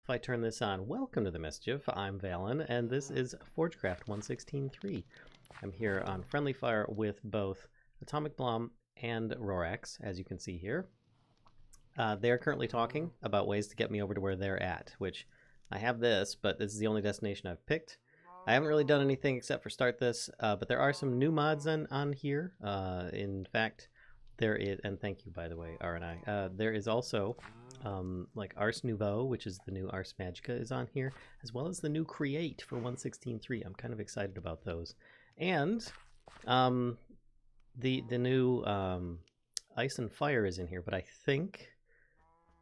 if I turn this on. Welcome to the Mischief. I'm Valen, and this is Forgecraft 116.3. I'm here on Friendly Fire with both Atomic Blom and Rorax, as you can see here. They're currently talking about ways to get me over to where they're at, which I have this, but this is the only destination I've picked. I haven't really done anything except for start this, but there are some new mods on here. In fact, there is, and thank you, by the way, RNI. There is also like Ars Nouveau, which is the new Ars Magica, is on here, as well as the new Create for 116.3. I'm kind of excited about those. And the new Ice and Fire is in here, but I think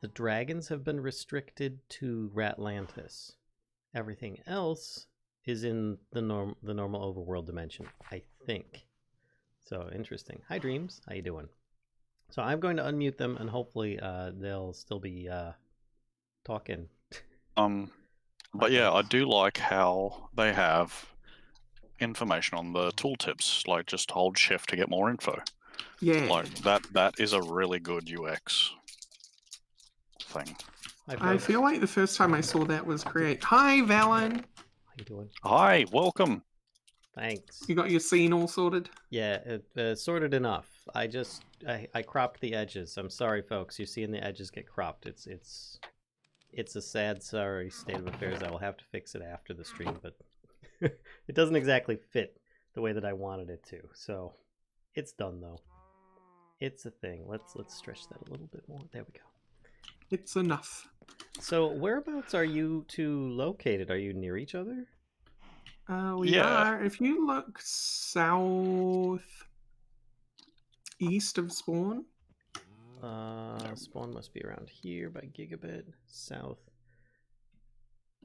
the dragons have been restricted to Ratlantis. Everything else is in the normal overworld dimension, I think. So interesting. Hi Dreams, how you doing? So I'm going to unmute them, and hopefully they'll still be talking. But yeah, I do like how they have information on the tooltips, like just hold shift to get more info. Yeah. Like that is a really good UX thing. I feel like the first time I saw that was Create. Hi, Valen. How you doing? Hi, welcome. Thanks. You got your scene all sorted? Yeah, sorted enough. I cropped the edges. I'm sorry, folks. You're seeing the edges get cropped. It's a sad, sorry state of affairs. I will have to fix it after the stream, but it doesn't exactly fit the way that I wanted it to. So it's done though. It's a thing. Let's stretch that a little bit more. There we go. It's enough. So whereabouts are you two located? Are you near each other? We are. If you look south east of Spawn. Spawn must be around here by Gigabit. South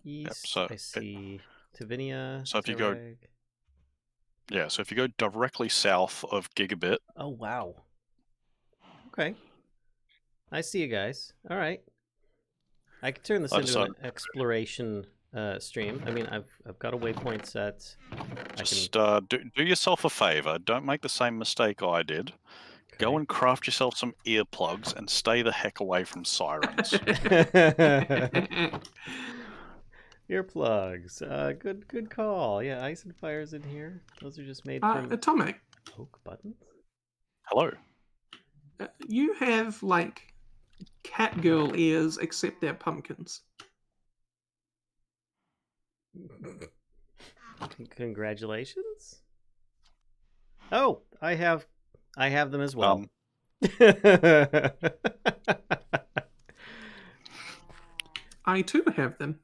east. Yep, so I see Tavinia. So if you go, so if you go directly south of Gigabit. Oh wow. Okay. I see you guys. All right. I could turn this into an exploration stream. I mean, I've got a waypoint set. Just do yourself a favor. Don't make the same mistake I did. Okay. Go and craft yourself some earplugs and stay the heck away from sirens. Earplugs. Good call. Yeah, Ice and Fire's in here. Those are just made from Atomic. oak buttons. Hello. You have like catgirl ears, except they're pumpkins. Congratulations. Oh, I have them as well. I too have them.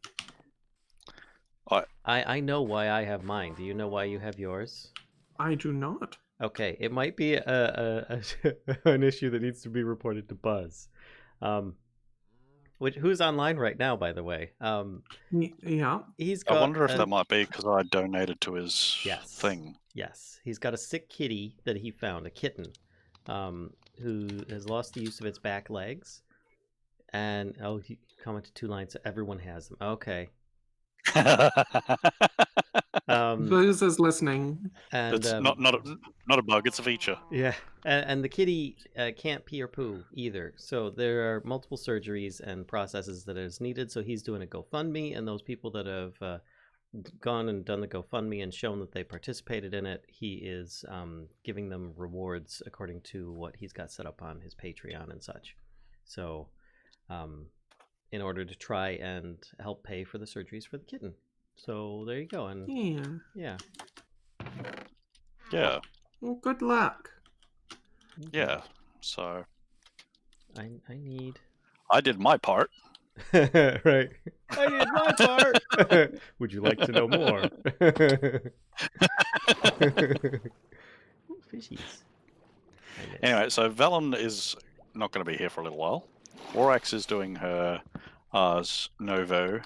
I know why I have mine. Do you know why you have yours? I do not. Okay, it might be an issue that needs to be reported to Buzz. Who's online right now, by the way? Yeah. He's got I wonder if that might be because I donated to his thing. Yes, he's got a sick kitty that he found, a kitten, who has lost the use of its back legs. And he commented 2 lines. So everyone has them. Okay. Booze is listening. And it's not a bug, it's a feature. Yeah, and the kitty can't pee or poo either. So there are multiple surgeries and processes that is needed. So he's doing a GoFundMe, and those people that have gone and done the GoFundMe and shown that they participated in it, he is giving them rewards according to what he's got set up on his Patreon and such. So in order to try and help pay for the surgeries for the kitten. So there you go. And yeah. Well, good luck. Yeah. So I need. I did my part. Right. I did my part. Would you like to know more? Ooh, fishies. Anyway, so Valen is not going to be here for a little while. Rorax is doing her Ars Nouveau.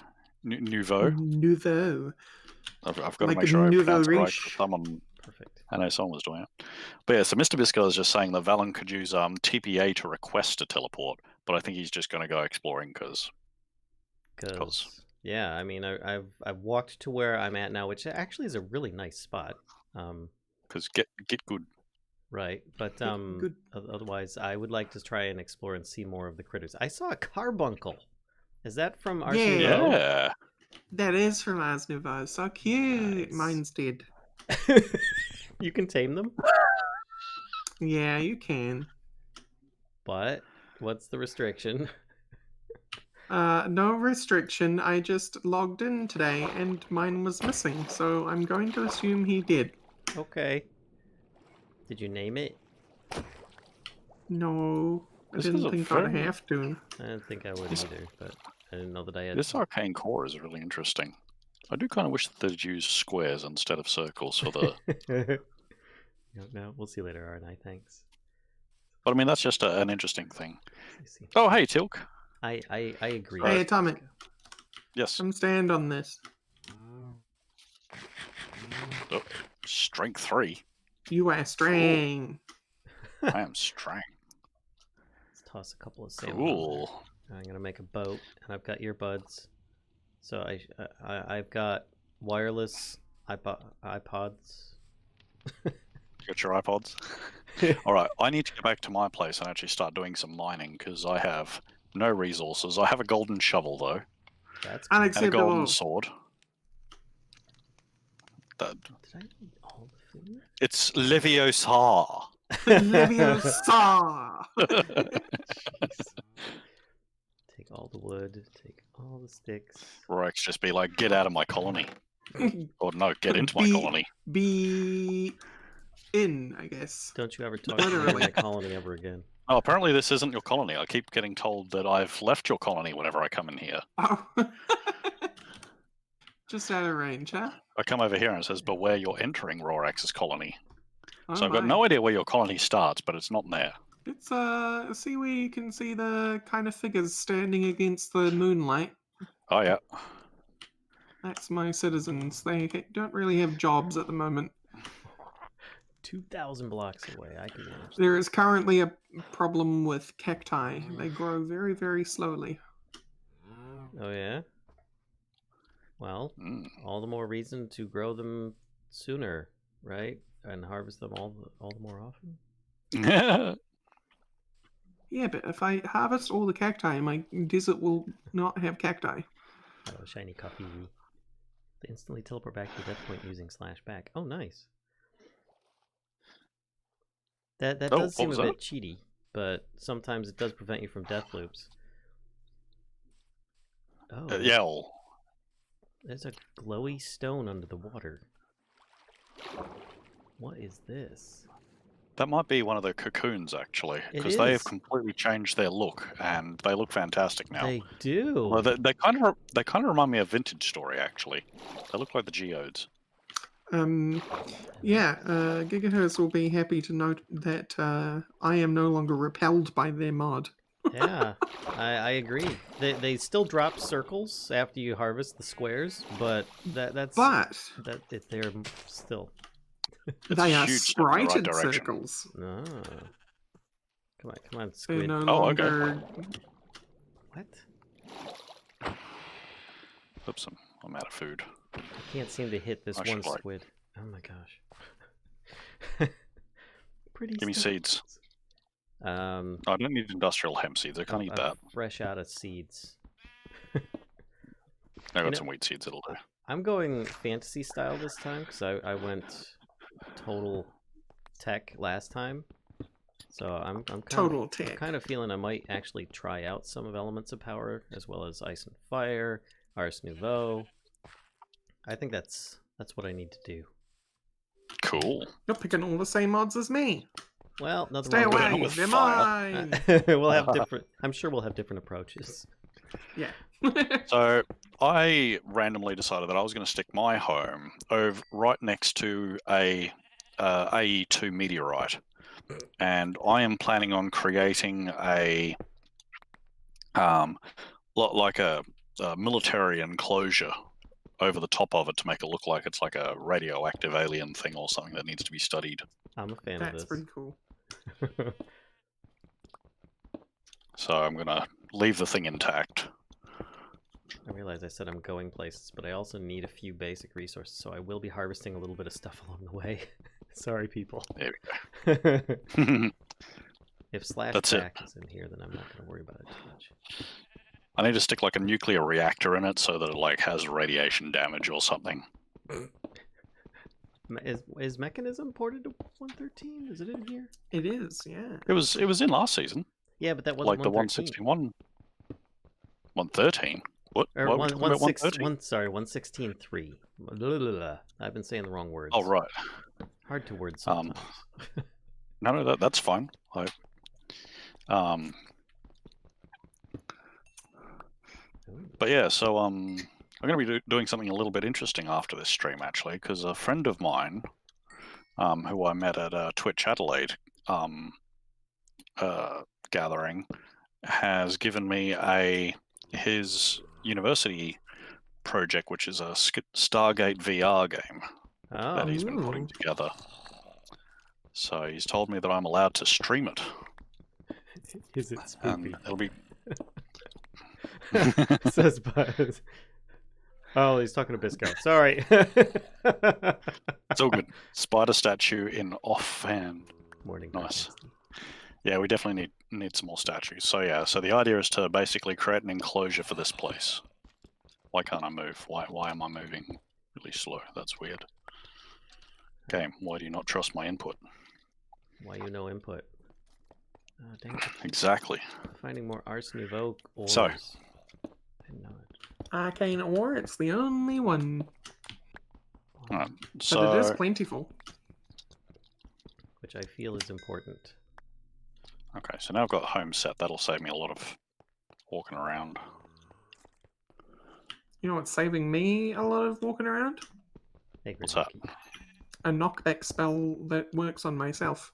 I've got to make sure I pronounce it right. Someone, perfect. I know someone was doing it. But yeah, so Mr. Bisco is just saying that Valen could use TPA to request a teleport, but I think he's just going to go exploring because. Yeah, I mean, I've walked to where I'm at now, which actually is a really nice spot. Because get good. Right, but otherwise, I would like to try and explore and see more of the critters. I saw a carbuncle Is that from Yeah. Arcane Brick? Yeah. That is from Ars Nouveau. So cute. Nice. Mine's dead. You can tame them, Yeah, you can. but what's the restriction? No restriction. I just logged in today and mine was missing, so I'm going to assume he did. Okay. Did you name it? No, I This is didn't a think I'd very- have to. I didn't think I would either, but I didn't know that I had. This arcane core is really interesting. I do kind of wish that they'd use squares instead of circles for the. No, we'll see later, Arnai. Thanks. But I mean, that's just an interesting thing. Let me see. Oh, hey, Tilk. I agree. Hey, Right. Atomic, Yes. come stand on this. Oh, strength 3. You are strang. I am strong. Let's toss a couple of salmon. on there. Cool. I'm gonna make a boat, and I've got earbuds. So I've got wireless iPods. Got your iPods? All right, I need to get back to my place and actually start doing some mining because I have no resources. I have a golden shovel though, That's cool. Alex- and a golden Acceptable. sword. Did I eat all the food? It's Leviosa. Leviosa. Jeez. Take all the wood. Take all the sticks. Rex just be like, get out of my colony. Or no, get into my Be- colony. Be in, I guess. Don't you ever talk to me in Literally. my colony ever again. Oh, apparently this isn't your colony. I keep getting told that I've left your colony whenever I come in here. Oh. Just out of range, huh? I come over here and it says, beware you're entering Rorax's colony. Oh So I've got my. no idea where your colony starts, but it's not there. It's see where you can see the kind of figures standing against the moonlight. Oh yeah. That's my citizens. They don't really have jobs at the moment. 2,000 blocks away. I can manage. There is currently a problem with cacti. They grow very, very slowly. Oh yeah. Well, Mm. all the more reason to grow them sooner, right? And harvest them all the more often. Yeah, but if I harvest all the cacti, my desert will not have cacti. Oh, shiny coffee. They instantly teleport back to the death point using /back. Oh, nice. That Oh, does seem what a was bit cheaty, but sometimes it does prevent you from death loops. Oh, Yell. there's a glowy stone under the water. What is this? That might be one of the cocoons, actually, It because they have is. completely changed their look, and they look fantastic now. They do. Well, they kind of remind me of Vintage Story, actually. They look like the geodes. Yeah, Gigahertz will be happy to note that I am no longer repelled by their mod. Yeah, I agree. They still drop circles after you harvest the squares, but that's But they're still. It's they a are huge step in the right sprited direction. circles. No. Come on, They're squid. no Oh, okay. longer. What? Oops, I'm out of food. I can't seem to hit this I should one like- squid. Oh my gosh. Pretty. Give me stuff. seeds. I don't need industrial hemp seeds. I can't eat that. Fresh out of seeds. I got know- some wheat seeds. It'll do. I'm going fantasy style this time because I went total tech last time, so I'm Total tech. kind of feeling I might actually try out some of Elements of Power as well as Ice and Fire, Ars Nouveau. I think that's what I need to do. Cool. You're picking all the same mods as me. Well, nothing Stay wrong with away. with They're fire. mine. we'll have different. I'm sure we'll have different approaches. Yeah. So I randomly decided that I was going to stick my home over right next to a AE2 meteorite, and I am planning on creating a like a military enclosure over the top of it to make it look like it's like a radioactive alien thing or something that needs to be studied. I'm a fan That's of pretty this. cool. So I'm going to leave the thing intact. I realize I said I'm going places, but I also need a few basic resources, so I will be harvesting a little bit of stuff along the way. Sorry, people. There If That's it. /back is in here, then I'm not going to worry about it too much. I need to stick like a nuclear reactor in it so that it like has radiation damage or something. Is Mechanism ported to 113? Is it in here? It is, yeah. It was in last season. Yeah, but that wasn't Like the 113. 161. 113? What? Or Why are we talking about 113? Sorry, 116.3. I've been saying the wrong words. Oh, right. Hard to word sometimes. No, that's fine. But yeah, so I'm going to be doing something a little bit interesting after this stream, actually, because a friend of mine, who I met at Twitch Adelaide gathering, has given me his university project, which is a Stargate VR game that he's been putting together. So he's told me that I'm allowed to stream it. Is it spooky? And it'll be... Says Buzz. Oh, he's talking to Bisco. Sorry. It's all good. Spider statue in offhand. Morning. Nice. Yeah, we definitely need some more statues. So yeah, so the idea is to basically create an enclosure for this place. Why can't I move? Why am I moving really slow? That's weird. Game, why do you not trust my input? Why you no input? Dang it. Exactly. Finding more Ars Nouveau ores. So. I know it. Arcane ore, it's the only one. Alright, But so... it is plentiful. Which I feel is important. Okay, so now I've got the home set. That'll save me a lot of walking around. You know what's saving me a lot of walking around? What's that? A knockback spell that works on myself.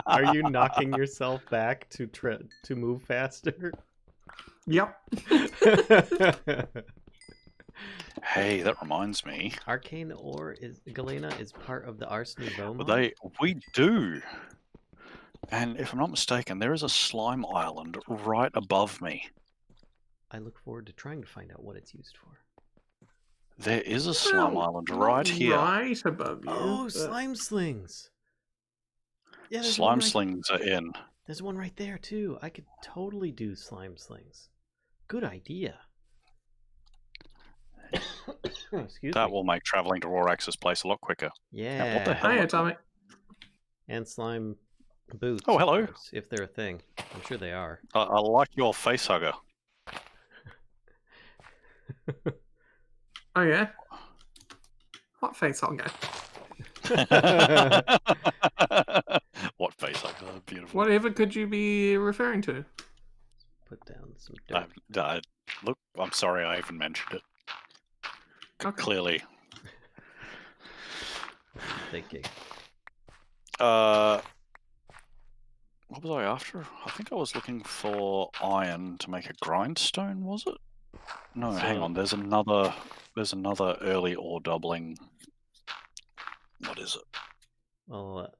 Are you knocking yourself back to move faster? Yep. Hey, that reminds me. Arcane ore Galena is part of the Ars Nouveau mod? We do. And if I'm not mistaken, there is a slime island right above me. I look forward to trying to find out what it's used for. There is a slime island right here. Right above you. Oh, slime slings. Yeah, Slime slings are in. There's one right there too. I could totally do slime slings. Good idea. Excuse me. That will make traveling to Rorax's place a lot quicker. Yeah. Now, what the hell? Hi, Atomic. And slime boots. Oh, hello. Course, if they're a thing. I'm sure they are. I like your face hugger. Oh, yeah? What face hugger? What face hugger? Beautiful. Whatever could you be referring to? Put down some dirt. Look, I'm sorry I even mentioned it. Okay. Clearly. Thinking. What was I after? I think I was looking for iron to make a grindstone, was it? No, hang on. There's another early ore doubling. What is it? Well,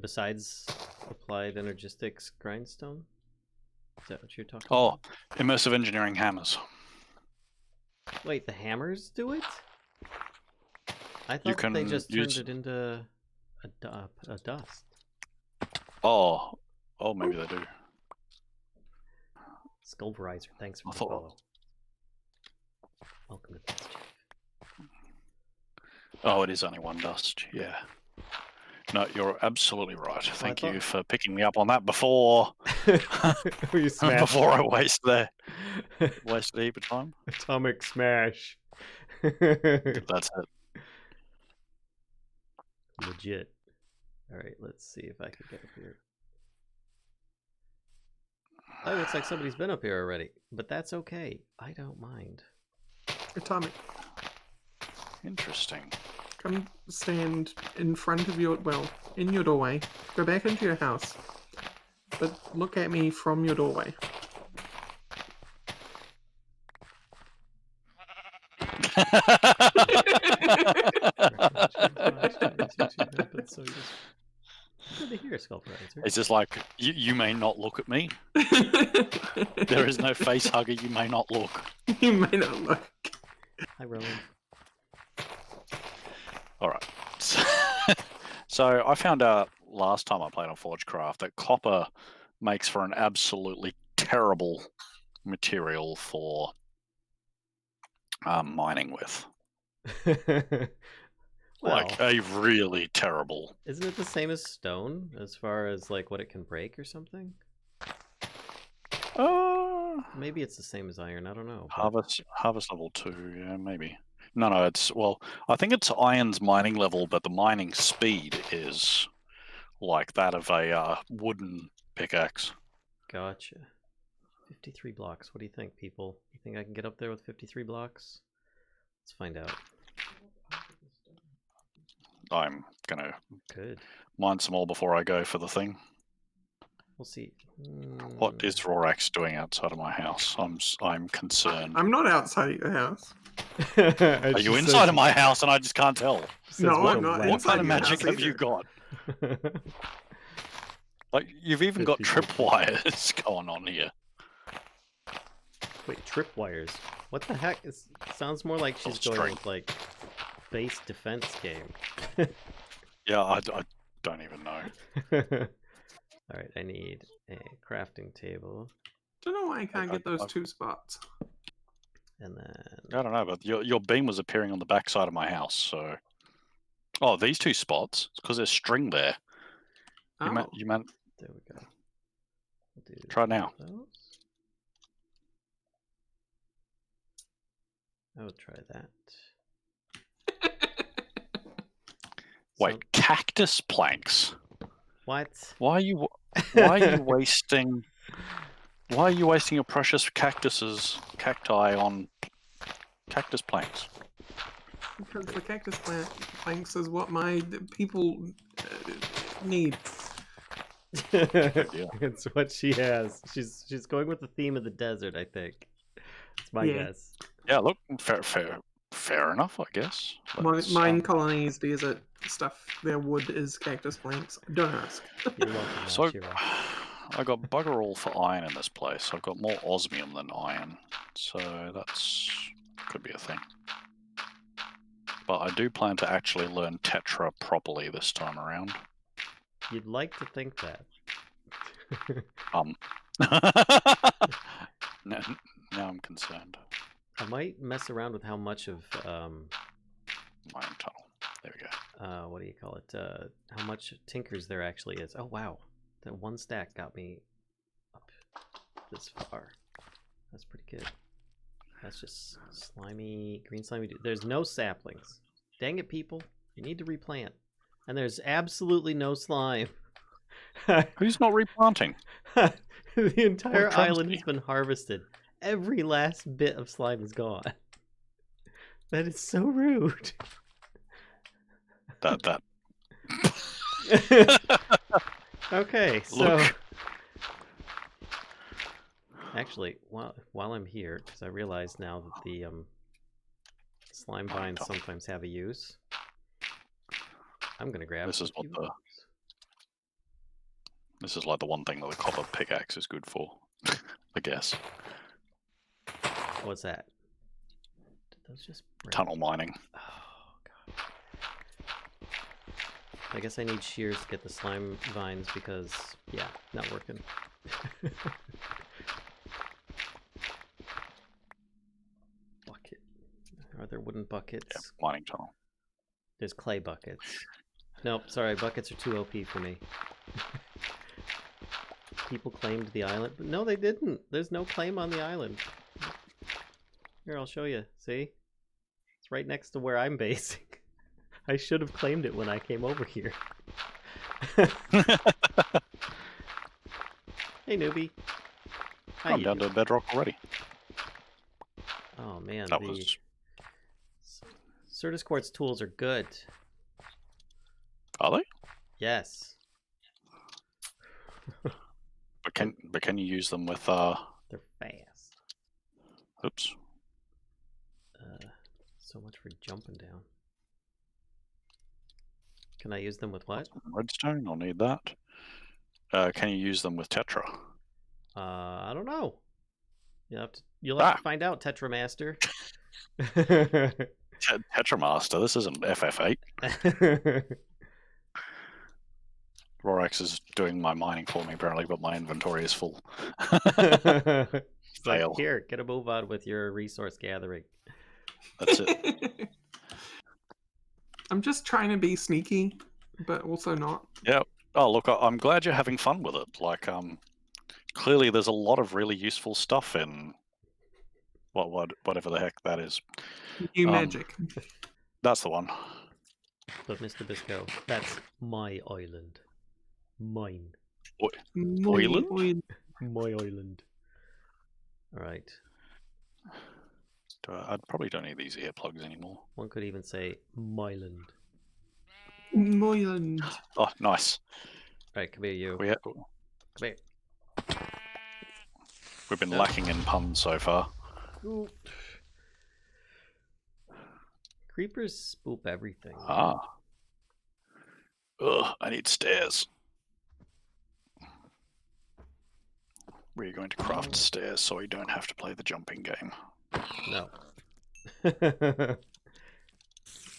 besides applied energistics grindstone? Is that what you're talking about? Oh, immersive engineering hammers. Wait, the hammers do it? I thought can they just use- turned it into a dust. Oh, maybe they do. Skullverizer, thanks for I the thought- follow. Welcome to Mischief. Oh, it is only one dust. Yeah. No, you're absolutely right. Thank you for picking me up on that before You smashed before I waste a heap of time. Atomic smash. That's it. Legit. Alright, let's see if I can get up here. Oh, looks like somebody's been up here already. But that's okay. I don't mind. Atomic, Interesting. come stand in front of your, in your doorway. Go back into your house. But look at me from your doorway. Good to hear, Skullverizer. It's just like, you may not look at me. There is no face hugger, you may not look. You may not look. Hi, Rowan. Alright. So I found out last time I played on Forgecraft that copper makes for an absolutely terrible material for mining with. Well, Like a really terrible. isn't it the same as stone as far as like what it can break or something? Maybe it's the same as iron. I don't know. But... harvest level 2. Yeah, maybe. No. It's I think it's iron's mining level, but the mining speed is like that of a wooden pickaxe. Gotcha. 53 blocks. What do you think, people? You think I can get up there with 53 blocks? Let's find out. I'm gonna Good. mine some more before I go for the thing. We'll see. What is Rorax doing outside of my house? I'm concerned. I'm not outside of your house. Are you inside of my house and I just can't tell? No, I'm not What inside kind of your magic house have you either. got? Like, you've even got tripwires going on here. Wait, tripwires? What the heck? It sounds more like she's going with, like, base defense game. Yeah, I don't even know. Alright, I need a crafting table. Don't know why I can't get those 2 spots. And then... I don't know, but your beam was appearing on the back side of my house, so... Oh, these 2 spots? It's because there's string there. You meant... There we go. We'll do try now. Those. I will try that. Wait, cactus planks? What? Why are you wasting... Why are you wasting your precious cacti on cactus planks? Because the cactus planks is what my people need. It's what she has. She's going with the theme of the desert, I think. That's my guess. Yeah, look, fair enough, I guess. Mine colonies, desert stuff. Their wood is cactus planks. Don't ask. You're welcome, so, Shiro. I got bugger all for iron in this place. I've got more osmium than iron, so that's could be a thing. But I do plan to actually learn Tetra properly this time around. You'd like to think that. Now I'm concerned. I might mess around with how much of Mining tunnel. There we go. what do you call it? How much tinkers there actually is. Oh wow, that one stack got me up this far. That's pretty good. That's just slimy, green slimy. There's no saplings. Dang it, people! You need to replant. And there's absolutely no slime. Who's not replanting? The entire island has been harvested. Every last bit of slime is gone. That is so rude. That. Okay, so Look. actually, while I'm here, because I realize now that the slime vines sometimes have a use, I'm gonna grab. This is what This is like the one thing that the copper pickaxe is good for, I guess. What's that? Did those just break? Tunnel mining. Oh god. I guess I need shears to get the slime vines because, yeah, not working. Bucket. Are there wooden buckets? Yeah, mining tunnel. There's clay buckets. Nope, sorry, buckets are too OP for me. People claimed the island, but no, they didn't. There's no claim on the island. Here, I'll show you. See? It's right next to where I'm basing. I should have claimed it when I came over here. Hey, newbie. How I'm you down doing? to bedrock already. Oh, man. That the was... Certus Quartz tools are good. Are they? Yes. But can you use them with They're fast. Oops. So much for jumping down. Can I use them with what? Redstone, I'll need that. Can you use them with Tetra? I don't know. You'll have to find out, Tetramaster. Tetramaster, this isn't FF8. Rorax is doing my mining for me apparently, but my inventory is full. It's like, Fail. here, get a move on with your resource gathering. That's it. I'm just trying to be sneaky, but also not. Yeah. Oh, look, I'm glad you're having fun with it. Like, clearly there's a lot of really useful stuff in whatever the heck that is. New magic. That's the one. But Mr. Bisco, that's my island. Mine. Oiland? My island. Alright. I probably don't need these earplugs anymore. One could even say Myland. Moyland. Oh, nice. Alright, come here, you. Come here. We've been lacking in puns so far. Ooh. Creepers spoop everything. Ah. Ugh, I need stairs. We're going to craft stairs so we don't have to play the jumping game. No.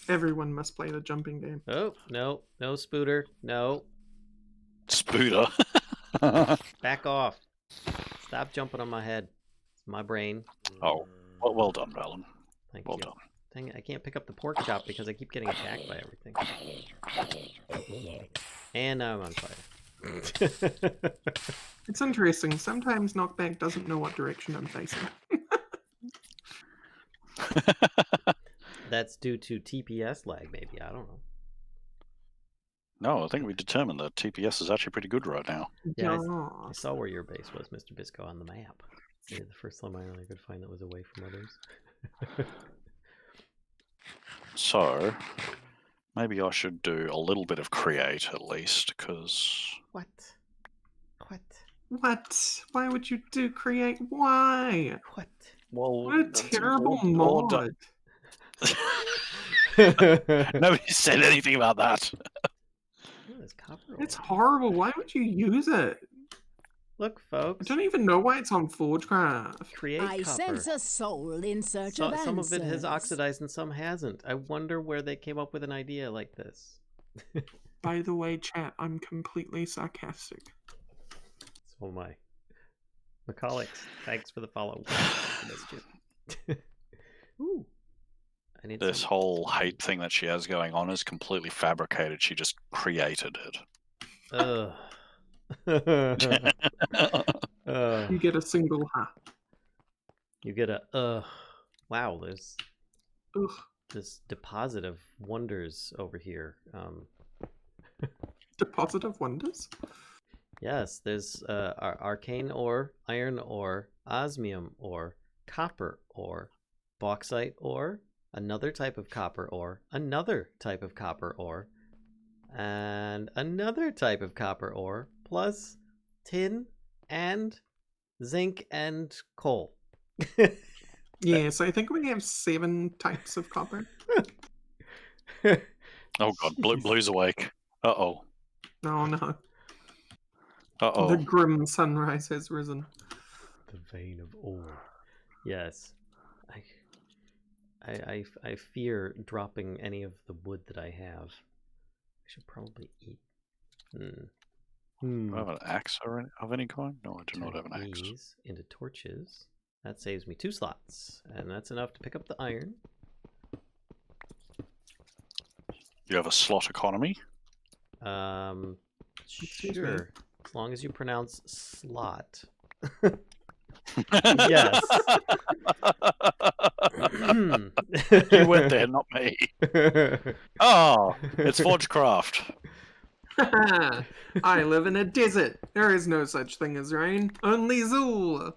Everyone must play the jumping game. Oh, no. No, Spooter. No. Spooter. Back off. Stop jumping on my head. It's my brain. Oh, well done, Valen. Thank Well you. done. Dang it, I can't pick up the pork chop because I keep getting attacked by everything. And now I'm on fire. It's interesting. Sometimes Knockback doesn't know what direction I'm facing. That's due to TPS lag, maybe. I don't know. No, I think we determined that TPS is actually pretty good right now. Yeah, I saw where your base was, Mr. Bisco, on the map. Maybe the first time I could find that was away from others. So, maybe I should do a little bit of create at least, because... What? What? What? Why would you do create? Why? What? Well, What a terrible mod. Nobody said anything about that. Oh, there's copper It's ore. horrible. Why would you use it? Look, I folks. don't even know why it's on Forgecraft. Create I copper. sense a soul in search of answers. Some of it has oxidized and some hasn't. I wonder where they came up with an idea like this. By the way, chat, I'm completely sarcastic. So am I. Macaulay, thanks for the follow. Mischief. Ooh. I need This some... whole hate thing that she has going on is completely fabricated. She just created it. Ugh. You get a single ha. You get a wow, there's Ugh. this deposit of wonders over here. Deposit of wonders? Yes, there's arcane ore, iron ore, osmium ore, copper ore, bauxite ore, another type of copper ore, another type of copper ore, and another type of copper ore, plus tin and zinc and coal. Yeah, so I think we have 7 types of copper. Oh god, Blue's awake. Uh-oh. Oh no. Uh-oh. The grim sunrise has risen. The vein of ore. Yes. I fear dropping any of the wood that I have. I should probably eat. Do I have an axe of any kind? No, I do not have an axe. These into torches. That saves me 2 slots, and that's enough to pick up the iron. You have a slot economy? Sure. As long as you pronounce slot. Yes. You went there, not me. Oh, it's Forgecraft. I live in a desert. There is no such thing as rain. Only Zool.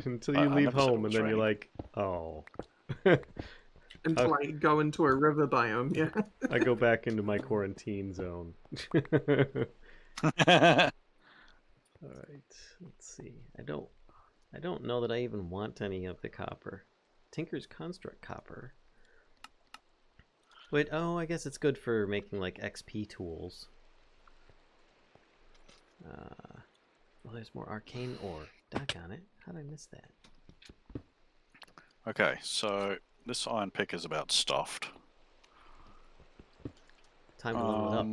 Until I you leave never said it home, and was then you're raining. like, oh. Until I go into a river biome, yeah. I go back into my quarantine zone. All right, let's see. I don't know that I even want any of the copper. Tinker's Construct copper. Wait, oh, I guess it's good for making like XP tools. Well, there's more arcane ore. Doggone it! How did I miss that? Okay, so this iron pick is about stuffed. Time to level it up.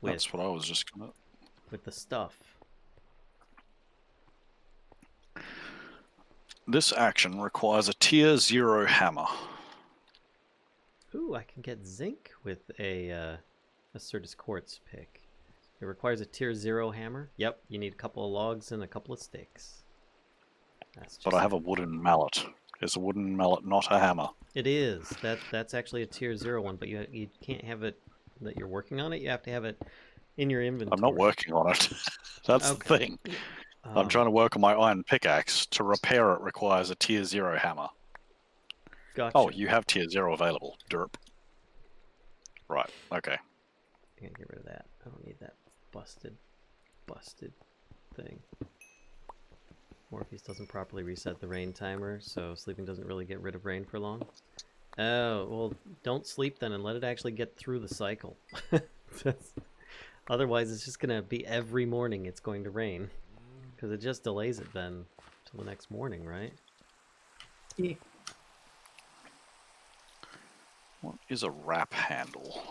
That's what I was just gonna. with the stuff. This action requires a tier 0 hammer. Ooh, I can get zinc with a Certus Quartz pick. It requires a tier 0 hammer. Yep, you need a couple of logs and a couple of sticks. That's just... But I have a wooden mallet. Is a wooden mallet not a hammer? It is. That's actually a tier 0 one, but you can't have it that you're working on it. You have to have it in your inventory. I'm not working on it. That's the thing. I'm trying to work on my iron pickaxe. To repair it requires a tier 0 hammer. Gotcha. Oh, you have tier 0 available. Derp. Right, okay. I gotta get rid of that. I don't need that busted thing. Morpheus doesn't properly reset the rain timer, so sleeping doesn't really get rid of rain for long. Oh, well, don't sleep then and let it actually get through the cycle. Otherwise, it's just gonna be every morning it's going to rain. Because it just delays it then till the next morning, right? Yeah. What is a wrap handle?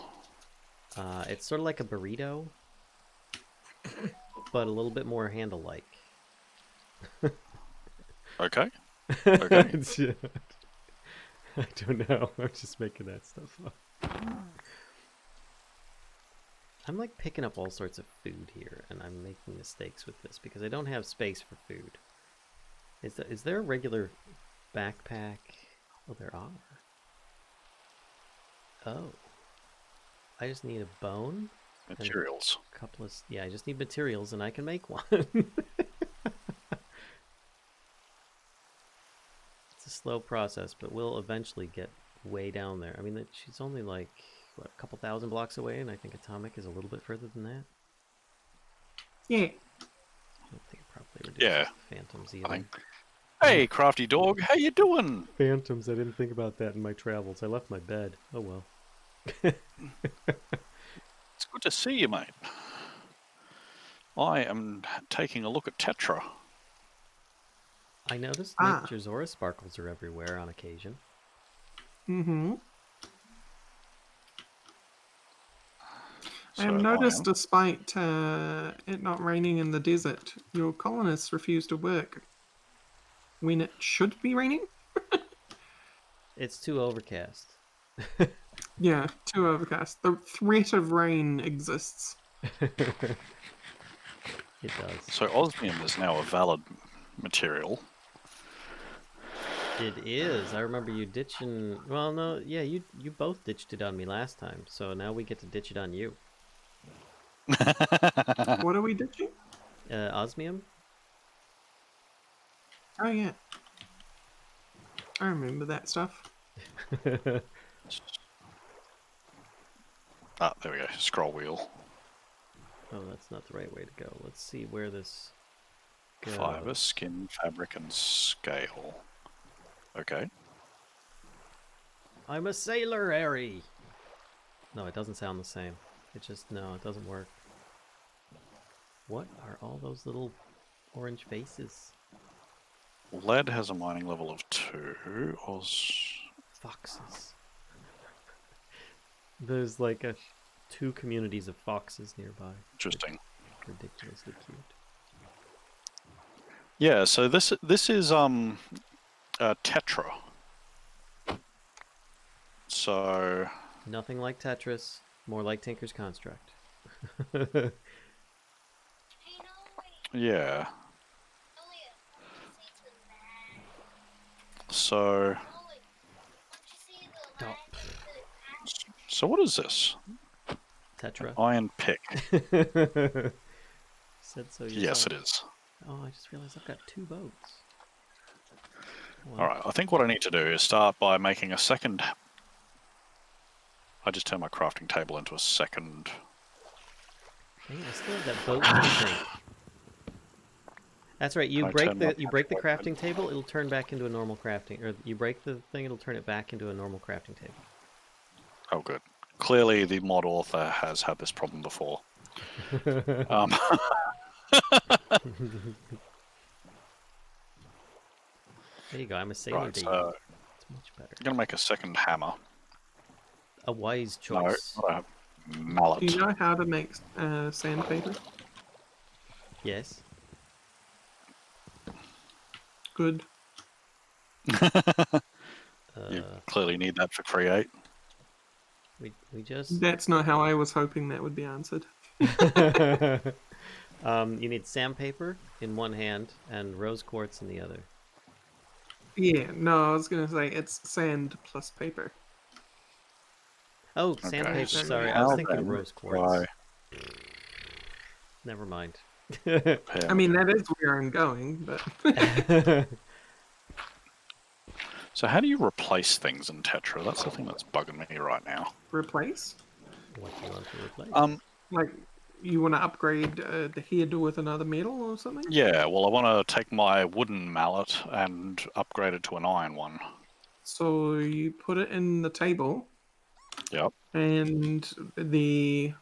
It's sort of like a burrito, but a little bit more handle-like. Okay. Okay. I don't know. I'm just making that stuff up. I'm like picking up all sorts of food here, and I'm making mistakes with this because I don't have space for food. Is there a regular backpack? Oh, there are. Oh. I just need a bone. Materials. A couple of... Yeah, I just need materials, and I can make one. It's a slow process, but we'll eventually get way down there. I mean, she's only like... What, a couple thousand blocks away, and I think Atomic is a little bit further than that. Yeah. I don't think it probably reduces phantoms either. Hey, crafty dog, how you doing? Phantoms, I didn't think about that in my travels. I left my bed. Oh well. It's good to see you, mate. I am taking a look at Tetra. I noticed nature's aura sparkles are everywhere on occasion. Mm-hmm. I So have noticed, despite it not raining in the desert, your colonists refuse to work when it should be raining. It's too overcast. Yeah, too overcast. The threat of rain exists. It does. So osmium is now a valid material. It is. I remember you ditching... Well, no, yeah, you both ditched it on me last time, so now we get to ditch it on you. What are we ditching? Osmium? Oh, yeah. I remember that stuff. Ah, there we go. Scroll wheel. Oh, that's not the right way to go. Let's see where this goes. Fiber, skin, fabric, and scale. Okay. I'm a sailor, Harry! No, it doesn't sound the same. It just... No, it doesn't work. What are all those little orange faces? Lead has a mining level of 2. Foxes. There's like 2 communities of foxes nearby. Interesting. Ridiculously cute. Yeah, so this is Tetra. So Nothing like Tetris, more like Tinker's Construct. yeah. So So what is this? Tetra. Iron pick. Said so yourself. Yes, it is. Oh, I just realized I've got 2 boats. Well, Alright, I think what I need to do is start by making a second... I just turned my crafting table into a second... dang, I still have that boat in the tank. That's right, you break the crafting table, it'll turn back into a normal crafting... Or you break the thing, it'll turn it back into a normal crafting table. Oh, good. Clearly the mod author has had this problem before. There you go, I'm a sailor Right, to so you. It's much better. I'm going to make a second hammer. A wise choice. No, mallet. Do you know how to make sandpaper? Yes. Good. You clearly need that for create. We just That's not how I was hoping that would be answered. you need sandpaper in one hand and rose quartz in the other. Yeah, no, I was gonna say it's sand plus paper. Oh, Okay, sandpaper. so Sorry, I was now thinking then, rose quartz. try Never mind. I mean, that is where I'm going, but So how do you replace things in Tetra? That's the thing that's bugging me right now. replace? What do you want to replace? Like, you want to upgrade the head with another metal or something? Yeah, well, I want to take my wooden mallet and upgrade it to an iron one. So you put it in the table, Yep. and the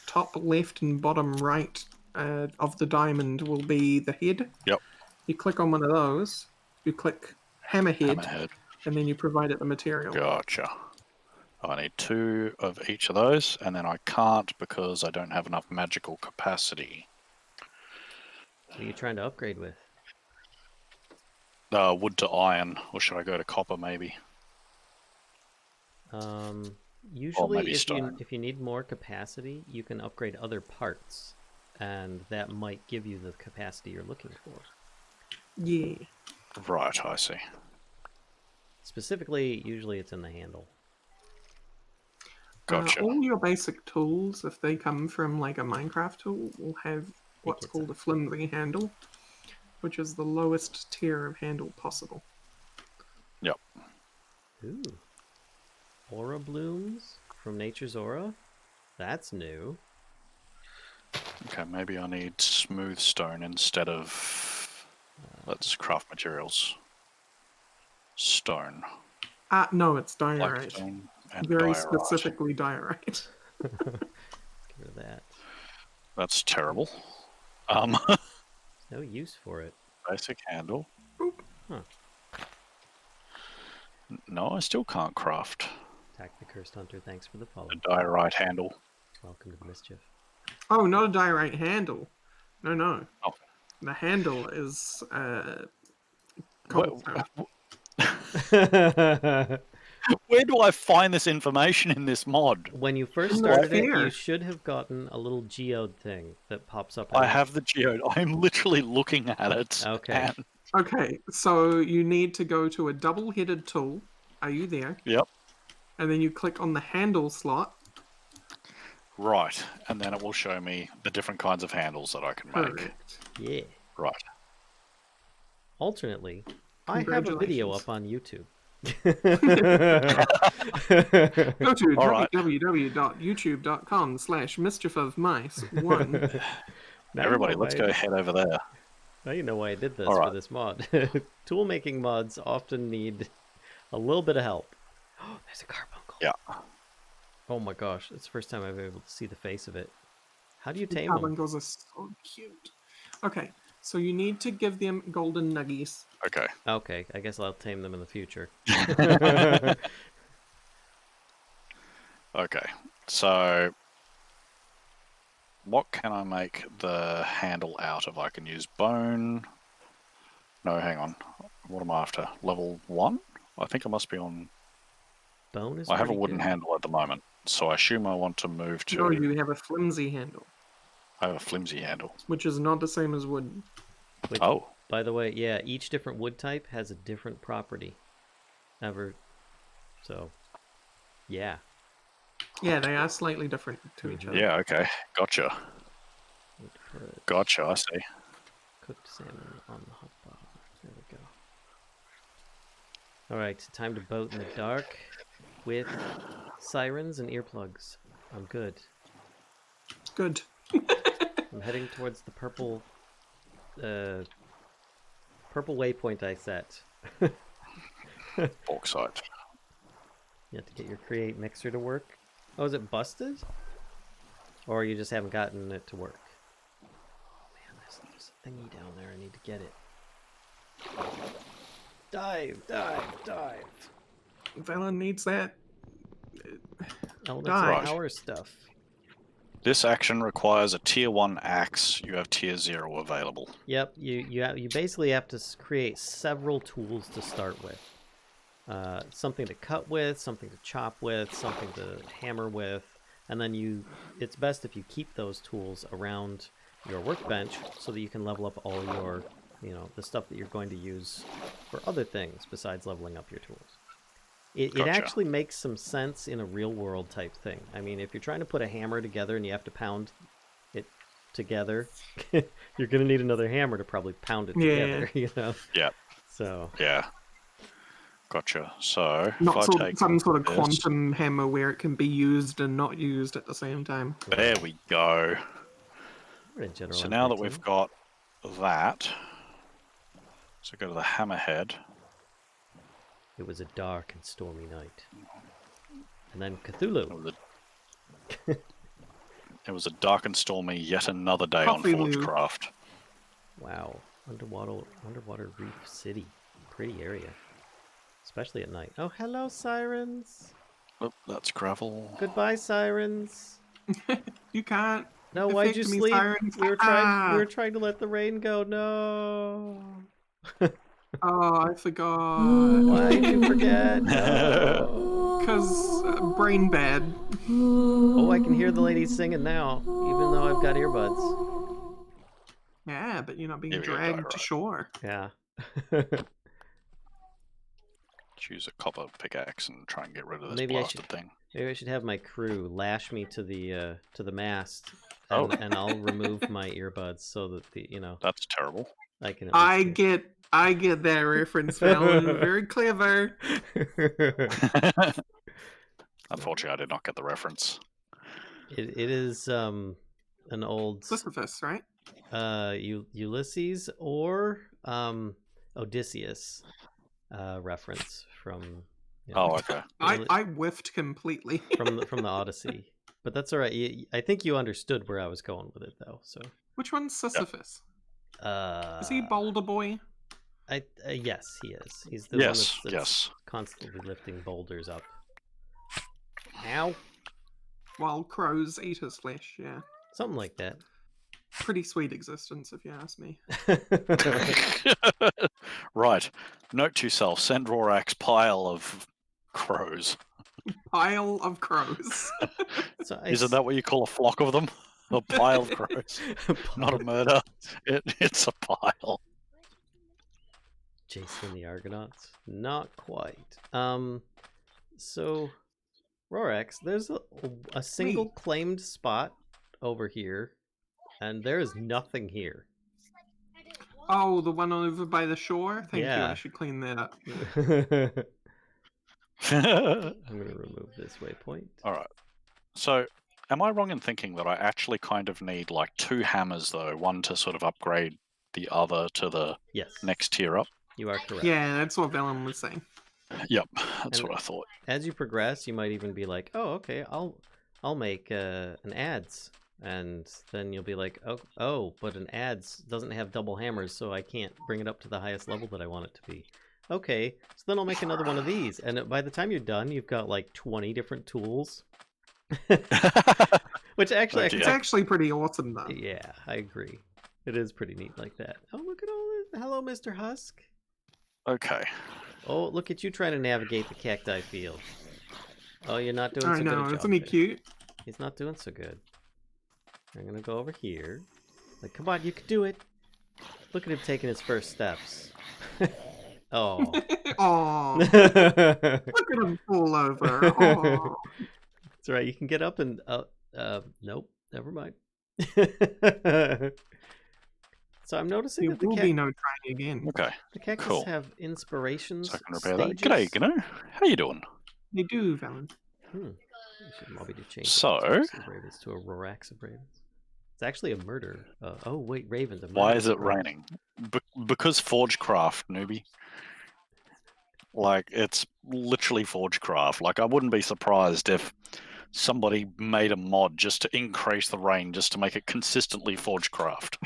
top left and bottom right of the diamond will be the head. Yep. You click on one of those, you click hammerhead, Hammerhead. and then you provide it the material. Gotcha. I need 2 of each of those, and then I can't because I don't have enough magical capacity. What are you trying to upgrade with? Wood to iron, or should I go to copper maybe? Usually, maybe stone. if you need more capacity, you can upgrade other parts, and that might give you the capacity you're looking for. Yeah. Right, I see. Specifically, usually it's in the handle. Gotcha. All your basic tools, if they come from like a Minecraft tool, will have what's it's called a flimsy handle, which is the lowest tier of handle possible. Yep. Ooh. Aura blooms from Nature's Aura? That's new. Okay, maybe I need smooth stone instead of... let's craft materials. Stone. No, it's diorite. Blackstone and Very diorite. specifically diorite. Get rid of that. That's terrible. No use for it. Basic handle. Boop. Huh. No, I still can't craft Attack the Cursed Hunter, thanks for the follow. a diorite handle. Welcome to the Mischief. Oh, not a diorite handle. No. Oh. The handle is Where, cobblestone. where do I find this information in this mod? When you first In the started it, sphere. you should have gotten a little geode thing that pops up. I have the geode. I'm literally looking at it. Okay. And... Okay, so you need to go to a double-headed tool. Are you there? Yep. And then you click on the handle slot. Right, and then it will show me the different kinds of handles that I can make. Correct. Yeah. Right. Alternately, I have a video up on YouTube. Go to All right. www.youtube.com/mischiefofmice1. Everybody, let's go head over there. Now you know why I did this All for right. this mod. Tool making mods often need a little bit of help. Oh, there's a carbuncle. Yeah. Oh my gosh, it's the first time I've been able to see the face of it. How do you tame them? Carbuncles are so cute. Okay, so you need to give them golden nuggies. Okay. Okay, I guess I'll tame them in the future. Okay. So, what can I make the handle out of? I can use bone. No, hang on. What am I after? Level 1? I think I must be on... Bone is I have a pretty wooden good. handle at the moment, so I assume I want to move to... No, you have a flimsy handle, I have a flimsy handle. which is not the same as wooden. Which, Oh. by the way, yeah, each different wood type has a different property. So, yeah. Yeah, they are slightly different to each other. Yeah, okay. Gotcha. Need to put Gotcha, I see. cooked salmon on the hot bar. There we go. Alright, time to boat in the dark with sirens and earplugs. I'm good. Good. I'm heading towards the purple waypoint I set. Bauxite. You have to get your create mixer to work. Oh, is it busted? Or you just haven't gotten it to work? Oh man, there's a thingy down there. I need to get it. Dive, dive, dive. Valen needs that. Elements Dive. of power stuff. This action requires a tier 1 axe. You have tier 0 available. Yep, you basically have to create several tools to start with. Something to cut with, something to chop with, something to hammer with, and then it's best if you keep those tools around your workbench so that you can level up all your, the stuff that you're going to use for other things besides leveling up your tools. It Gotcha. actually makes some sense in a real world type thing. I mean, if you're trying to put a hammer together and you have to pound it together, you're going to need another hammer to probably pound it together, Yeah. So. Yeah. Gotcha. So, Not if I take some sort of this, quantum hammer where it can be used and not used at the same time. there we go. In general, So I'm now that 13. we've got that, so go to the hammerhead. It was a dark and stormy night. And then Cthulhu. It was a dark and stormy yet another day Coffee on Lou. Forgecraft. Wow. Underwater Reef City. Pretty area. Especially at night. Oh, hello, sirens. Oh, that's gravel. Goodbye, sirens. You can't. No, why'd you affect me, sleep? sirens. We were trying to let the rain go. No. Oh, I forgot. Why did you forget? No. Because brain bad. Oh, I can hear the lady singing now, even though I've got earbuds. Yeah, but you're not being Here we go, dragged right. to shore. Yeah. Choose a copper pickaxe and try and get rid of this Maybe blasted thing. Maybe I should have my crew lash me to the mast, Oh. and I'll remove my earbuds so that That's terrible. I can. I get that reference, Fallon. Very clever. Unfortunately, I did not get the reference. It is an old Sisyphus, right? Ulysses or Odysseus reference from. Oh, okay. I whiffed completely. from the Odyssey, but that's all right. I think you understood where I was going with it, though. So. Which one's Sisyphus? Is he Boulder Boy? Yes, he is. He's the one that's yes. constantly lifting boulders up. Ow. While crows eat his flesh, yeah. Something like that. Pretty sweet existence, if you ask me. Right. Note to self, send Rorax pile of crows. Pile of crows. Isn't that what you call a flock of them? A pile of crows. Not a murder. It's a pile. Jason and the Argonauts? Not quite. So, Rorax, there's a single claimed spot over here, and there is nothing here. Oh, the one over by the shore? Thank you, Yeah. I should clean that up. I'm going to remove this waypoint. Alright. So, am I wrong in thinking that I actually kind of need like 2 hammers, though? One to sort of upgrade the other to the next tier up? You are correct. Yeah, that's what Velen was saying. Yep, that's what I thought. As you progress, you might even be like, "Oh, okay, I'll make an adze," and then you'll be like, "Oh, but an adze doesn't have double hammers, so I can't bring it up to the highest level that I want it to be." Okay, so then I'll make another one of these, and by the time you're done, you've got like 20 different tools. Which actually, it's actually pretty awesome, though. Yeah, I agree. It is pretty neat like that. Oh, look at all this! Hello, Mr. Husk. Okay. Oh, look at you trying to navigate the cacti field. Oh, you're not doing so good a job. Isn't he cute? He's not doing so good. I'm gonna go over here. Like, come on, you can do it. Look at him taking his first steps. Oh. Oh. Look at him fall over. Oh. That's right. You can get up and nope, never mind. So I'm noticing that there will be no trying again. Okay. The cactus cool. have inspirations. So I can repair that. G'day, Gino. How you doing? They do, Valen. You should maybe to change So ravens to a Rorax of ravens. It's actually a murder. Oh wait, ravens. Why is it raining? Because Forgecraft, newbie. Like, it's literally Forgecraft. Like, I wouldn't be surprised if somebody made a mod just to increase the rain, just to make it consistently Forgecraft.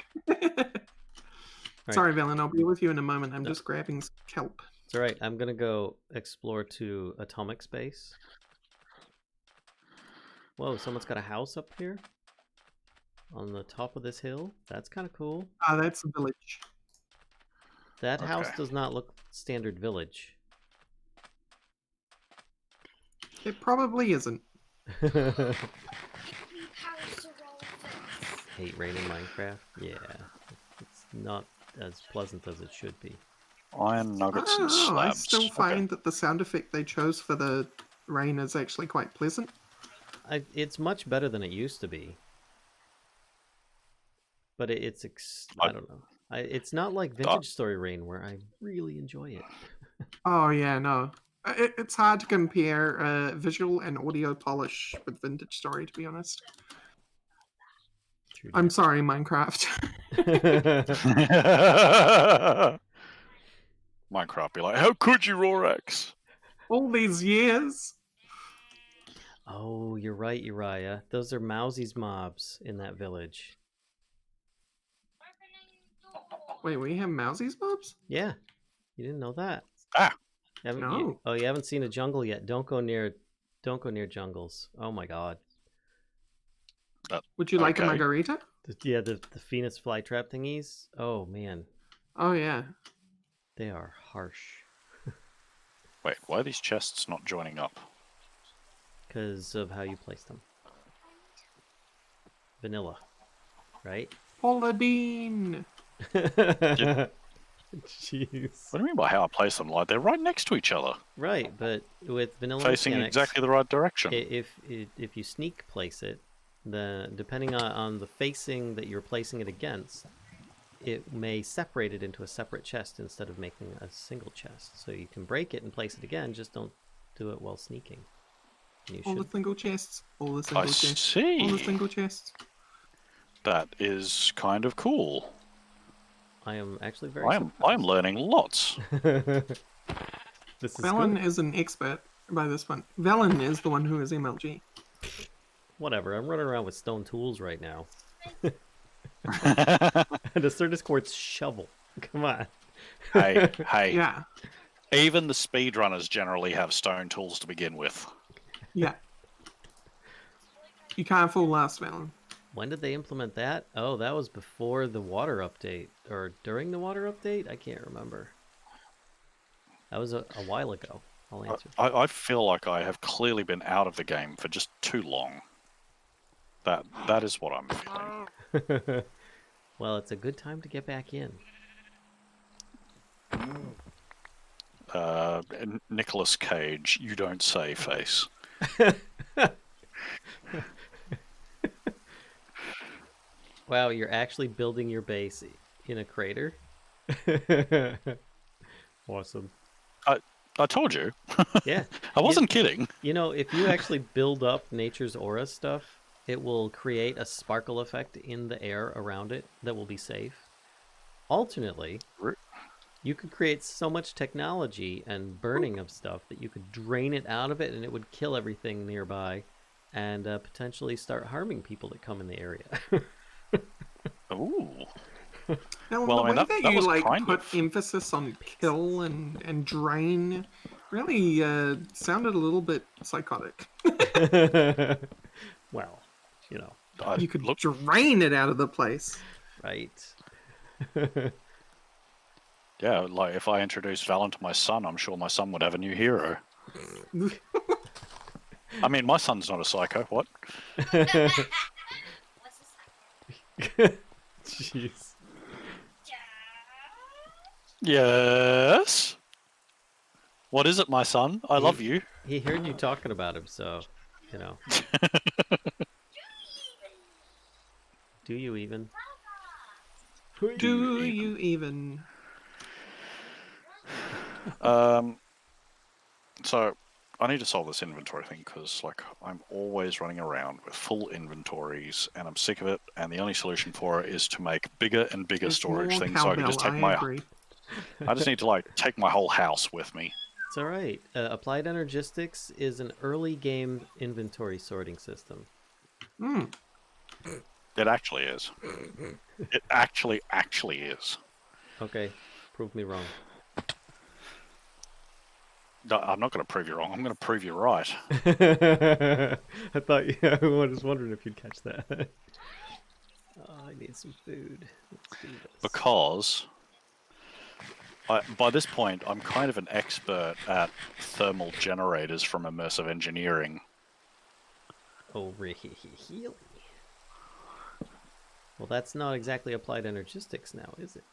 Sorry, Valen, I'll be with you in a moment. I'm just grabbing some kelp. It's alright, I'm gonna go explore to atomic space. Whoa, someone's got a house up here? on the top of this hill. That's kind of cool. Ah, that's a village. That house Okay. does not look standard village. It probably isn't. Hate rain in Minecraft. Yeah, it's not as pleasant as it should be. Iron nuggets and I slabs. still Okay. find that the sound effect they chose for the rain is actually quite pleasant. It's much better than it used to be. But I don't know. It's not like Vintage Story Rain where I really enjoy it. Oh yeah, no. It's hard to compare visual and audio polish with Vintage Story, to be honest. True I'm that. sorry, Minecraft. Minecraft be like, how could you, Rorax? All these years. Oh, you're right, Uriah. Those are Mousie's mobs in that village. Wait, we have Mousie's mobs? Yeah, you didn't know that. Ah. No. You haven't seen a jungle yet. Don't go near jungles. Oh my god. Would you like a Okay. margarita? The Phoenix flytrap thingies. Oh man, Oh yeah. they are harsh. Wait, why are these chests not joining up? Because of how you place them. Vanilla, right? Paladine. Jeez. What do you mean by how I place them? Like, they're right next to each other, Right, but with vanilla facing mechanics, exactly the right direction. if you sneak place it, depending on the facing that you're placing it against, it may separate it into a separate chest instead of making a single chest. So you can break it and place it again, just don't do it while sneaking. And you All the should. single chests. All the single I chests. All the see. single chests. That is kind of cool. I am actually very. I'm learning lots. This is Valen good. is an expert by this one. Valen is the one who is MLG. Whatever. I'm running around with stone tools right now. And a Certus Quartz shovel. Come on. hey, Yeah. even the speedrunners generally have stone tools to begin with. Yeah. You can't fool us, Valen. When did they implement that? Oh, that was before the water update. Or during the water update? I can't remember. That was a while ago. I'll answer. I feel like I have clearly been out of the game for just too long. That is what I'm feeling. Well, it's a good time to get back in. Nicolas Cage, you don't say face. Wow, you're actually building your base in a crater? Awesome. I told you. Yeah. I wasn't kidding. You know, if you actually build up nature's aura stuff, it will create a sparkle effect in the air around it that will be safe. Alternately, you could create so much technology and burning of stuff that you could drain it out of it and it would kill everything nearby and potentially start harming people that come in the area. Ooh. Now, Well, the I mean, way that that you was like kind put of- emphasis on kill and drain really sounded a little bit psychotic. Well, you know, You could look. drain it out of the place. right? Yeah, like if I introduced Valen to my son, I'm sure my son would have a new hero. I mean, my son's not a psycho. What? Jeez. Yes. What is it, my son? I love you. He heard you talking about him, so, you know. Do you even? Do you even? So I need to solve this inventory thing because, like, I'm always running around with full inventories, and I'm sick of it. And the only solution for it is to make bigger and bigger It's storage more things, so I can just cowbell, take I my. agree. I just need to like take my whole house with me. It's all right. Applied Energistics is an early game inventory sorting system. Mm. It actually is. It actually is. Okay, prove me wrong. No, I'm not going to prove you wrong. I'm going to prove you right. I thought, yeah, I was wondering if you'd catch that. Oh, I need some food. Let's do this. Because by this point, I'm kind of an expert at thermal generators from immersive engineering. Oh, really? Well, that's not exactly applied energistics now, is it?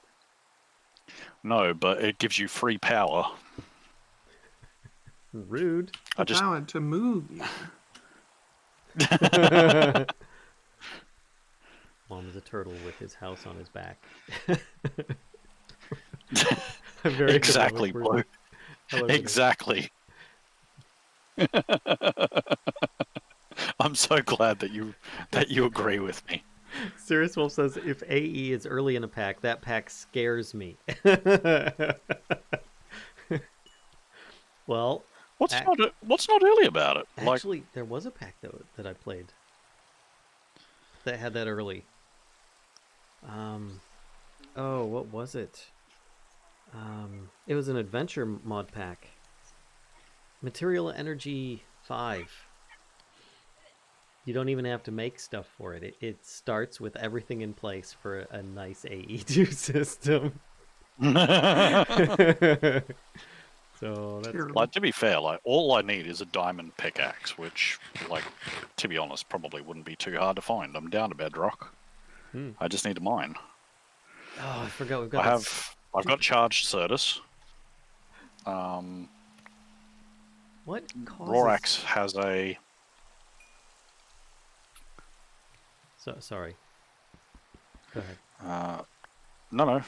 No, but it gives you free power. Rude. I just Power to move you. Mom is a turtle with his house on his back. I'm very exactly, Blue. Exactly. I'm so glad that you agree with me. Serious Wolf says, if AE is early in a pack, that pack scares me. Well, what's not early about it? Actually, there was a pack though that I played that had that early. Oh, what was it? It was an adventure mod pack. Material Energy 5. You don't even have to make stuff for it. It starts with everything in place for a nice AE2 system. So that's like, to be fair, like all I need is a diamond pickaxe, which, like, to be honest, probably wouldn't be too hard to find. I'm down to bedrock. I just need a mine. Oh, I forgot we've got. I've got charged Certus. What causes... Rorax has a. Sorry. Go ahead. No.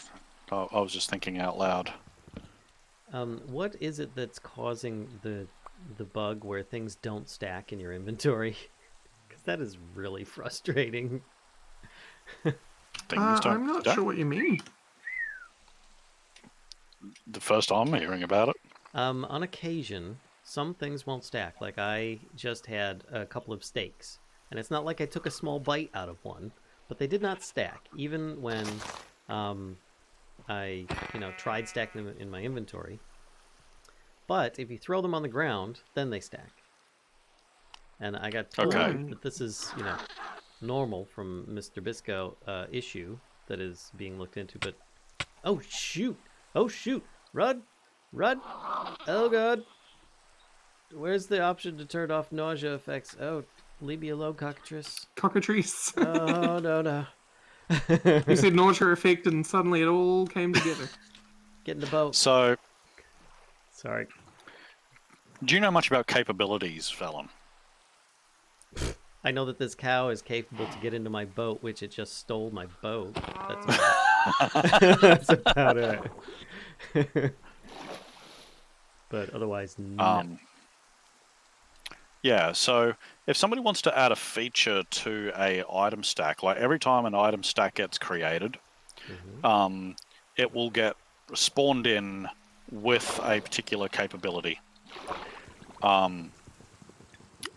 I was just thinking out loud. What is it that's causing the bug where things don't stack in your inventory? Because that is really frustrating. I'm not sure what you mean. The first time I'm hearing about it. On occasion, some things won't stack. Like I just had a couple of steaks, and it's not like I took a small bite out of one, but they did not stack, even when I tried stacking them in my inventory. But if you throw them on the ground, then they stack. And I got told that this is normal from Mr. Bisco issue that is being looked into. But oh shoot! Run! Oh god! Where's the option to turn off nausea effects? Oh, leave me alone, cockatrice. Cockatrice. Oh no. You said nausea effect, and suddenly it all came together. Get in the boat. So, sorry. Do you know much about capabilities, Fallon? I know that this cow is capable to get into my boat, which it just stole my boat. That's about it. But otherwise, no. Yeah, so if somebody wants to add a feature to a item stack, like every time an item stack gets created, it will get spawned in with a particular capability.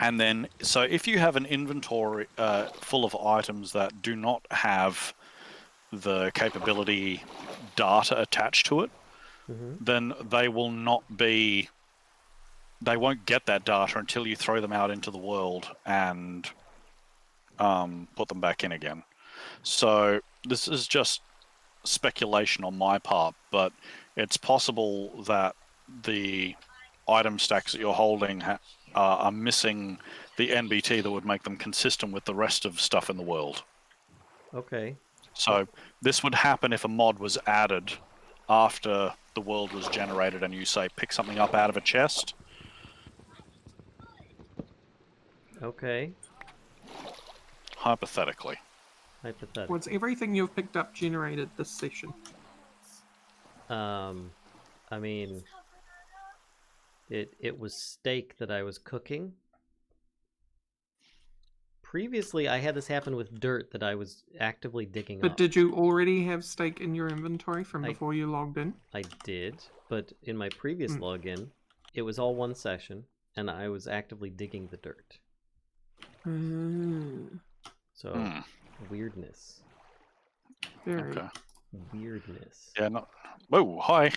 And then, so if you have an inventory full of items that do not have the capability data attached to it, then they will not be... They won't get that data until you throw them out into the world and put them back in again. So this is just speculation on my part, but it's possible that the item stacks that you're holding are missing the NBT that would make them consistent with the rest of stuff in the world. Okay. So this would happen if a mod was added after the world was generated and you say pick something up out of a chest. Okay. Hypothetically. Was everything you've picked up generated this session? I mean, it was steak that I was cooking. Previously, I had this happen with dirt that I was actively digging up. But did you already have steak in your inventory from before you logged in? I did, but in my previous login, it was all one session, and I was actively digging the dirt. So, weirdness. Very. Weirdness. Yeah, no. Whoa, hi.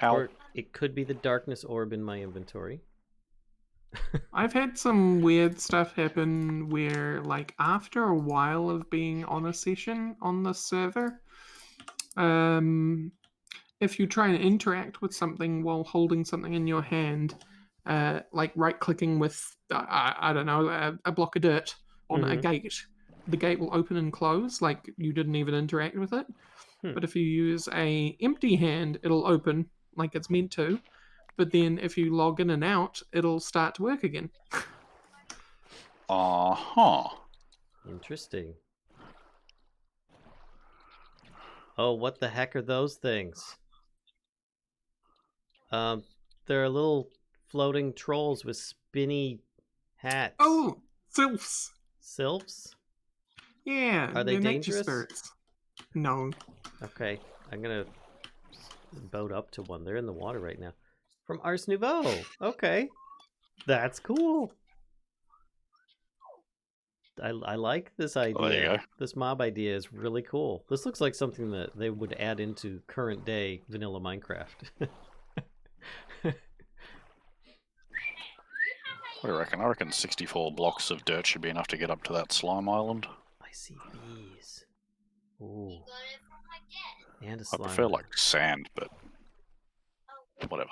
Ow. Or it could be the darkness orb in my inventory. I've had some weird stuff happen where, like, after a while of being on a session on the server, if you try and interact with something while holding something in your hand, like right-clicking with, I don't know, a block of dirt on a Mhm. gate, the gate will open and close like you didn't even interact with it. Hmm. But if you use a empty hand, it'll open like it's meant to. But then if you log in and out, it'll start to work again. Uh-huh. Interesting. Oh, what the heck are those things? They're little floating trolls with spinny hats. Oh, sylphs. Sylphs? Yeah, Are they they're nature dangerous? spirits. No. Okay, I'm gonna boat up to one. They're in the water right now. From Ars Nouveau. Okay, that's cool. I like this idea. Oh, there you go. This mob idea is really cool. This looks like something that they would add into current day vanilla Minecraft. What do you reckon? I reckon 64 blocks of dirt should be enough to get up to that slime island. I see bees. Ooh. And a I slime. prefer like sand, but whatever.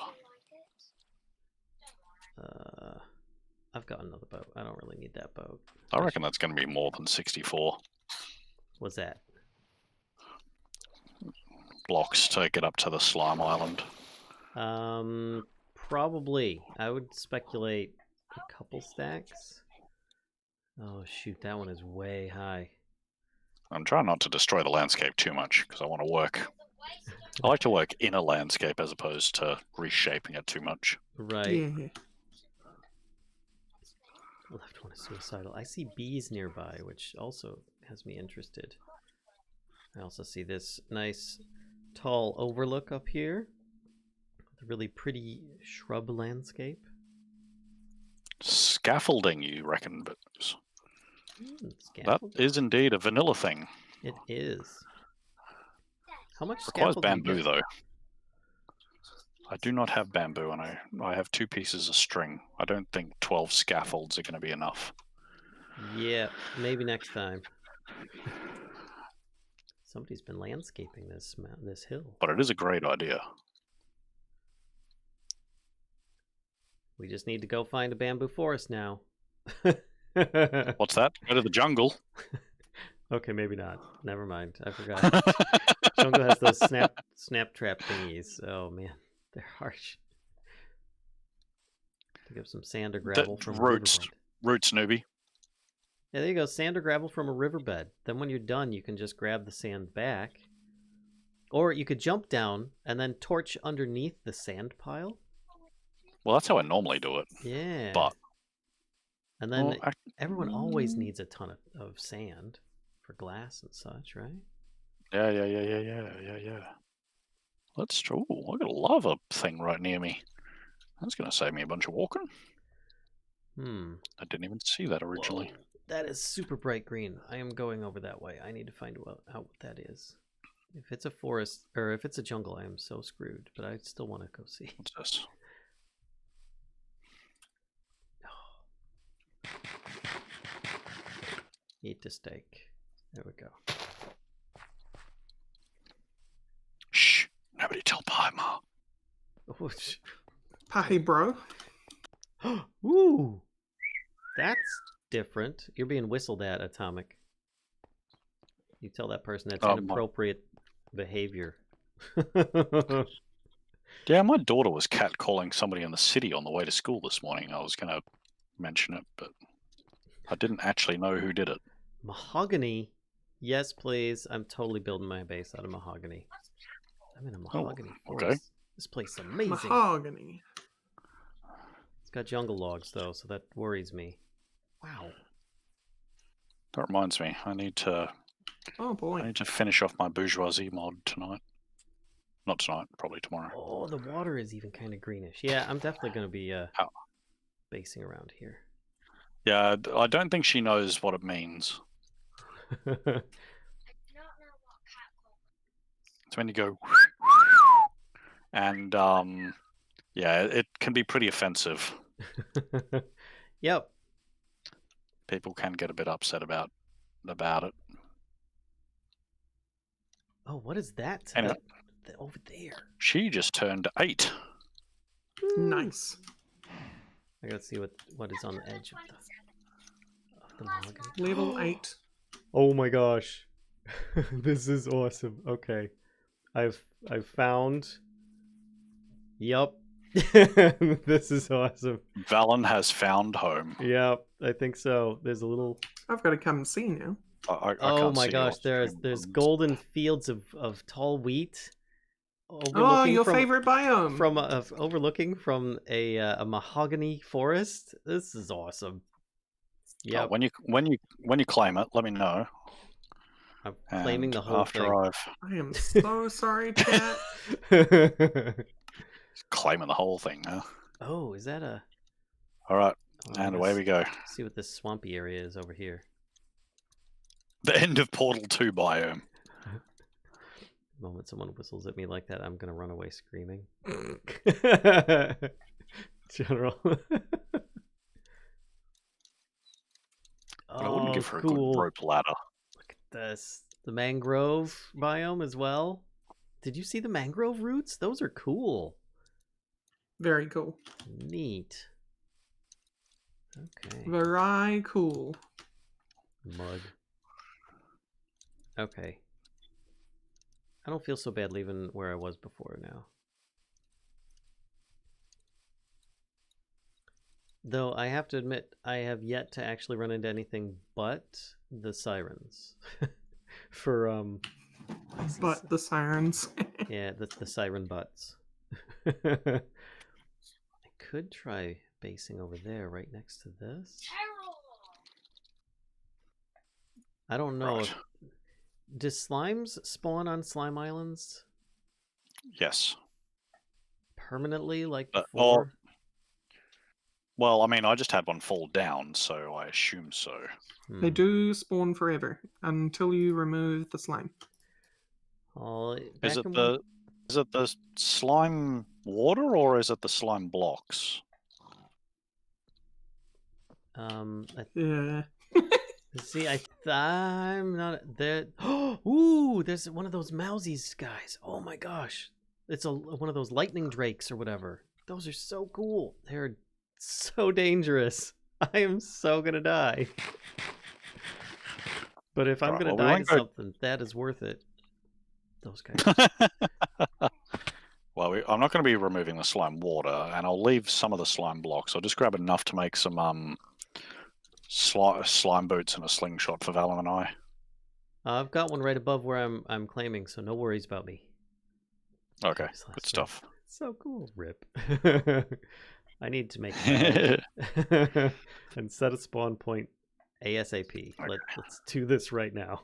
I've got another boat. I don't really need that boat. I reckon that's going to be more than 64 What's that? blocks to get up to the slime island. Probably. I would speculate a couple stacks. Oh shoot, that one is way high. I'm trying not to destroy the landscape too much because I want to work. I like to work in a landscape as opposed to reshaping it too much. Right. Yeah. The left one is suicidal. I see bees nearby, which also has me interested. I also see this nice tall overlook up here. With a really pretty shrub landscape. Scaffolding, you reckon? But that Scaffolding? is indeed a vanilla thing. It is. How much Requires scaffold do you bamboo, get? though. I do not have bamboo, and I have 2 pieces of string. I don't think 12 scaffolds are going to be enough. Yeah, maybe next time. Somebody's been landscaping this hill. But it is a great idea. We just need to go find a bamboo forest now. What's that? Go to the jungle. Okay, maybe not. Never mind. I forgot. Jungle has those snap trap thingies. Oh man, they're harsh. Pick up some sand or gravel from roots. a riverbed. Roots, newbie. Yeah, there you go. Sand or gravel from a riverbed. Then when you're done, you can just grab the sand back. Or you could jump down and then torch underneath the sand pile. Well, that's how I normally do it. Yeah. But and then well, everyone always needs a ton of sand for glass and such, right? Yeah. That's true. I got a lava thing right near me. That's going to save me a bunch of walking. I didn't even see that originally. Whoa. That is super bright green. I am going over that way. I need to find out what that is. If it's a forest, or if it's a jungle, I am so screwed. But I still want to go see. What's this? Eat the steak. There we go. Shh! Nobody tell Paimon. Pahi, bro. Ooh! That's different. You're being whistled at, Atomic. You tell that person that's inappropriate behavior. Yeah, my daughter was catcalling somebody in the city on the way to school this morning. I was going to mention it, but I didn't actually know who did it. Mahogany? Yes, please. I'm totally building my base out of mahogany. I'm in a mahogany forest. Okay. This place is amazing. Mahogany. It's got jungle logs, though, so that worries me. Wow. That reminds me, I need to finish off my bourgeoisie mod tonight. Not tonight, probably tomorrow. Oh, the water is even kind of greenish. Yeah, I'm definitely going to be basing around here. Yeah, I don't think she knows what it means. It's when you go and yeah, it can be pretty offensive. Yep. People can get a bit upset about it. Oh, what is that? Anyway. Over there. She just turned 8. Nice. I gotta see what is on the edge of the mahogany. Level 8. Oh my gosh. This is awesome. Okay. I've found. Yup. This is awesome. Valen has found home. Yep, I think so. There's a little. I've got to come and see now. I Oh can't my see gosh, your there's stream. golden fields of tall wheat. Oh, your favorite biome. From overlooking from a mahogany forest. This is awesome. Yeah. When you claim it, let me know. I'm claiming the whole after thing. I am so sorry, chat. Claiming the whole thing, huh? Oh, is that a? All right, Oh, and away we go. See what this swampy area is over here. The end of Portal 2 biome. The moment someone whistles at me like that, I'm gonna run away screaming. General. I wouldn't give her cool. a good rope ladder. Look at this. The mangrove biome as well. Did you see the mangrove roots? Those are cool. Very cool. Neat. Okay. Very cool. Mud. Okay. I don't feel so bad leaving where I was before now. Though I have to admit, I have yet to actually run into anything but the sirens. For But the sirens. yeah, the siren butts. I could try basing over there right next to this. I don't know. Right. Do slimes spawn on slime islands Yes. permanently like Or- before? Well, I mean, I just had one fall down, so I assume so. They do spawn forever until you remove the slime. Is it the slime water or is it the slime blocks? Yeah. See, I'm not there. Ooh, there's one of those mousies guys. Oh my gosh, it's one of those lightning drakes or whatever. Those are so cool. They're so dangerous. I am so gonna die. But if I'm Right, gonna well, we die won't to go- something, that is worth it. Those guys. Well, I'm not going to be removing the slime water, and I'll leave some of the slime blocks. I'll just grab enough to make some slime boots and a slingshot for Valen and I. I've got one right above where I'm claiming, so no worries about me. Okay, Nice last good stuff. So cool. Rip. I need to make it and set a spawn point ASAP. Okay. Let's do this right now.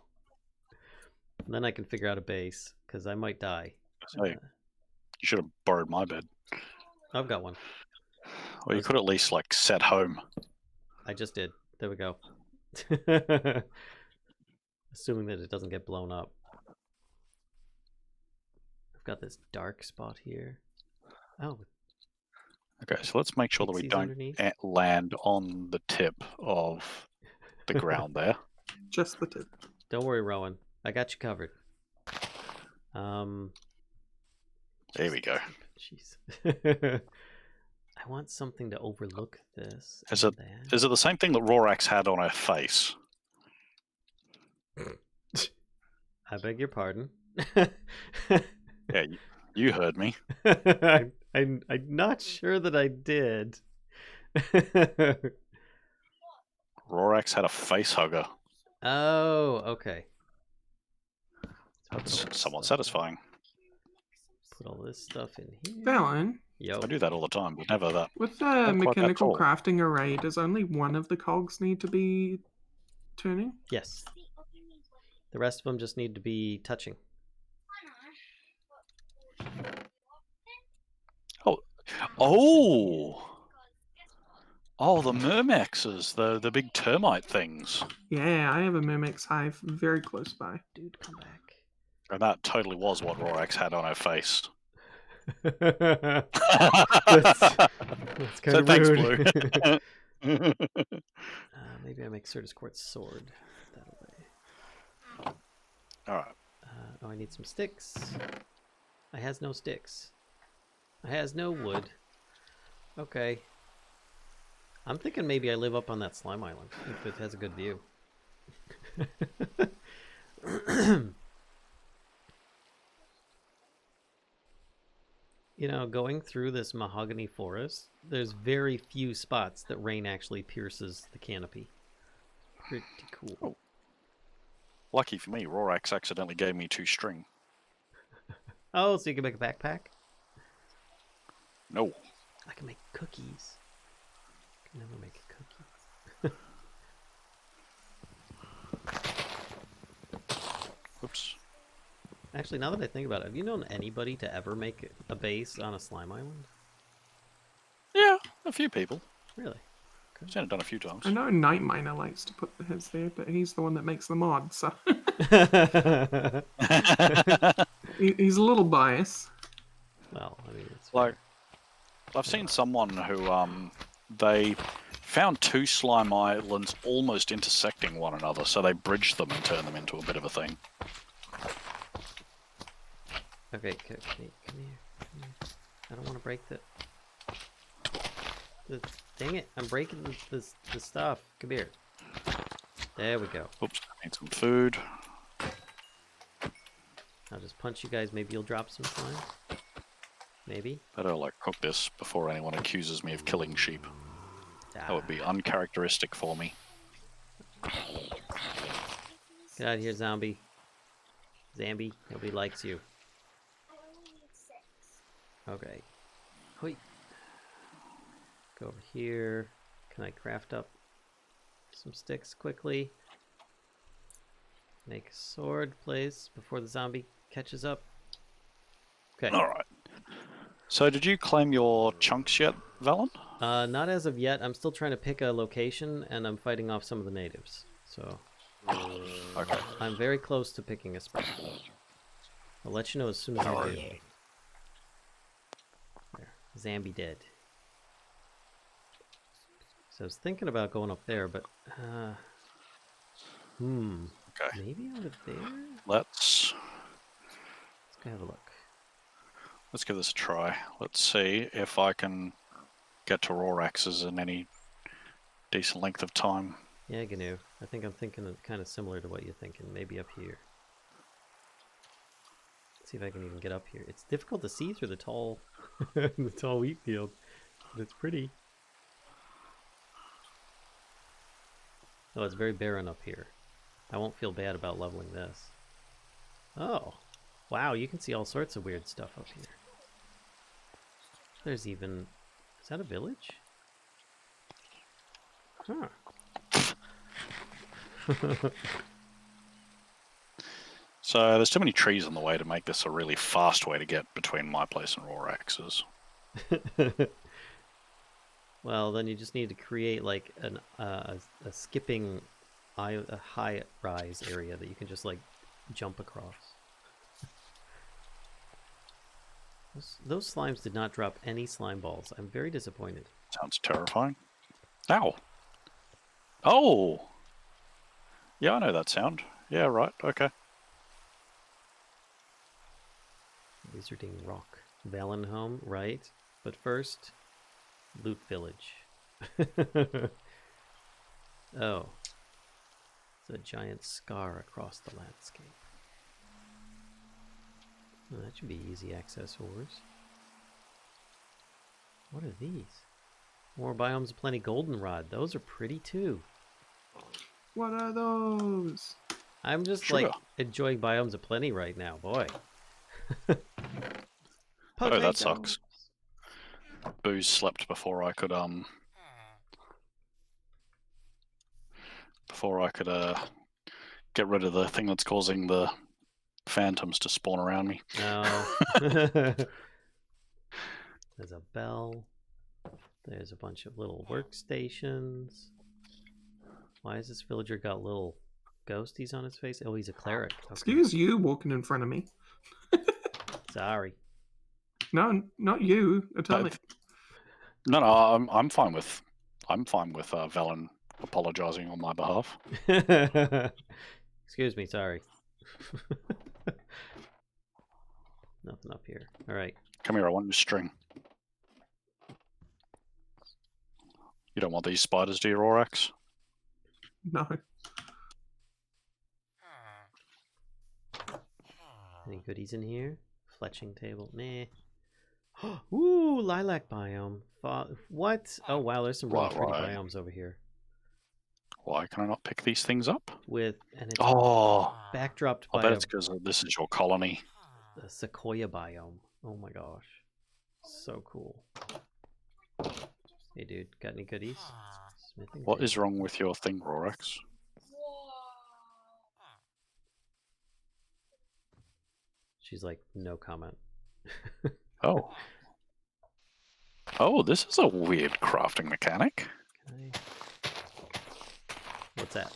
And then I can figure out a base, because I might die. So, you should have borrowed my bed. I've got one. Well, you could at least like set home. I just did. There we go. Assuming that it doesn't get blown up. I've got this dark spot here. Oh, Okay, so let's make sure that we pixies don't underneath. land on the tip of the ground there. Just the tip. Don't worry, Rowan. I got you covered. There we go. Jeez. I want something to overlook this. Is and it- that. Is it the same thing that Rorax had on her face? I beg your pardon. Yeah, you heard me. I'm not sure that I did. Rorax had a face hugger. Oh, okay. That's Put all this somewhat stuff in. satisfying. Put all this stuff in here. Valen, Yo. I do that all the time, but never that. with the Not quite that mechanical tall. crafting array, does only one of the cogs need to be turning? Yes. The rest of them just need to be touching. Oh! Oh, the Myrmexes, the big termite things. Yeah, I have a Myrmex hive very close by. Dude, come back. And that totally was what Rorax had on her face. That's kind So of thanks, rude. Blue. Maybe I make Certus Quartz sword that way. All right. Oh, I need some sticks. I has no sticks. I has no wood. Okay. I'm thinking maybe I live up on that slime island if it has a good view. You know, going through this mahogany forest, there's very few spots that rain actually pierces the canopy. Pretty cool. Oh. Lucky for me, Rorax accidentally gave me 2 string. Oh, so you can make a backpack? No. I can make cookies. I can never make a cookie. Oops. Actually, now that I think about it, have you known anybody to ever make a base on a slime island? Yeah, a few people. Really? I've seen it done a few times. I know Night Miner likes to put his there, but he's the one that makes the mod, so he's a little biased. Well, I mean, it's Like, I've seen someone who they found 2 slime islands almost intersecting one another, so they bridged them and turned them into a bit of a thing. Okay, come here. I don't want to break the dang it! I'm breaking the stuff. Come here. There we go. Oops, I need some food. I'll just punch you guys. Maybe you'll drop some slime. Maybe. Better like cook this before anyone accuses me of killing sheep. That would be uncharacteristic for me. Get out of here, zombie. Zambi, nobody likes you. Okay. Hoi. Go over here. Can I craft up some sticks quickly? Make a sword place before the zombie catches up. Okay. Alright. So did you claim your chunks yet, Valen? Not as of yet. I'm still trying to pick a location, and I'm fighting off some of the natives. So Okay. I'm very close to picking a spot. I'll let you know as soon as I do. There. Zambi dead. So I was thinking about going up there, but Okay. maybe over there? Let's go have a look. Let's give this a try. Let's see if I can get to Rorax's in any decent length of time. Yeah, Gnu. I think I'm thinking of kind of similar to what you're thinking. Maybe up here. Let's see if I can even get up here. It's difficult to see through the tall, the tall wheat field, but it's pretty. Oh, it's very barren up here. I won't feel bad about leveling this. Oh, wow! You can see all sorts of weird stuff up here. There's even... Is that a village? Huh. So there's too many trees on the way to make this a really fast way to get between my place and Rorax's. Well, then you just need to create like a skipping, a high rise area that you can just like jump across. Those slimes did not drop any slime balls. I'm very disappointed. Sounds terrifying. Ow! Oh! Yeah, I know that sound. Yeah, right, okay. Wizarding Rock. Valenholm, right? But first, Loot Village. Oh. It's a giant scar across the landscape. Oh, that should be easy access ores. What are these? More biomes of plenty goldenrod. Those are pretty too. What are those? I'm just Sugar. like enjoying biomes of plenty right now, boy. Oh, that sucks. Booze slept before I could get rid of the thing that's causing the phantoms to spawn around me. No. There's a bell. There's a bunch of little workstations. Why has this villager got little ghosties on his face? Oh, he's a cleric. Okay. Excuse you walking in front of me. Sorry. No, not you. Atomic. No, I'm fine with Valen apologizing on my behalf. Excuse me, sorry. Nothing up here. All right. Come here, I want your string. You don't want these spiders, do you, Rorax? No. Any goodies in here? Fletching table? Nah. Ooh, lilac biome. What? Oh wow, there's some really pretty Right. biomes over here. Why can I not pick these things up? And it's backdropped I by bet it's because this is your colony. a sequoia biome. Oh my gosh, so cool. Hey dude, got any goodies? Smithing What table. is wrong with your thing, Rorax? She's like, no comment. Oh. Oh, this is a weird crafting mechanic. Can I... What's that?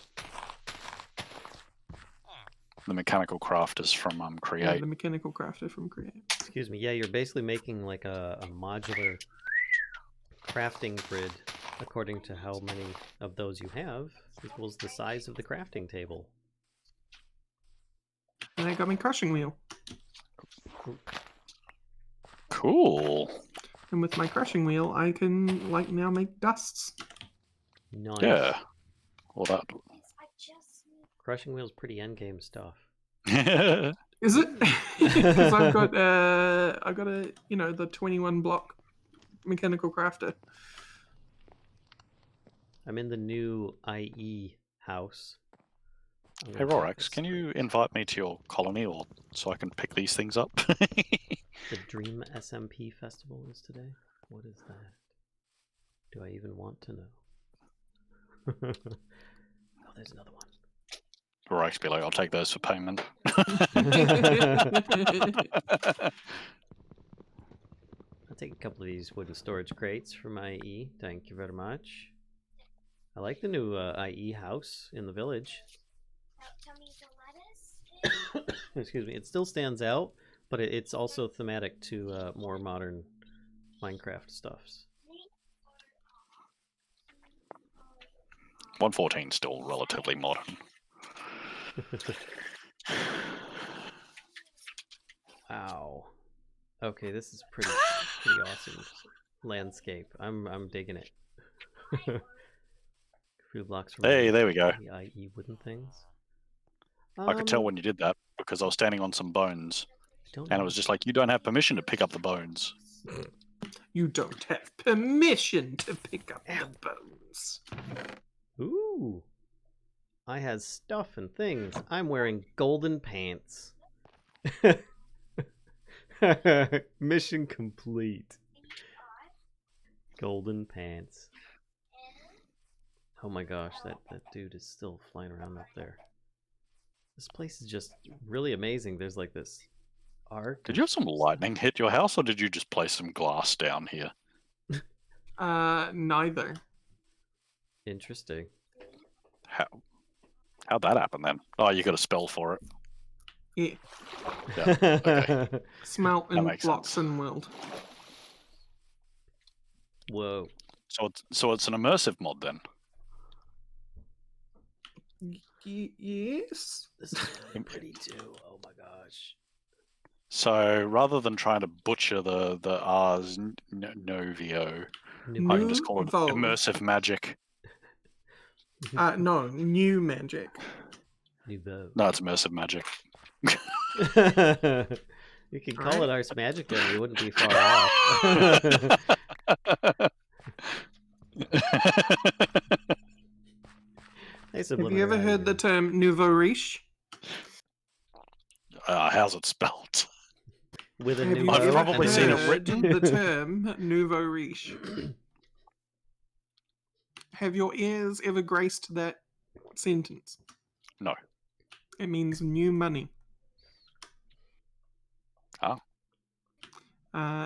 The mechanical craft is from Yeah, Create. the mechanical crafter from Create. Excuse me. Yeah, you're basically making like a modular crafting grid according to how many of those you have equals the size of the crafting table. And I got my crushing wheel. Cool. And with my crushing wheel, I can, like, now make dusts. Nice. Yeah. Well, that. Crushing wheel's pretty endgame stuff. Is it? Because I've got a, the 21 block mechanical crafter. I'm in the new IE house. Hey, Rorax, can you invite me to your colony or so I can pick these things up? The Dream SMP Festival is today? What is that? Do I even want to know? Oh, there's another one. Rorax be like, I'll take those for payment. I'll take a couple of these wooden storage crates from IE. Thank you very much. I like the new IE house in the village. Excuse me. It still stands out, but it's also thematic to more modern Minecraft stuffs. 114 still relatively modern. Wow. Okay, this is pretty awesome landscape. I'm digging it. Few blocks from Hey, there we go. the IE wooden things. I could tell when you did that because I was standing on some bones, and it was just like, you don't have permission to pick up the bones. You don't have permission to pick up the bones. Ooh. I has stuff and things. I'm wearing golden pants. Mission complete. Golden pants. Oh my gosh, that dude is still flying around up there. This place is just really amazing. There's like this arc. Did you have some lightning hit your house, or did you just place some glass down here? Neither. Interesting. How'd that happen then? Oh, you got a spell for it. Yeah. Yeah. Okay. Smelt That and makes blocks sense. and world. Whoa. So it's an immersive mod then. Yes. This is really pretty too. Oh my gosh. So rather than trying to butcher the R's Novio, New I can just call it Nouveau. immersive magic. No, new magic. Nouveau. No, it's immersive magic. You could call it Ars Magica and you wouldn't be far off. Hey, Have you ever heard the term nouveau riche? How's it spelled? With a Have new you I've ever probably seen it heard written. the term nouveau riche? Have your ears ever graced that sentence? No. It means new money. Oh.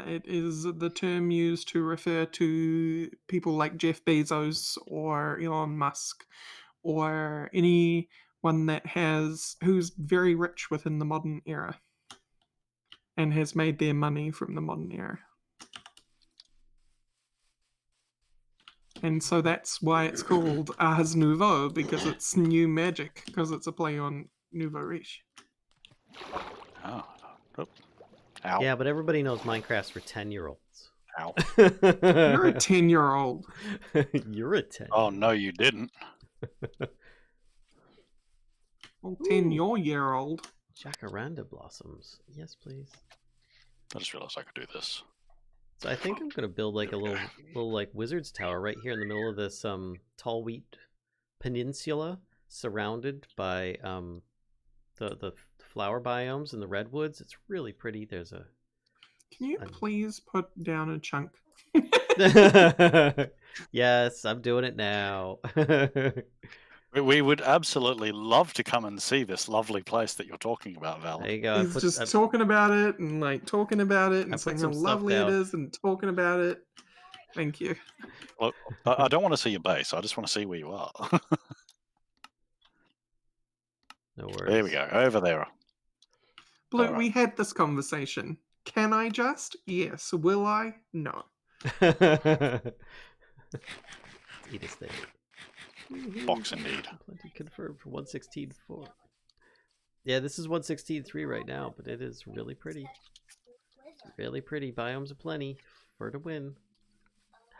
It is the term used to refer to people like Jeff Bezos or Elon Musk or anyone who's very rich within the modern era. and has made their money from the modern era. And so that's why it's called Ars Nouveau, because it's new magic, because it's a play on Nouveau Riche. Oh. Oh. Ow. Yeah, but everybody knows Minecraft's for 10-year-olds. Ow. You're a 10-year-old. You're a 10. Oh, no, you didn't. Well, 10-year-old. Jacaranda blossoms. Yes, please. I just realized I could do this. So I think I'm gonna build like a little like wizard's tower right here in the middle of this tall wheat peninsula, surrounded by the flower biomes and the redwoods. It's really pretty. There's a. Can you please put down a chunk? Yes, I'm doing it now. We would absolutely love to come and see this lovely place that you're talking about, Val. There you go. He's just talking about it and like talking about it and saying how lovely it is and talking about it. Thank you. Look, I don't want to see your base. I just want to see where you are. No worries. There we go. Over there. Blue, All right. we had this conversation. Can I just? Yes. Will I? No. Eat a steak. Box indeed. Plenty confirmed for 116.4. Yeah, this is 116.3 right now, but it is really pretty. Really pretty. Biomes aplenty for to win.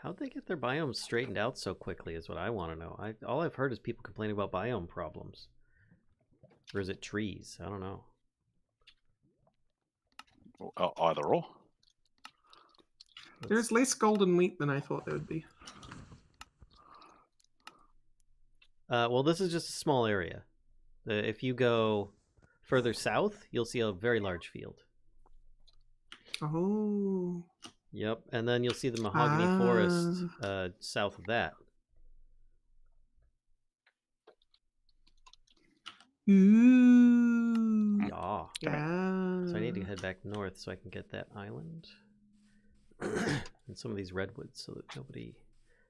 How'd they get their biomes straightened out so quickly is what I want to know. All I've heard is people complaining about biome problems. Or is it trees? I don't know. Either or. There's less golden wheat than I thought there would be. Well, this is just a small area. If you go further south, you'll see a very large field. Oh. Yep, and then you'll see the mahogany forest south of that. Ooh. Yeah. Yeah. So I need to head back north so I can get that island. And some of these redwoods so that nobody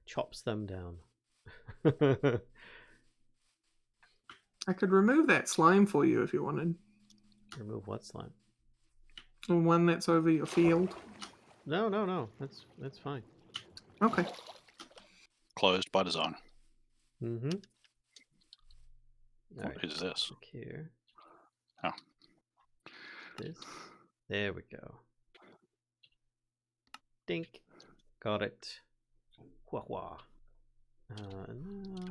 chops them down. I could remove that slime for you if you wanted. Remove what slime? The one that's over your field. No. That's fine. Okay. Closed by design. Mm-hmm. What is this? Look here. Oh. This. There we go. Dink. Got it. Wah wah.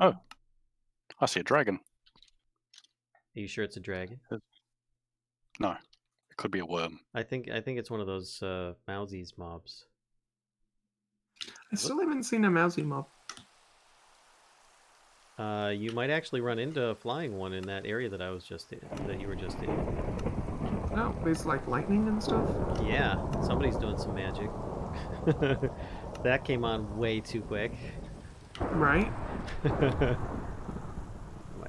Oh. I see a dragon. Are you sure it's a dragon? No. It could be a worm. I think it's one of those Mousies mobs. I still haven't seen a mousy mob. You might actually run into a flying one in that area that I was just in, that you were just in. Oh, there's like lightning and stuff? Yeah, somebody's doing some magic. That came on way too quick. Right. Might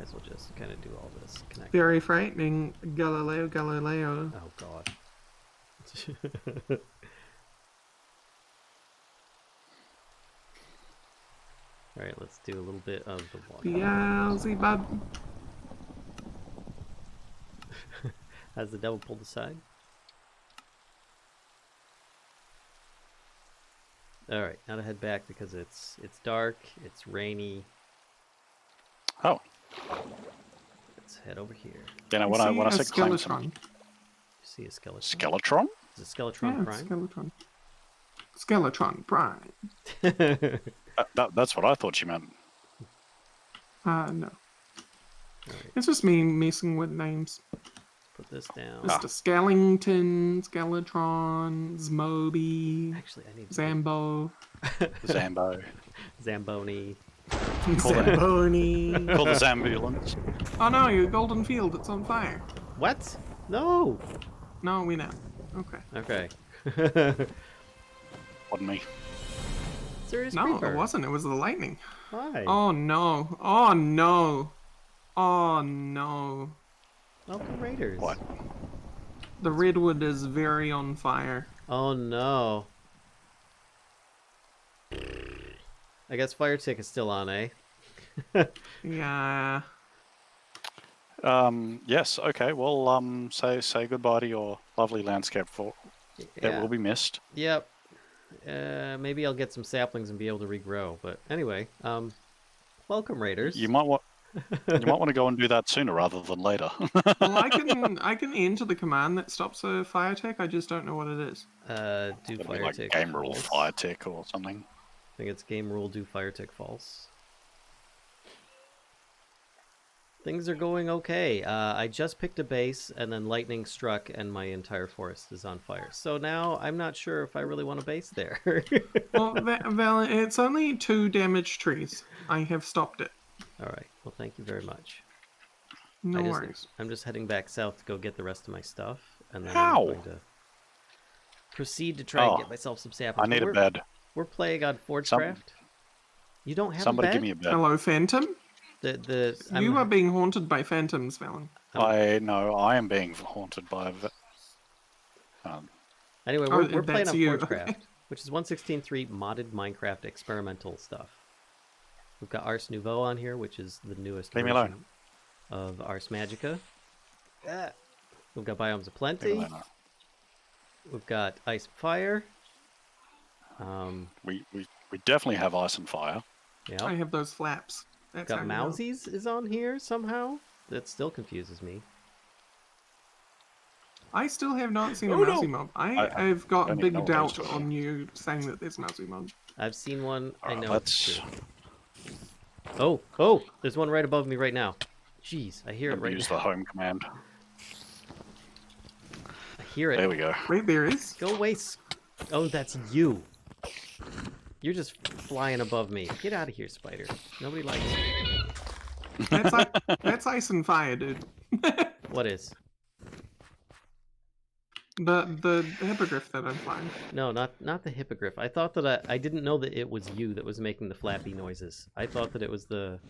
as well just kind of do all this. Connect. Very frightening. Galileo. Oh god. Alright, let's do a little bit of the water. Beelzebub. Has the devil pulled aside? Alright, now to head back because it's dark, it's rainy. Oh. Let's head over here. Then when I said climb some... You see a skeleton? Skeletron? Is it Skeletron Prime? Skeletron. Skeletron Prime. That's what I thought you meant. No. Alright, It's just me messing with names. put this down. Mr. Skellington, Skeletron, Zmoby, Actually, I need to Zambo, Zambo. Zamboni. Zamboni. Call the Zambulance. Oh no, your golden field, it's on fire. What? No! No, we know. Okay. Okay. Pardon me. Serious No, Reaper. it wasn't. It was the lightning. Why? Oh no. Oh no. Oh no. Welcome Raiders. What? The redwood is very on fire. Oh no. I guess fire tick is still on, eh? Yeah. Yes. Okay. Well, say goodbye to your lovely landscape. For it will be missed. Yep. Maybe I'll get some saplings and be able to regrow. But anyway, welcome, Raiders. You might want to go and do that sooner rather than later. Well, I can enter the command that stops a fire attack. I just don't know what it is. Do It'd fire be like tick game rule false. fire tick or something. I think it's game rule do fire tick false. Things are going okay. I just picked a base and then lightning struck and my entire forest is on fire. So now I'm not sure if I really want a base there. Well, Val, it's only 2 damaged trees. I have stopped it. All right. Well, thank you very much. No worries. I'm just heading back south to go get the rest of my stuff, and then How? I'm going to proceed to try and get myself some saplings. I need a bed. We're playing on Forgecraft. You don't have Somebody a bed? give me a bed. Hello, Phantom. I'm You are being haunted by phantoms, Valen. I know. I am being haunted by. Anyway, Oh, we're playing that's on you. Forgecraft, which is 1.16.3 modded Minecraft experimental stuff. We've got Ars Nouveau on here, which is the newest Leave me version alone. of Ars Magica. We've got Biomes of Leave me Plenty. alone. We've got Ice and Fire. We definitely have ice and fire. Yeah. I have those flaps. That's Got how you know. Mousies is on here somehow. That still confuses me. I still have not seen a Oh, no! mousy mob. I've got don't even know big what I was doubt doing. on you saying that there's mousy mob. I've seen one. I Alright, know it's true. Oh! There's one right above me right now. Jeez, I hear it right use now. the home command. I hear it. There we go. Wait, there is. Go away. Oh, that's you. You're just flying above me. Get out of here, spider. Nobody likes you. That's ice and fire, dude. What is? The hippogriff that I'm flying. No, not the hippogriff. I thought that I didn't know that it was you that was making the flappy noises. I thought that it was the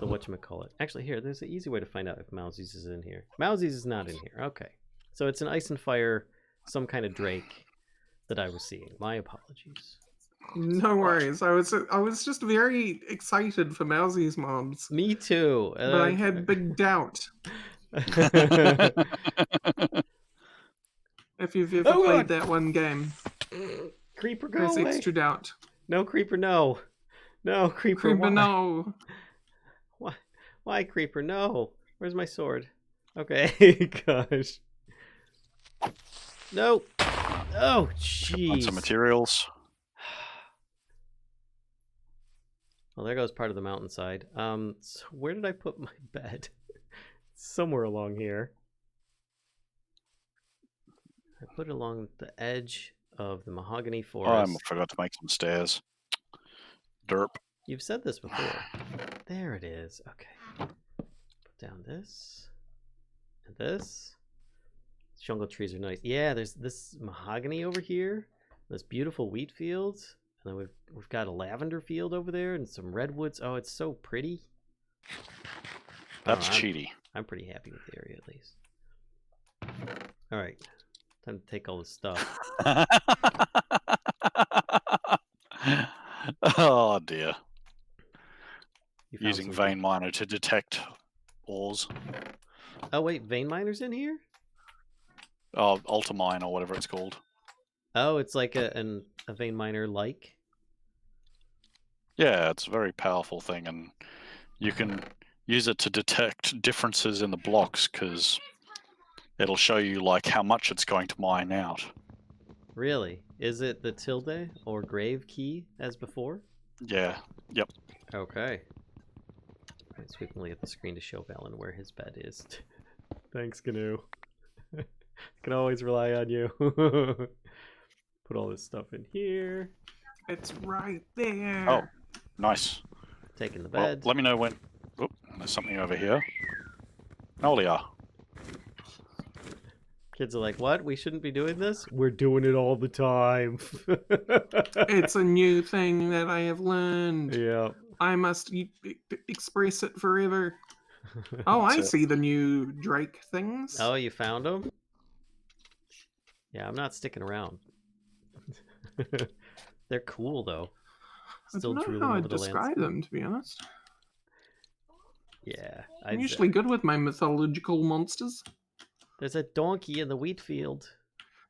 whatchamacallit. Actually, here, there's an easy way to find out if Mousies is in here. Mousies is not in here. Okay. So it's an ice and fire, some kind of drake that I was seeing. My apologies. No worries. I was just very excited for Mousie's mobs, Me too. but I had big doubt. If you've ever Oh, played God. that one game, Creeper, go there's away. extra doubt. No, Creeper, no. No, Creeper, Creeper, why? no. Why, Creeper, no. Where's my sword? Okay, gosh. No. Oh, Find jeez. some materials. Well, there goes part of the mountainside. So where did I put my bed? Somewhere along here. I put it along the edge of the mahogany Oh, forest. I forgot to make some stairs. Derp. You've said this before. There it is. Okay. Put down this. And this. Jungle trees are nice. Yeah, there's this mahogany over here. This beautiful wheat field. And then we've got a lavender field over there and some redwoods. Oh, it's so pretty. That's Oh, cheaty. I'm pretty happy with the area at least. All right. Time to take all this stuff. Oh dear. You found Using some- vein miner to detect ores. Oh, wait. Vein miners in here? Oh, ultimine or whatever it's called. Oh, it's like a vein miner like? Yeah, it's a very powerful thing, and you can use it to detect differences in the blocks because it'll show you like how much it's going to mine out. Really? Is it the tilde or grave key as before? Yeah. Yep. Okay. Right, sweepingly at the screen to show Valen where his bed is. Thanks, Canoe. Can always rely on you. Put all this stuff in here. It's right there. Oh, nice. Taking the Well, bed. let me know when. Oop, there's something over here. Nolia. Kids are like, what? We shouldn't be doing this? We're doing it all the time. It's a new thing that I have learned. Yeah. I must express it forever. Oh, I That's it. see the new Drake things. Oh, you found them? Yeah, I'm not sticking around. They're cool, though. I Still don't know drooling how over I'd the describe landscape. them, to be honest. Yeah. I'm usually good with my mythological monsters. There's a donkey in the wheat field.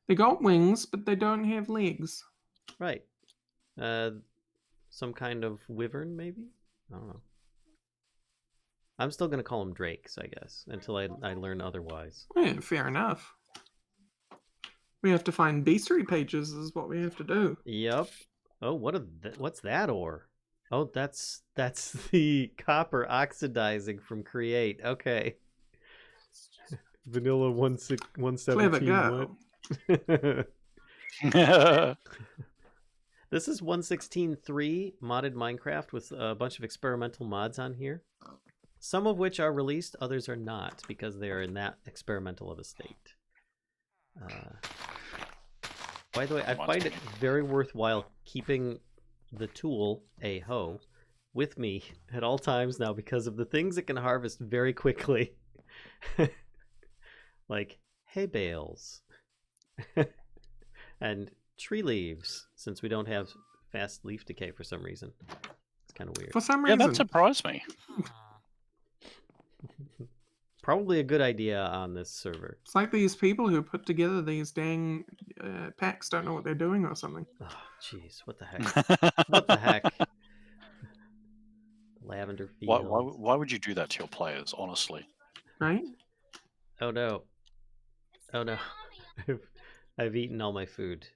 They got wings, but they don't have legs. Right. Some kind of wyvern, maybe? I don't know. I'm still going to call them drakes, I guess, until I learn otherwise. Yeah, fair enough. We have to find bestiary pages is what we have to do. Yep. Oh, what's that ore? Oh, that's the copper oxidizing from Create. Okay. Vanilla 117. Clever go. This is 116.3 modded Minecraft with a bunch of experimental mods on here. Some of which are released, others are not, because they are in that experimental of a state. By the way, I find it very worthwhile keeping the tool, a hoe, with me at all times now because of the things it can harvest very quickly. Like hay bales and tree leaves, since we don't have fast leaf decay for some reason. It's kind of weird. For some reason. Yeah, that surprised me. Probably a good idea on this server. It's like these people who put together these dang packs don't know what they're doing or something. Oh, jeez, what the heck? What the heck? Lavender fields. Why would you do that to your players, honestly? Right? Oh no. Oh no. I've eaten all my food.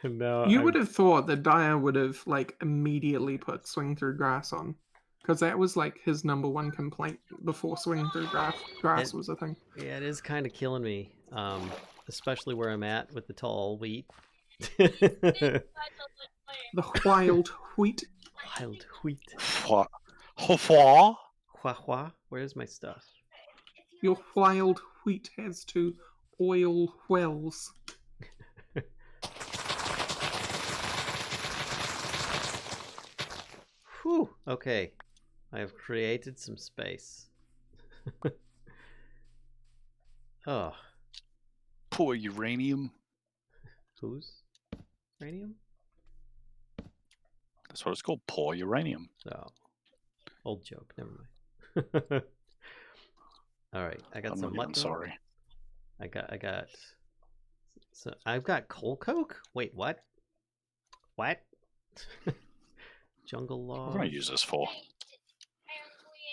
No, You would have thought that Dyer would have like immediately put swing through grass on. Because that was like his #1 complaint before swing through grass was a thing. Yeah, it is kind of killing me. Especially where I'm at with the tall wheat. The wild wheat. Wild wheat. What? Hua hua. Where's my stuff? Your wild wheat has to oil wells. Whew. Okay. I have created some space. Oh. Poor uranium. Whose? Uranium? That's what it's called, poor uranium. Oh. Old joke. Never mind. Alright. I got I'm some not even mutton. sorry. I got... So I've got coal coke? Wait, what? What? Jungle What log. am I going to use this for?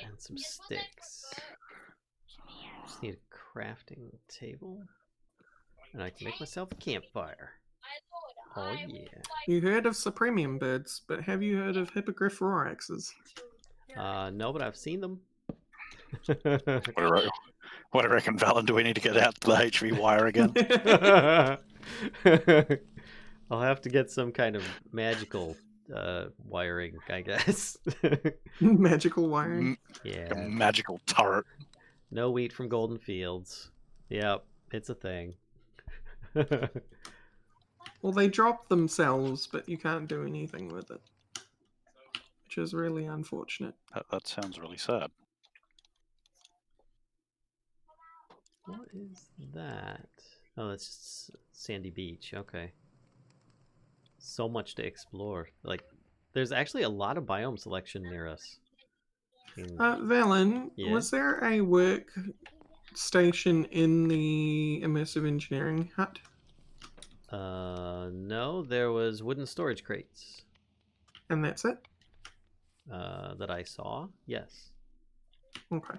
And some sticks. Just need a crafting table. And I can make myself a campfire. Oh yeah. You heard of Supremium birds, but have you heard of hippogriff roraxes? No, but I've seen them. What do you reckon, Valen? Do we need to get out the HV wire again? I'll have to get some kind of magical wiring, I guess. Magical wiring? Yeah. A magical turret. No wheat from Golden Fields. Yep, it's a thing. Well, they drop themselves, but you can't do anything with it. Which is really unfortunate. That sounds really sad. What is that? Oh, that's just sandy beach. Okay. So much to explore. Like, there's actually a lot of biome selection near us. Valen, Yeah? was there a work station in the immersive engineering hut? No, there was wooden storage crates. And that's it? That I saw. Yes. Okay.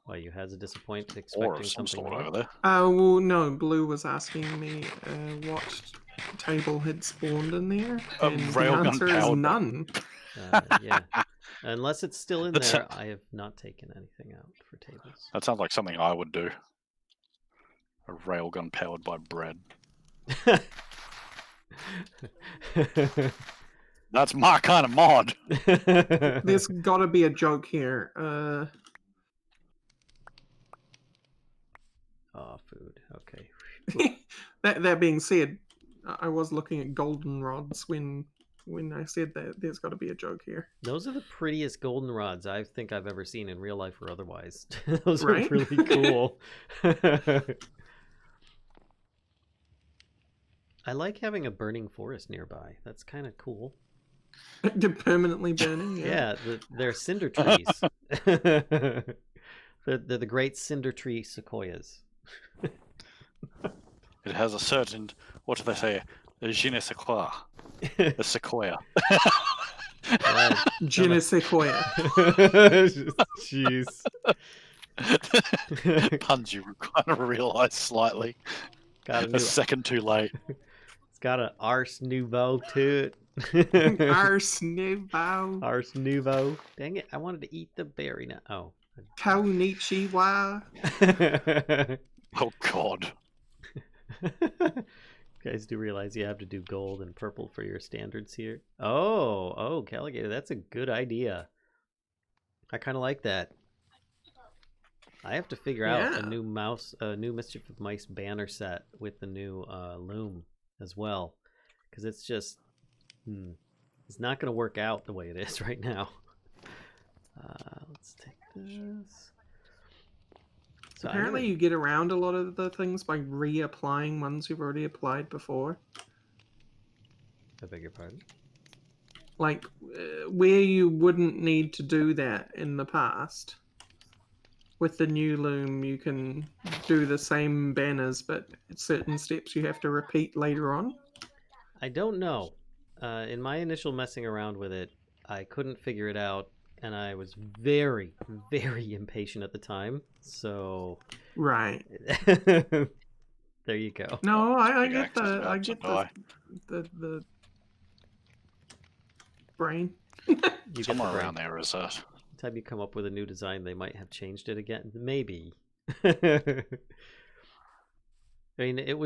Why, you has a disappointment Or expecting of some something sort more? over there. Well, no, Blue was asking me what table had spawned in there, A and the railgun answer is powered- none. Yeah. Unless it's still in That's there, I have not taken anything out for tables. That sounds like something I would do. A railgun powered by bread. That's my kind of mod. There's got to be a joke here. Oh, food. Okay. That being said, I was looking at goldenrods when I said that there's got to be a joke here. Those are the prettiest goldenrods I think I've ever seen in real life or otherwise. Those Right? are really cool. I like having a burning forest nearby. That's kind of cool. They're permanently burning. Yeah, they're cinder trees. they're the great cinder tree sequoias. It has a certain, what do they say, a je ne sais quoi, a sequoia. Right. Je ne sais quoi. Jeez. Puns you kind of realise slightly. Got A second too late. It's got an arse nouveau to it. Ars nouveau. Arse nouveau. Dang it! I wanted to eat the berry now. Oh. Konnichiwa. Oh God. You guys do realize you have to do gold and purple for your standards here? Oh, Caligator, that's a good idea. I kind of like that. I have to figure out a new new Mischief of Mice banner set with the new loom as well, because it's just it's not going to work out the way it is right now. Let's take this. So apparently you get around a lot of the things by reapplying ones you've already applied before. I beg your pardon? Like, where you wouldn't need to do that in the past. With the new loom, you can do the same banners, but certain steps you have to repeat later on. I don't know. In my initial messing around with it, I couldn't figure it out, and I was very, very impatient at the time. So, right. There you go. No, I get the brain. You somewhere around there is that. Time you come up with a new design, they might have changed it again. Maybe. I mean, it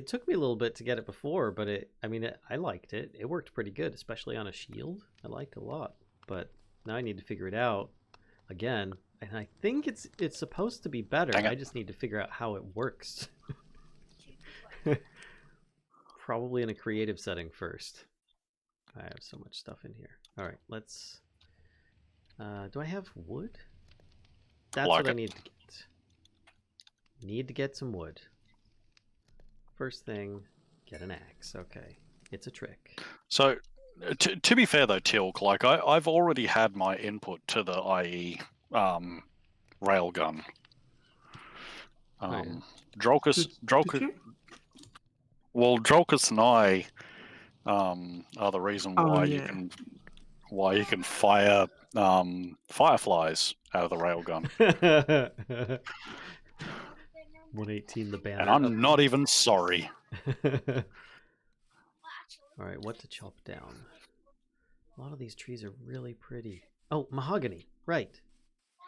took me a little bit to get it before, but I liked it. It worked pretty good, especially on a shield. I liked it a lot. But now I need to figure it out again, and I think it's supposed to be better. I just need to figure out how it works. Probably in a creative setting first. I have so much stuff in here. All right, let's do I have wood? That's what I need to get. Need to get some wood. First thing, get an axe. Okay, it's a trick. So, to be fair though, Tilk, like I've already had my input to the IE railgun. Drolkus. Well, Drolkus and I are the reason why you can fire fireflies out of the railgun. 118 the banner. And I'm not even sorry. Alright, what to chop down? A lot of these trees are really pretty. Oh, mahogany. Right.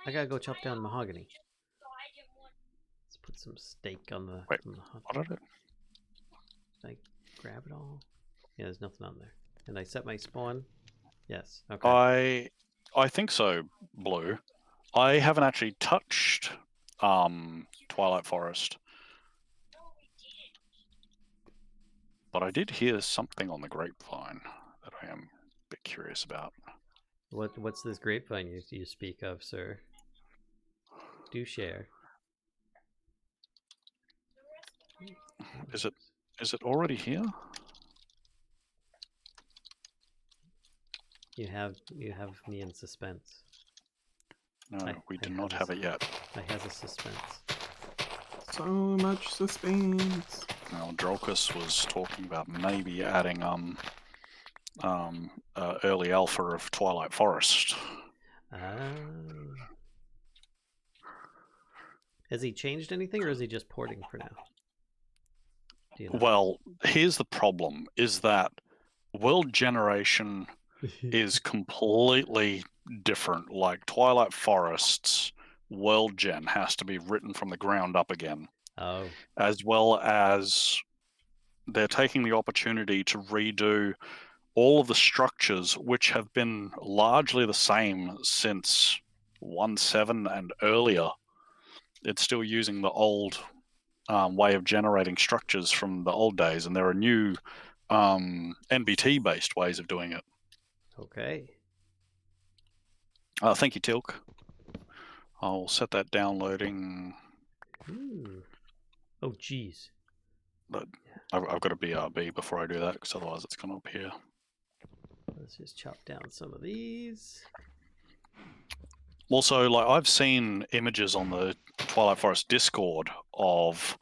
I gotta go chop down mahogany. Let's put some steak on the... Wait, what did it? Did I grab it all? Yeah, there's nothing on there. And I set my spawn? Yes. Okay. I think so, Blue. I haven't actually touched Twilight Forest. But I did hear something on the grapevine that I am a bit curious about. What's this grapevine you speak of, sir? Do share. Is it already here? You have me in suspense. No, we do not have it yet. I have a suspense. So much suspense. Now, Drolkus was talking about maybe adding early alpha of Twilight Forest. Has he changed anything, or is he just porting for now? Do you know? Well, here's the problem: is that world generation is completely different. Like Twilight Forest's world gen has to be written from the ground up again. Oh. As well as they're taking the opportunity to redo all of the structures which have been largely the same since 1.7 and earlier. It's still using the old way of generating structures from the old days, and there are new NBT-based ways of doing it. Okay. Thank you, Tilk. I'll set that downloading. Ooh. Oh, geez. But I've got to BRB before I do that, because otherwise it's going to appear. let's just chop down some of these. Also, like I've seen images on the Twilight Forest Discord of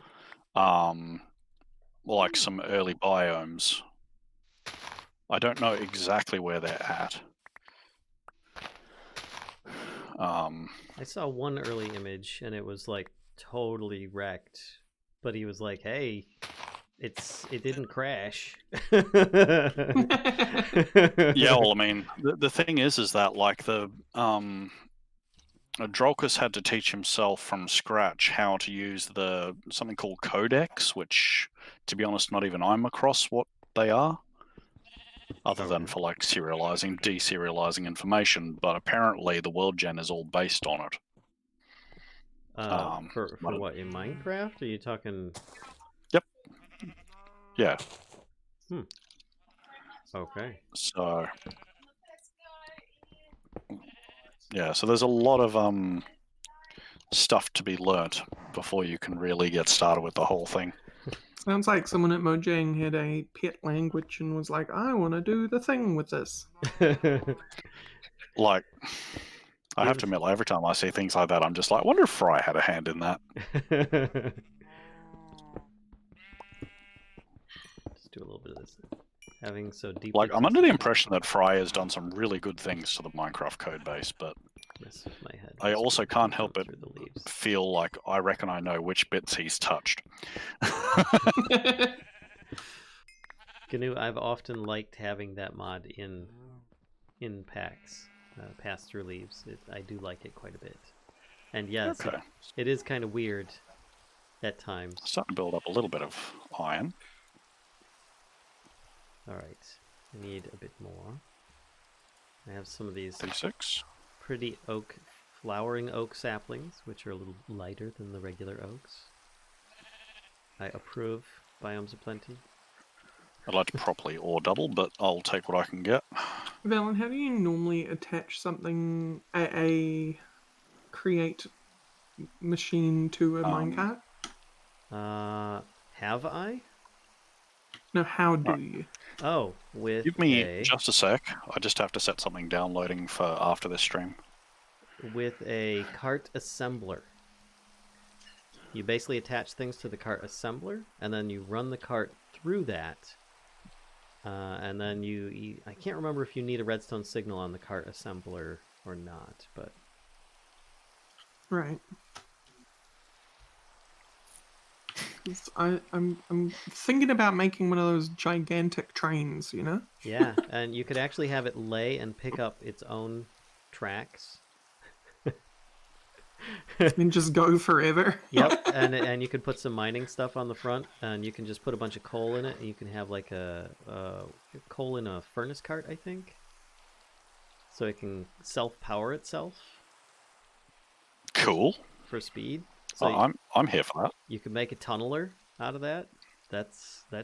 like some early biomes. I don't know exactly where they're at. I saw one early image and it was like totally wrecked, but he was like, "Hey, it didn't crash." Yeah, well, I mean, the thing is that like the Drolkus had to teach himself from scratch how to use something called codecs, which, to be honest, not even I'm across what they are, other than for like serializing, deserializing information. But apparently, the world gen is all based on it. For what, in Minecraft? Are you talking? Yep. Yeah. Okay. So. Yeah, so there's a lot of stuff to be learnt before you can really get started with the whole thing. Sounds like someone at Mojang had a pet language and was like, I want to do the thing with this. Like, I have to admit, like, every time I see things like that, I'm just like, I wonder if Fry had a hand in that. Just do a little bit of this. Having so deep. Like, I'm under the impression that Fry has done some really good things to the Minecraft code base, but my head. I also can't help but feel like I reckon I know which bits he's touched. GNU, I've often liked having that mod in packs, pass-through leaves. I do like it quite a bit. And yes, okay. it is kind of weird at times. Starting to build up a little bit of iron. Alright, I need a bit more. I have some of these 36. pretty flowering oak saplings, which are a little lighter than the regular oaks. I approve. Biomes aplenty. I'd like to properly ore double, but I'll take what I can get. Valen, how do you normally attach something, a create machine to a minecart? Have I? No, how do you? Oh, with Give me just a sec. I just have to set something downloading for after this stream. With a cart assembler. You basically attach things to the cart assembler, and then you run the cart through that. And then I can't remember if you need a redstone signal on the cart assembler or not, but... Right. I'm thinking about making one of those gigantic trains, you know? Yeah, and you could actually have it lay and pick up its own tracks. And just go forever. Yep, and you could put some mining stuff on the front, and you can just put a bunch of coal in it, and you can have like a coal in a furnace cart, I think. So it can self-power itself. Cool. For speed. So I'm here for that. You could make a tunneler out of that. That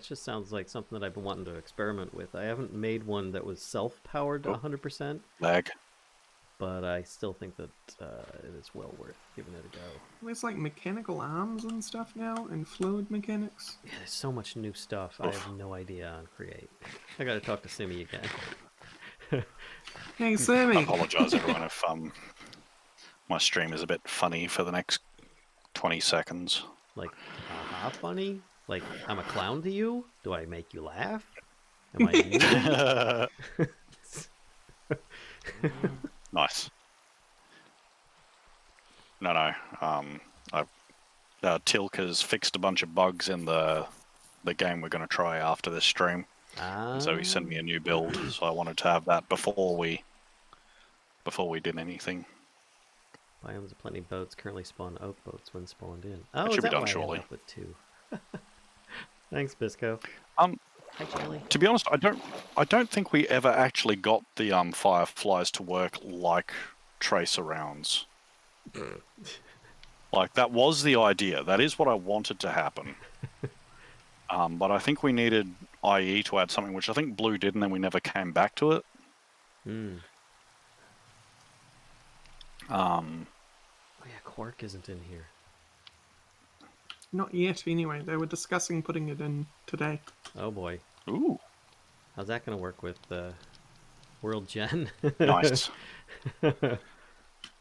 just sounds like something that I've been wanting to experiment with. I haven't made one that was self-powered 100%. Lag. But I still think that it is well worth giving it a go. There's like mechanical arms and stuff now, and fluid mechanics. Yeah, there's so much new stuff. Oof. I have no idea on Create. I gotta talk to Simmy again. Hey, Simmy! I apologize, everyone, if my stream is a bit funny for the next 20 seconds. Like, funny? Like, I'm a clown to you? Do I make you laugh? Am I Nice. No. Tilk has fixed a bunch of bugs in the game we're going to try after this stream. So he sent me a new build, so I wanted to have that before we did anything. Biomes of plenty boats currently spawn oak boats when spawned in. Oh, it should is that be done why shortly. I end up with 2? Thanks, Bisco. Hi, Charlie. To be honest, I don't think we ever actually got the fireflies to work like tracer rounds. Like, that was the idea. That is what I wanted to happen. But I think we needed IE to add something, which I think Blue did, and then we never came back to it. Oh yeah, Quark isn't in here. Not yet, anyway. They were discussing putting it in today. Oh boy. Ooh. How's that going to work with World Gen. Nice.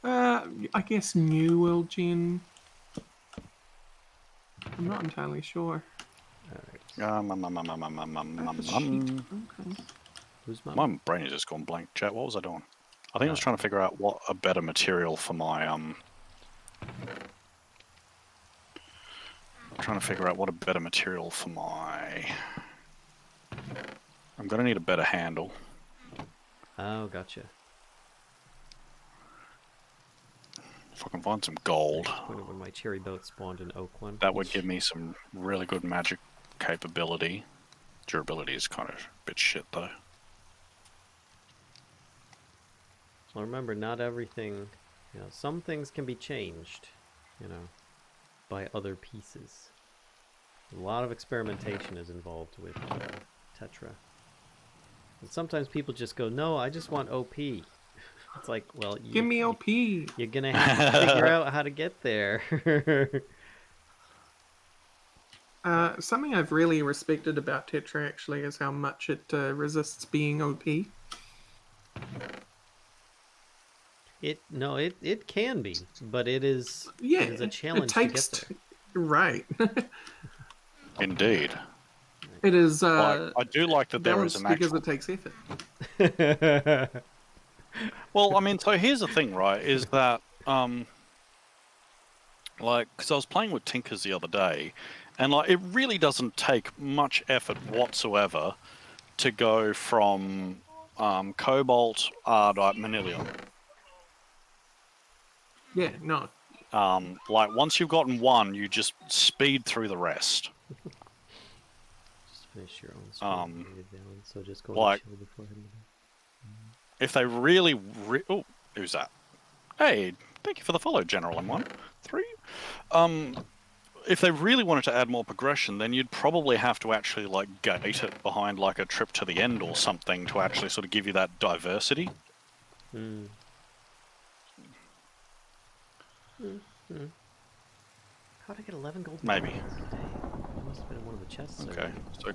I guess New World Gen. I'm not entirely sure. Okay. Who's mom? My brain has just gone blank. Chat, what was I doing? I think I was trying to figure out what a better material for my trying to figure out what a better material for my. I'm gonna need a better handle. Oh, gotcha. If I can find some gold, When my cherry boat spawned in Oakland. that would give me some really good magic capability. Durability is kind of a bit shit though. Well, remember, not everything. You know, some things can be changed. You know, by other pieces. A lot of experimentation is involved with Tetra. And sometimes people just go, "No, I just want OP." It's like, well, Give me OP. You're gonna have to figure out how to get there. Something I've really respected about Tetra actually is how much it resists being OP. It can be, but it is a challenge it takes to get right. Indeed. It is. I do like that there is an because actual. it takes effort. there. Well, I mean, so here's the thing, right? Is that like, because I was playing with Tinkers the other day, and like, it really doesn't take much effort whatsoever to go from Cobalt, Ardite, Manilium. Yeah, no. Like once you've gotten one, you just speed through the rest. Just finish your own screen, so just go like, chill before heading to bed. If they really, oh, who's that? Hey, thank you for the follow, General M1. 3. If they really wanted to add more progression, then you'd probably have to actually like gate it behind like a trip to the end or something to actually sort of give you that diversity. Hmm. How'd I get 11 gold? Maybe. It must have been in one of the chests. Okay, so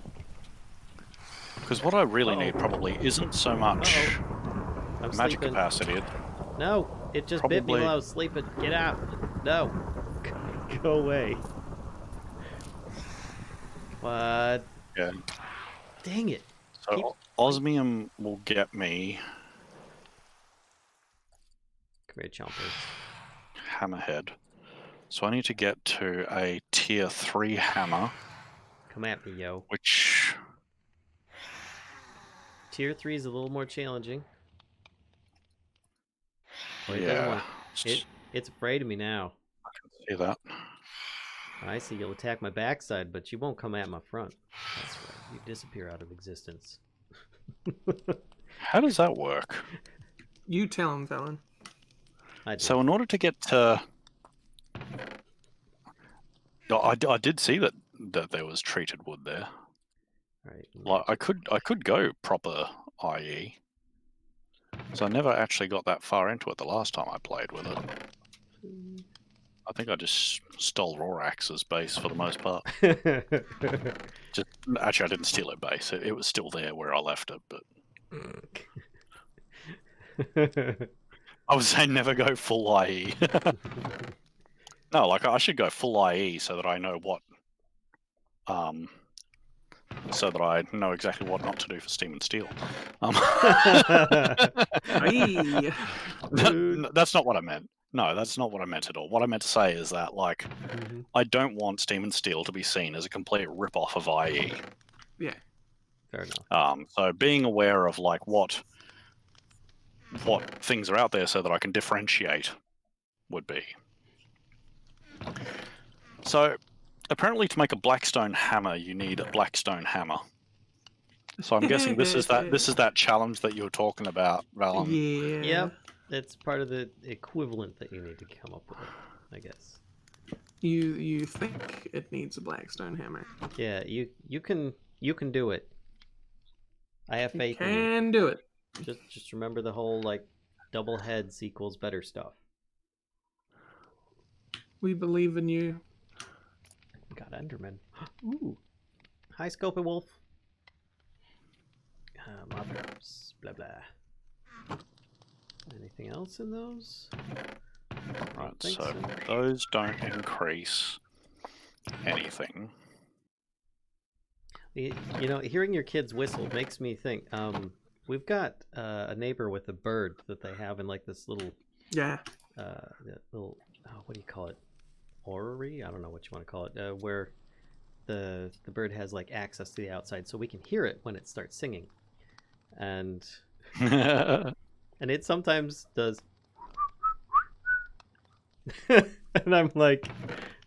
because what I really need probably isn't so much I'm magic sleeping. capacity. No, it just bit me while I was sleeping. Get out! No, go away. What? Yeah. Dang it! So osmium will get me. Come here, chompers. Hammerhead. So I need to get to a tier 3 hammer. Come at me, yo. Which Tier 3 is a little more challenging. Oh, it yeah, doesn't want it's afraid of me now. I can see that. I see you'll attack my backside, but you won't come at my front. That's right. You disappear out of existence. How does that work? You tell him, Valen. So in order to get to... I did see that there was treated wood there. Right. Like I could go proper IE. So I never actually got that far into it the last time I played with it. I think I just stole Rorax's base for the most part. Actually, I didn't steal her base. It was still there where I left it, but I was saying never go full IE. No, like I should go full IE so that I know what, so that I know exactly what not to do for Steam and Steel. That's not what I meant. No, that's not what I meant at all. What I meant to say is that, like, I don't want Steam and Steel to be seen as a complete rip-off of IE. Yeah. Fair enough. So being aware of, like, what things are out there so that I can differentiate would be. So, apparently to make a Blackstone Hammer, you need a Blackstone Hammer. So I'm guessing this is that challenge that you were talking about, Valen. Yeah. Yep. It's part of the equivalent that you need to come up with, I guess. You think it needs a Blackstone Hammer? Yeah, you can do it. I have faith in you. Can do it. Just remember the whole like double heads equals better stuff. We believe in you. Got Enderman. Ooh. Hi, Scopy Wolf. Mob drops. Blah blah. Anything else in those? Right, think so so. those don't increase anything. You know, hearing your kids whistle makes me think. We've got a neighbor with a bird that they have in like this little, Yeah. little, what do you call it? Orrery? I don't know what you want to call it. Where the bird has like access to the outside, so we can hear it when it starts singing, and it sometimes does. And I'm like,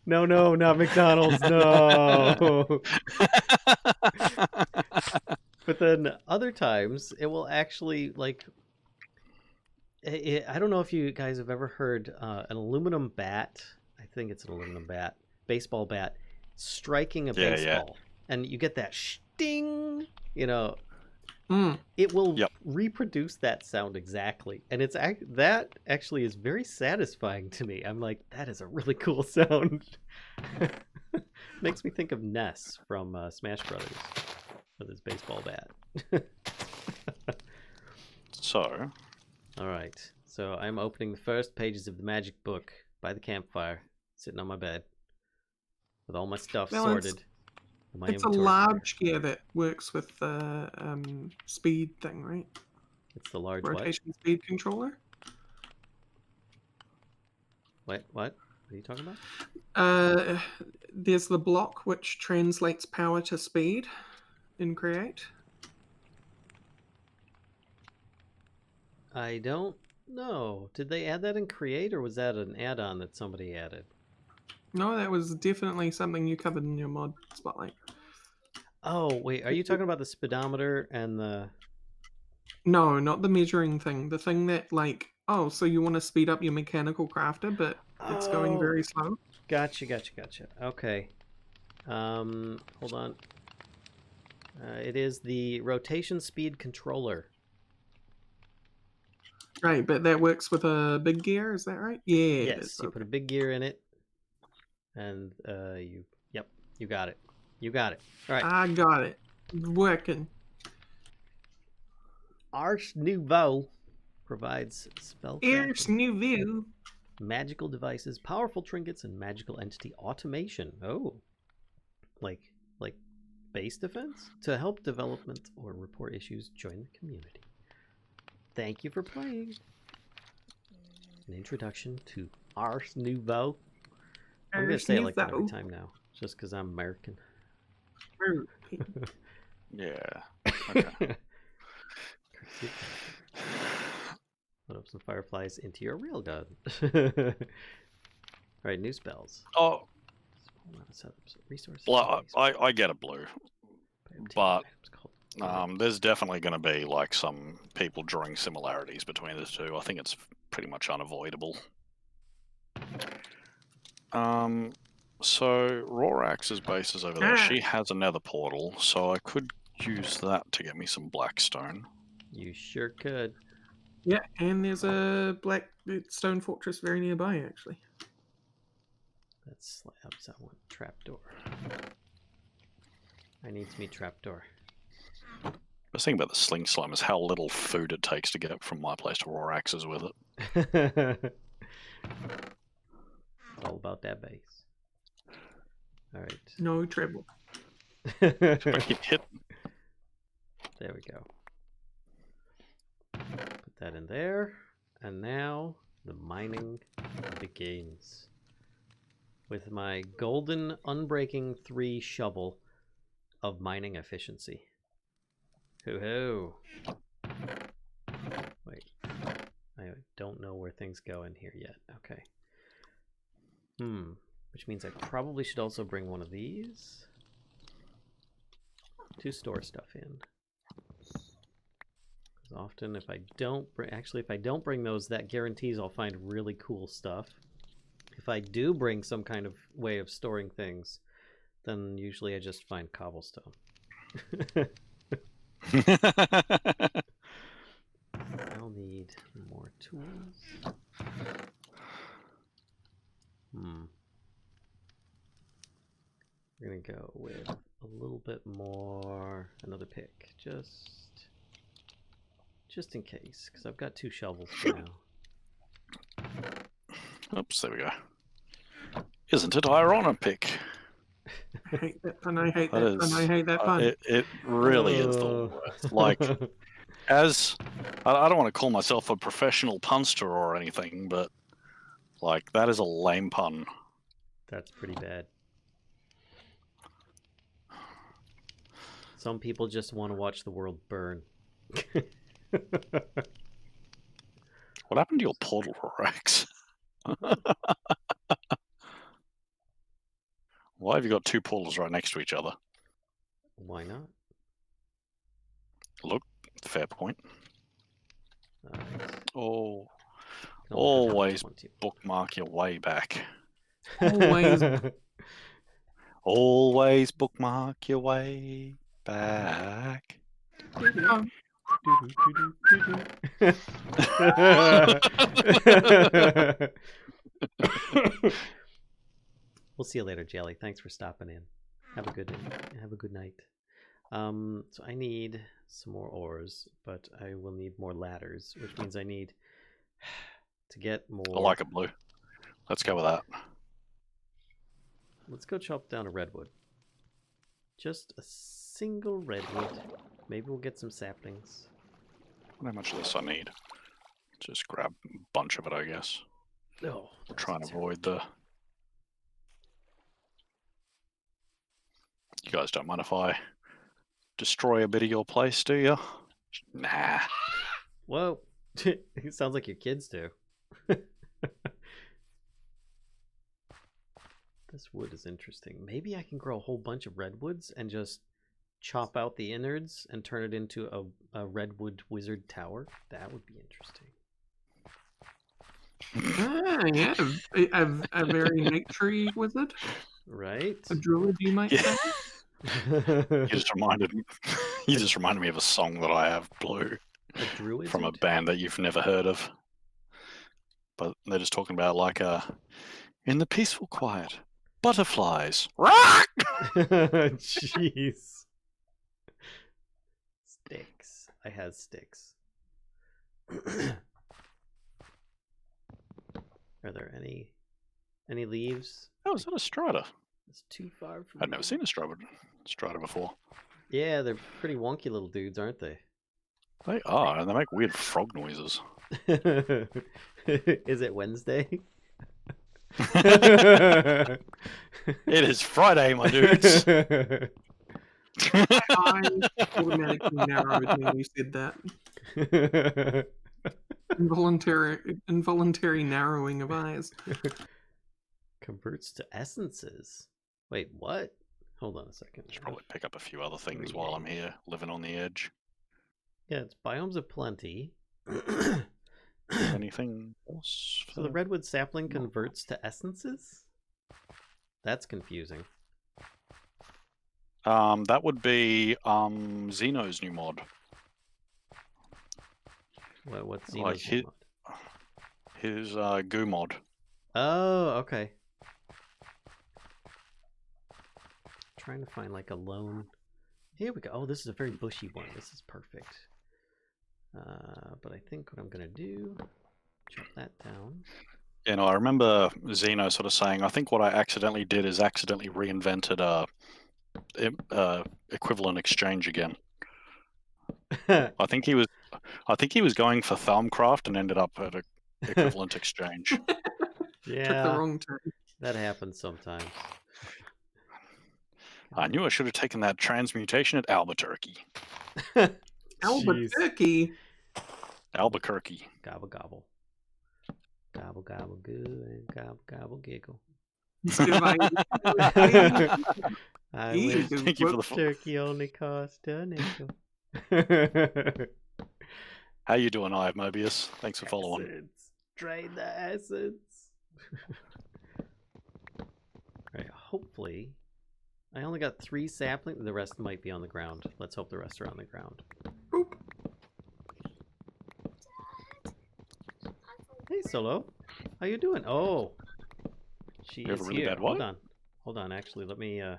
no, not McDonald's, no. But then other times it will actually like. I don't know if you guys have ever heard an aluminum bat. I think it's an aluminum bat, baseball bat, striking a baseball, and you get that sting. You know, it will reproduce that sound exactly, and that actually is very satisfying to me. I'm like, that is a really cool sound. Makes me think of Ness from Smash Brothers with his baseball bat. So. All right, so I'm opening the first pages of the magic book by the campfire, sitting on my bed, with all my stuff sorted. It's a large gear that works with the speed thing, right? It's the large rotation speed controller. What are you talking about? There's the block which translates power to speed in Create. I don't know. Did they add that in Create, or was that an add-on that somebody added? No, that was definitely something you covered in your mod spotlight. Oh, wait. Are you talking about the speedometer and the... No, not the measuring thing. The thing that, like, oh, so you want to speed up your mechanical crafter, but it's going very slow? Gotcha. Okay. Hold on. It is the rotation speed controller. Right, but that works with a big gear, is that right? Yeah. Yes, you put a big gear in it, and you got it. You got it. All right. I got it. Working. Ars Nouveau provides Ars Nouveau. Magical devices, powerful trinkets, and magical entity automation. Oh, like base defense? To help development or report issues, join the community. Thank you for playing. An introduction to Ars Nouveau. I'm going to say it like that every time now, just because I'm American. Yeah. Okay. Put up some fireflies into your railgun. Alright, new spells. Oh. Resources. Well, I get a blue. But there's definitely going to be like some people drawing similarities between the two. I think it's pretty much unavoidable. So Rorax's base is over there. She has a nether portal, so I could use that to get me some Blackstone. You sure could. Yeah, and there's a Blackstone fortress very nearby, actually. That's slabs. I want trapdoor. I need to meet trapdoor. The thing about the sling slime is how little food it takes to get from my place to Rorax's with it. It's all about that base. Alright. No trouble. There we go. Put that in there. And now the mining begins. With my golden unbreaking 3 shovel of mining efficiency. Hoo-hoo. Wait. I don't know where things go in here yet. Okay. Which means I probably should also bring one of these to store stuff in. Because often if I don't bring those, that guarantees I'll find really cool stuff. If I do bring some kind of way of storing things, then usually I just find cobblestone. I'll need more tools. We're gonna go with a little bit more, another pick, just Just in case, because I've got 2 shovels for now. Oops, there we go. Isn't it ironic? I hate that pun. I hate That that pun. I hate that pun. It really is the worst. Like, as I don't want to call myself a professional punster or anything, but like that is a lame pun. That's pretty bad. Some people just want to watch the world burn. What happened to your portal, Rex? Why have you got 2 portals right next to each other? Why not? Look, fair point. Oh, No, always bookmark your way back. Always. Always bookmark your way back. We'll see you later, Jelly. Thanks for stopping in. Have a good night. So I need some more ores, but I will need more ladders, which means I need to get more. I like it blue. Let's go with that. Let's go chop down a redwood. Just a single redwood. Maybe we'll get some saplings. How much of this I need? Just grab a bunch of it, I guess. Oh, We're trying to avoid the... You guys don't mind if I destroy a bit of your place, do you? Nah. Whoa. It sounds like your kids do. This wood is interesting. Maybe I can grow a whole bunch of redwoods and just chop out the innards and turn it into a redwood wizard tower. That would be interesting. A very nature-y wizard. Right? A druid, you might say. You just reminded me of a song that I have, Blue, a druid from a band that you've never heard of. But they're just talking about like in the peaceful quiet, butterflies. Jeez. Sticks. I have sticks. Are there any leaves? Oh, is that a strata? It's too far from I'd never seen a strata before. Yeah, they're pretty wonky little dudes, aren't they? They are, and they make weird frog noises. Is it Wednesday? It is Friday, my dudes. I automatically narrowed when you said that. Involuntary narrowing of eyes. Converts to essences. Wait, what? Hold on a second. Should probably pick up a few other things while I'm here, living on the edge. Yeah, it's biomes of plenty. Anything else? So the redwood sapling converts to essences? That's confusing. That would be Xeno's new mod. What's Xeno's Like new mod? His goo mod. Oh, okay. Trying to find like a lone. Here we go. Oh, this is a very bushy one. This is perfect. But I think what I'm gonna do, chop that down. You know, I remember Xeno sort of saying, I think what I accidentally did is accidentally reinvented equivalent exchange again. I think he was going for Thalmcraft and ended up at a equivalent exchange. Yeah, Took the wrong turn. That happens sometimes. I knew I should have taken that transmutation at Albuquerque. Albuquerque. Albuquerque. Gobble gobble. Gobble gobble good and gobble gobble giggle. I wish Thank you for the turkey only cost a nickel. How you doing, Ive Mobius? Thanks for following. Essence. Drain the essence. Alright, hopefully. I only got 3 saplings. The rest might be on the ground. Let's hope the rest are on the ground. Boop. Hey, Solo. How you doing? Oh. She You have is a really here. bad what? Hold on. Hold on, actually. Let me there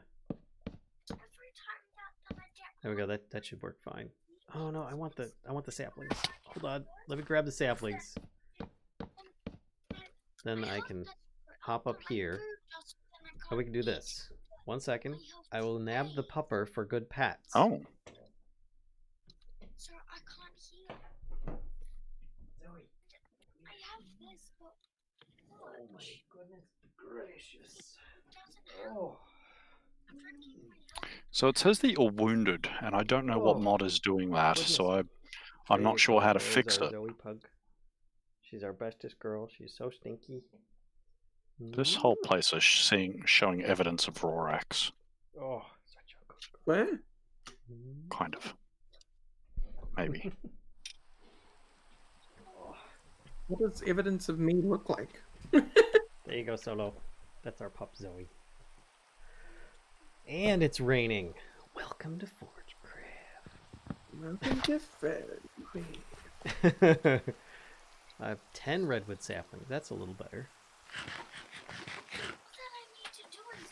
we go. That should work fine. Oh no, I want the saplings. Oh, Hold on. Let me grab the saplings. Then I can hop up here. And we can do this. 1 second. I will nab the pupper for good pats. Oh. Sir, I can't hear. Zoe. I have this, but Oh my goodness gracious. oh. So it says that you're wounded, and I don't know what Oh, mod is doing that, goodness. so I'm not sure how to There's fix our it. Zoe pug. She's our bestest girl. She's so stinky. This whole place is showing evidence of Rorax, Oh, such a good girl. Where? kind of. Maybe. What does evidence of me look like? There you go, Solo. That's our pup, Zoe. And it's raining. Welcome to Forgecraft. Welcome to Fairy. I have 10 redwood saplings. That's a little better. All that I need to do is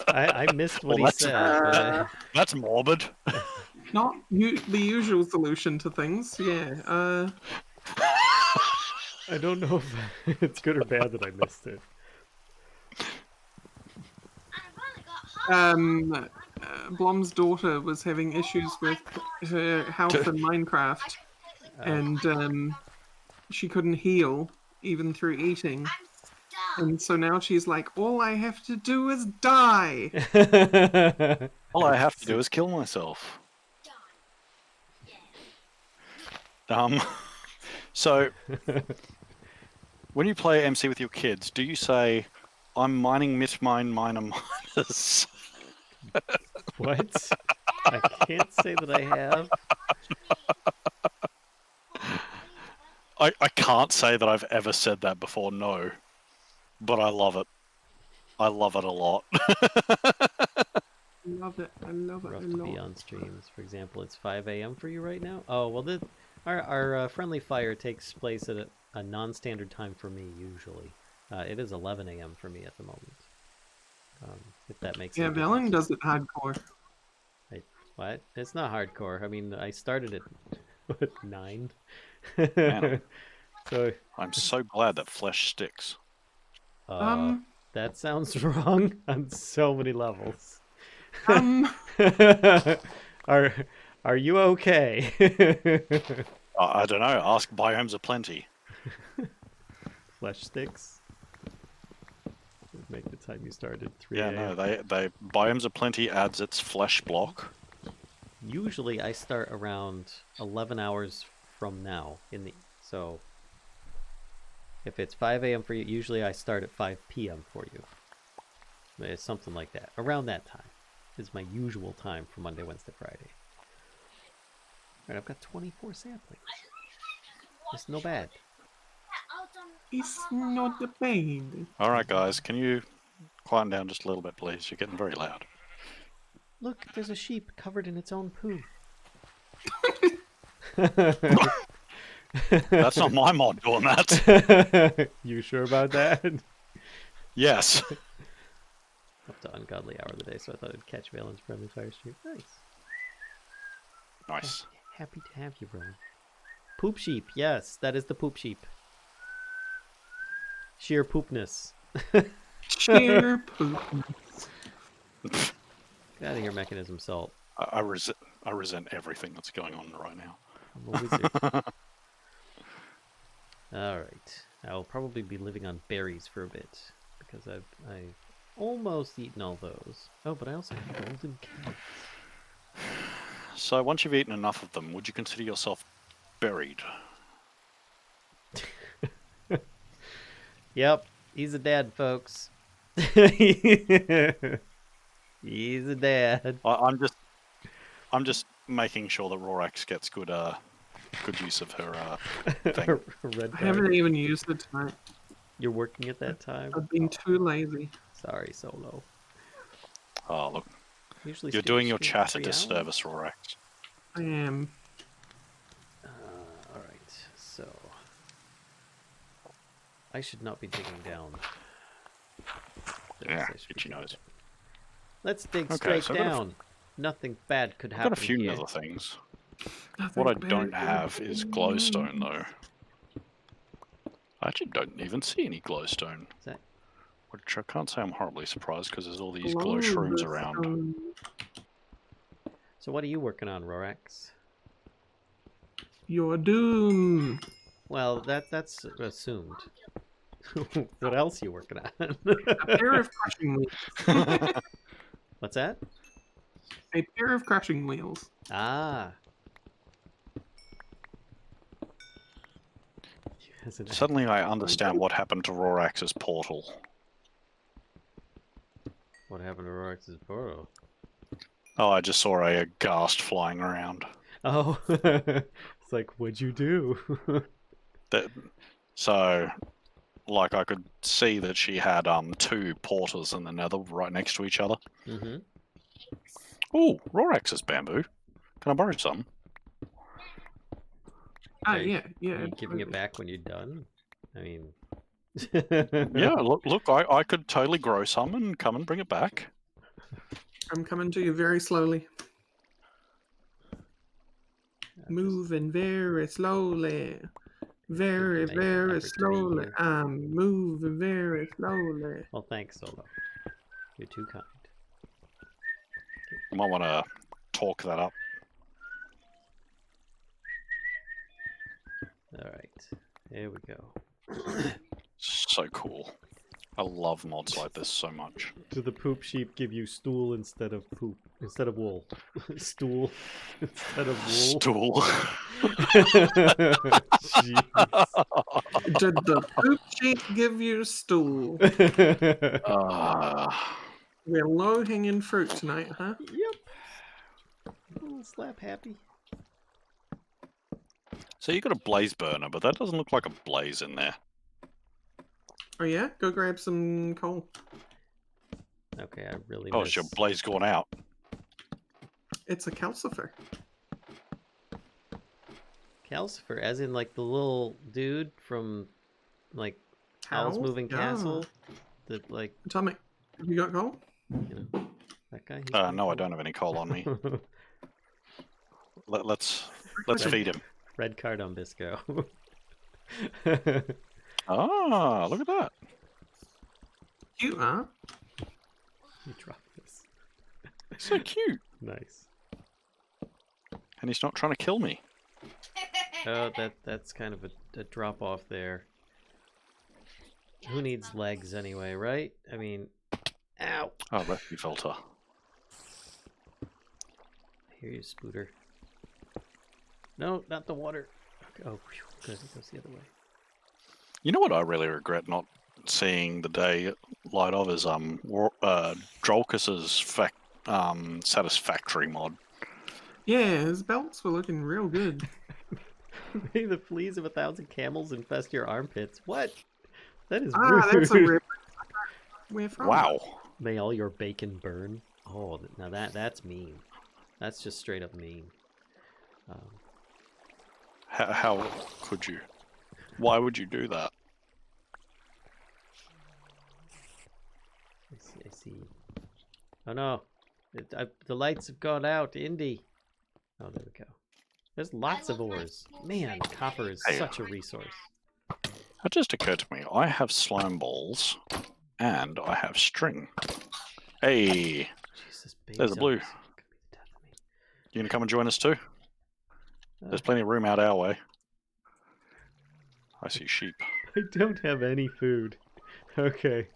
die. I missed what Well, he said. That's morbid. Not the usual solution to things. Yeah. I don't know if it's good or bad that I missed it. I've only got half. Blom's daughter was having issues with her health in Minecraft, and she couldn't heal even through eating. I'm stuck. And so now she's like, all I have to do is die. All I have to do is kill myself. So when you play MC with your kids, do you say, "I'm mining miner miners"? What? I can't say that I have. I can't say that I've ever said that before, no. But I love it. I love it a lot. I love it. I love it Rough a to be lot. on streams. For example, it's 5 a.m. for you right now? Oh, well, our friendly fire takes place at a non-standard time for me, usually. It is 11 a.m. for me at the moment. If that makes Yeah, any Valen difference. does it hardcore. What? It's not hardcore. I mean, I started at what, 9? Man. So, I'm so glad that flesh sticks. that sounds wrong on so many levels. Are you okay? I don't know. Ask Biomes Aplenty. Flesh sticks. Would make the time you started 3 Yeah, a.m. no, they Biomes Aplenty adds its flesh block. Usually I start around 11 hours from now so if it's 5 a.m. for you, usually I start at 5 p.m. for you. It's something like that. Around that time is my usual time for Monday, Wednesday, Friday. Alright, I've got 24 saplings. It's no bad. It's not a pain. Alright, guys, can you quiet down just a little bit, please? You're getting very loud. Look, there's a sheep covered in its own poo. That's not my mod doing that. You sure about that? Yes. Up to ungodly hour of the day, so I thought I'd catch Valen's friendly fire stream. Nice. Nice. Happy to have you, brother. Poop sheep, yes, that is the poop sheep. Sheer poopness. Sheer poop. Get out of here, mechanism salt. I resent everything that's going on right now. I'm a wizard. Alright. I will probably be living on berries for a bit, because I've almost eaten all those. Oh, but I also have golden carrots. So once you've eaten enough of them, would you consider yourself buried? Yep, he's a dad, folks. He's a dad. I'm just making sure that Rorax gets good use of her thing. Red I card. haven't even used it tonight. You're working at that time? I've been too lazy. Sorry, Solo. Oh look, Usually you're doing your stream chat a 3 hours. disservice, Rorax. I am. Alright, so... I should not be digging down. Yeah, I should be itchy digging nose. down. Let's dig Okay, straight so I've got a- down. Nothing bad could I've happen got a few here. nether things. Nothing What I bad don't can have is glowstone, happen. though. I actually don't even see any glowstone. Is that... Which I can't say I'm horribly surprised, because there's all these glow shrooms around. Glowstone. So what are you working on, Rorax? Your doom. Well, that's assumed. What else are you working on? A pair of crushing wheels. What's that? A pair of crushing wheels. Ah. Suddenly I understand what happened to Rorax's portal. What happened to Rorax's portal? Oh, I just saw a ghast flying around. Oh, it's like, what'd you do? So, like, I could see that she had 2 portals in the nether right next to each other. Mm-hmm. Ooh, Rorax's bamboo. Can I borrow some? Oh, Are you- yeah, yeah. Are you giving it absolutely. back when you're done? I mean... Yeah, look, I could totally grow some and come and bring it back. I'm coming to you very slowly. Moving very slowly. Very, Thank you, very average slowly. here. I'm moving very slowly. Well, thanks, Solo. You're too kind. You might want to talk that up. Alright. There we go. So cool. I love mods like this so much. Do the poop sheep give you stool instead of poop? Instead of wool? Stool instead of wool? Stool. Jeez. Did the poop sheep give you stool? We're low hanging fruit tonight, huh? Yep. A little slap happy. So you got a blaze burner, but that doesn't look like a blaze in there. Oh yeah? Go grab some coal. Okay, I really Oh, miss... is your blaze gone out? It's a calcifer. Calcifer, as in like the little dude from like Howl's Howl? Moving Yeah. Castle? That like, Atomic, have you got coal? you know, that guy? He's No, pretty I cool. don't have any coal on me. Let's Red- feed him. Red card on Bisco. Ah, look at that. Cute, huh? You drop this. So cute. Nice. And he's not trying to kill me. Oh, that's kind of a drop off there. Who needs legs anyway, right? I mean, ow! Oh, rescue filter. I hear you, Spooter. No, not the water. Okay. Oh, phew, good. It goes the other way. You know what I really regret not seeing the day light of is Drolkus's satisfactory mod. Yeah, his belts were looking real good. May the fleas of 1,000 camels infest your armpits. What? That is Ah, rude. that's a rip. Where from? Wow. May all your bacon burn. Oh, now that's mean. That's just straight up mean. How could you? Why would you do that? I see. Oh no, the lights have gone out. Indy. Oh, there we go. There's lots of ores. Man, copper is Hey. such a resource. That just occurred to me. I have slime balls and I have string. Hey, Jesus, baby. There's a blue. zombies. Could be the death of me. you gonna come and join us too? There's plenty of room out our way. I see sheep. I don't have any food. Okay,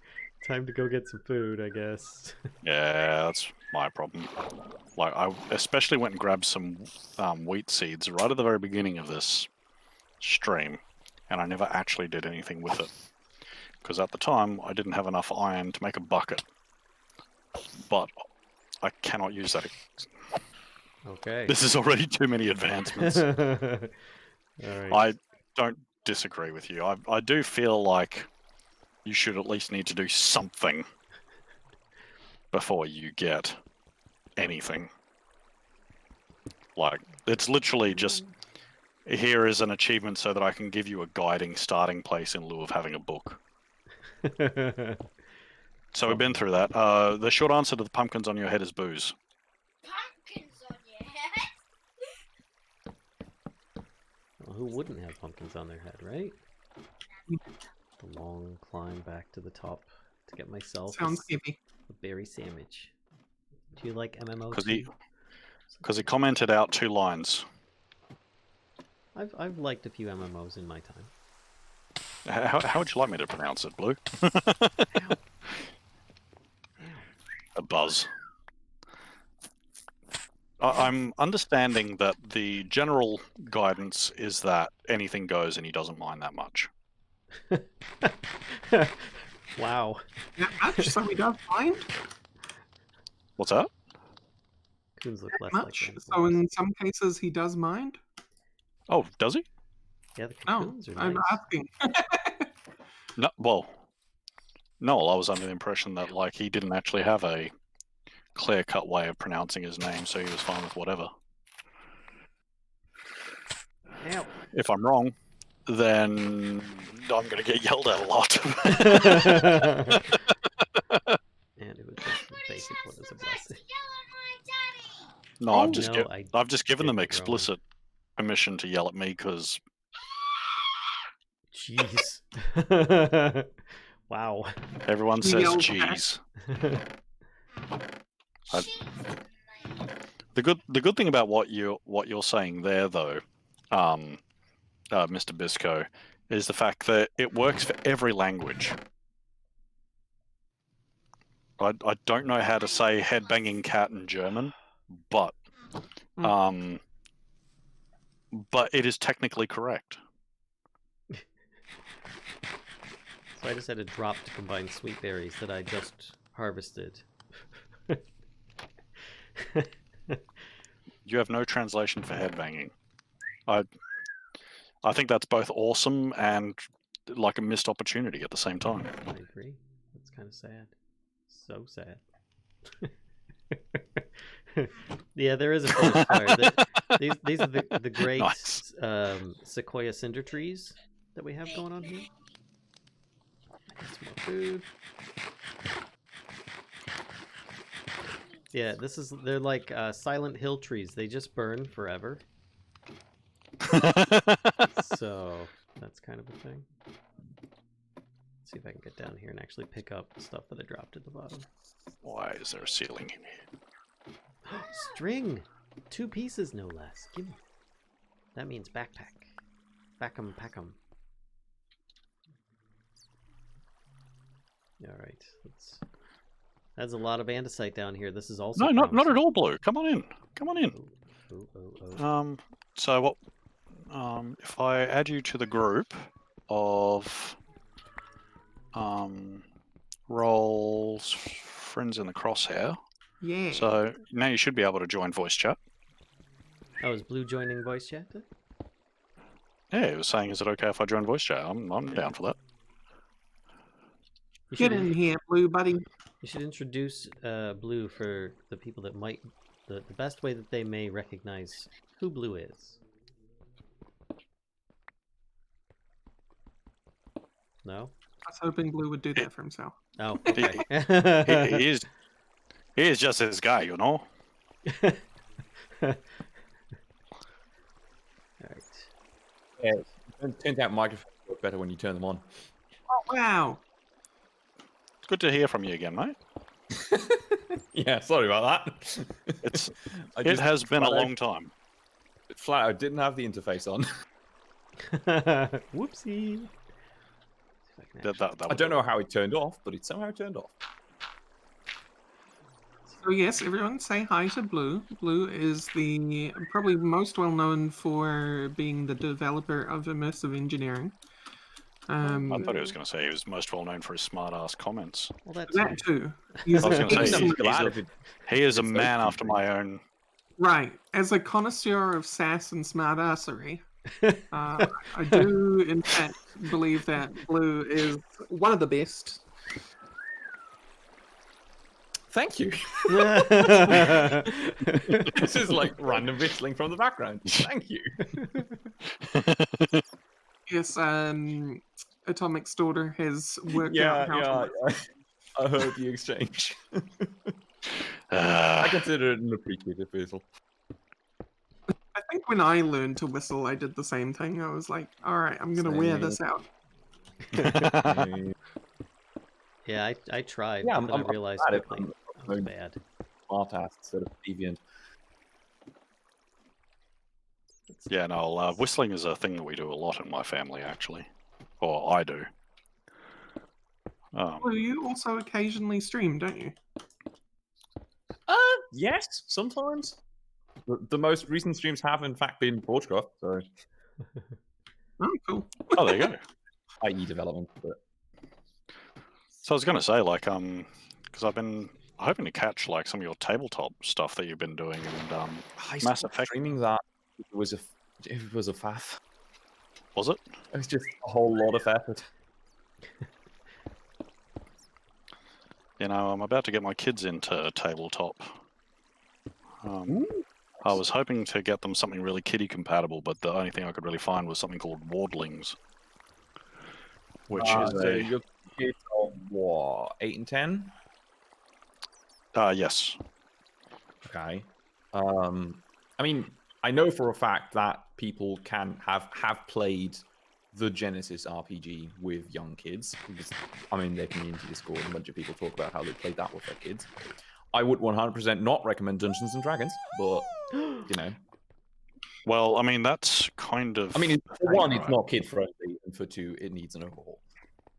time to go get some food, I guess. Yeah, that's my problem. Like, I especially went and grabbed some wheat seeds right at the very beginning of this stream, and I never actually did anything with it. Because at the time, I didn't have enough iron to make a bucket. But I cannot use that. Okay. This is already too many advancements. All right. I don't disagree with you. I do feel like you should at least need to do something before you get anything. Like, it's literally just, here is an achievement so that I can give you a guiding starting place in lieu of having a book. So we've been through that. The short answer to the pumpkins on your head is booze. who wouldn't have pumpkins on their head, right? The long climb back to the top to get myself Sounds heavy. a berry sandwich. Do you like MMO? Because he commented out 2 lines. I've liked a few MMOs in my time. How would you like me to pronounce it, Blue? Ow. A buzz. I'm understanding that the general guidance is that anything goes and he doesn't mind that much. Wow. That much, so he does mind? What's that? Coons look less Much? like So in some cases he does mind? Oh, does he? Yeah, the No, cocoons are I'm nice. asking. No, well, no, I was under the impression that like he didn't actually have a clear-cut way of pronouncing his name, so he was fine with whatever. Ow. If I'm wrong, then I'm going to get yelled at a lot. And it was just the basic one is a blessing. No, Oh, I've just given them didn't, Rowan. explicit permission to yell at me because Jeez. Wow. everyone You says yelled cheese. The good thing about what you're saying there, though, Mr. Bisco, is the fact that it works for every language. I don't know how to say headbanging cat in German, but it is technically correct. So I just had a drop to combine sweet berries that I just harvested. You have no translation for headbanging. I think that's both awesome and like a missed opportunity at the same time. I agree. That's kind of sad. So sad. Yeah, there is a forest fire. These are the great Nice. sequoia cinder trees that we have going on here. Get some more food. Yeah, they're like Silent Hill trees. They just burn forever. So that's kind of a thing. Let's see if I can get down here and actually pick up the stuff that I dropped at the bottom. Why is there a ceiling in here? String! 2 pieces, no less. Give me. That means backpack. Back 'em, pack 'em. Alright, that's a lot of andesite down here. This is also No, not at promising. all, Blue. Come on in. Come on in. Oh. So what? If I add you to the group of roles, friends in the crosshair. Yeah. So now you should be able to join voice chat. Oh, is Blue joining voice chat? Yeah, he was saying, is it okay if I join voice chat? I'm down for that. You Get should, in here, Blue buddy. you should introduce Blue for the people that might... The best way that they may recognize who Blue is. No? I was hoping Blue would do that for himself. Oh, okay. He is just this guy, you know? Alright. Yeah, it turns out microphones work better when you turn them on. Oh, wow. It's good to hear from you again, mate. Yeah, sorry about that. It has been a long time. Flat out didn't have the interface on. Whoopsie. I don't know how it turned off, but it somehow turned off. So yes, everyone say hi to Blue. Blue is the probably most well known for being the developer of immersive engineering. I thought he was going to say he was most well known for his smart-ass comments. Well, that's that too. He's I was going to say excellent- he is a It's man so after my own. Right. As a connoisseur of sass and smartassery, I do in fact believe that Blue is one of the best. Thank you. This is like random whistling from the background. Thank you. Yes, Atomic's daughter has worked out how to I heard the exchange. I Uh, consider it an appreciative whistle. I think when I learned to whistle, I did the same thing. I was like, all right, I'm going to wear this out. Yeah, I tried, Yeah, but then I realized glad it- quickly I was bad. Smart ass instead of deviant. Yeah, no, whistling is a thing that we do a lot in my family, actually. Or I do. Well, you also occasionally stream, don't you? Yes, sometimes. The most recent streams have, in fact, been Forgecraft, so Oh, cool. Oh, there you go. IE development. But So I was going to say, like, because I've been hoping to catch like some of your tabletop stuff that you've been doing, and I Mass stopped Effect. streaming that. It was a faff. Was it? It was just a whole lot of effort. You know, I'm about to get my kids into tabletop. I was hoping to get them something really kiddie compatible, but the only thing I could really find was something called Wardlings, which is so your kids are what, 8 and 10? yes. Okay. I mean, I know for a fact that people can have played the Genesis RPG with young kids. Because, I mean, their community Discord, a bunch of people talk about how they played that with their kids. I would 100% not recommend Dungeons and Dragons, but you know. Well, I mean, that's kind of. I mean, for thing, one, it's right? not kid friendly, and for two, it needs an overhaul.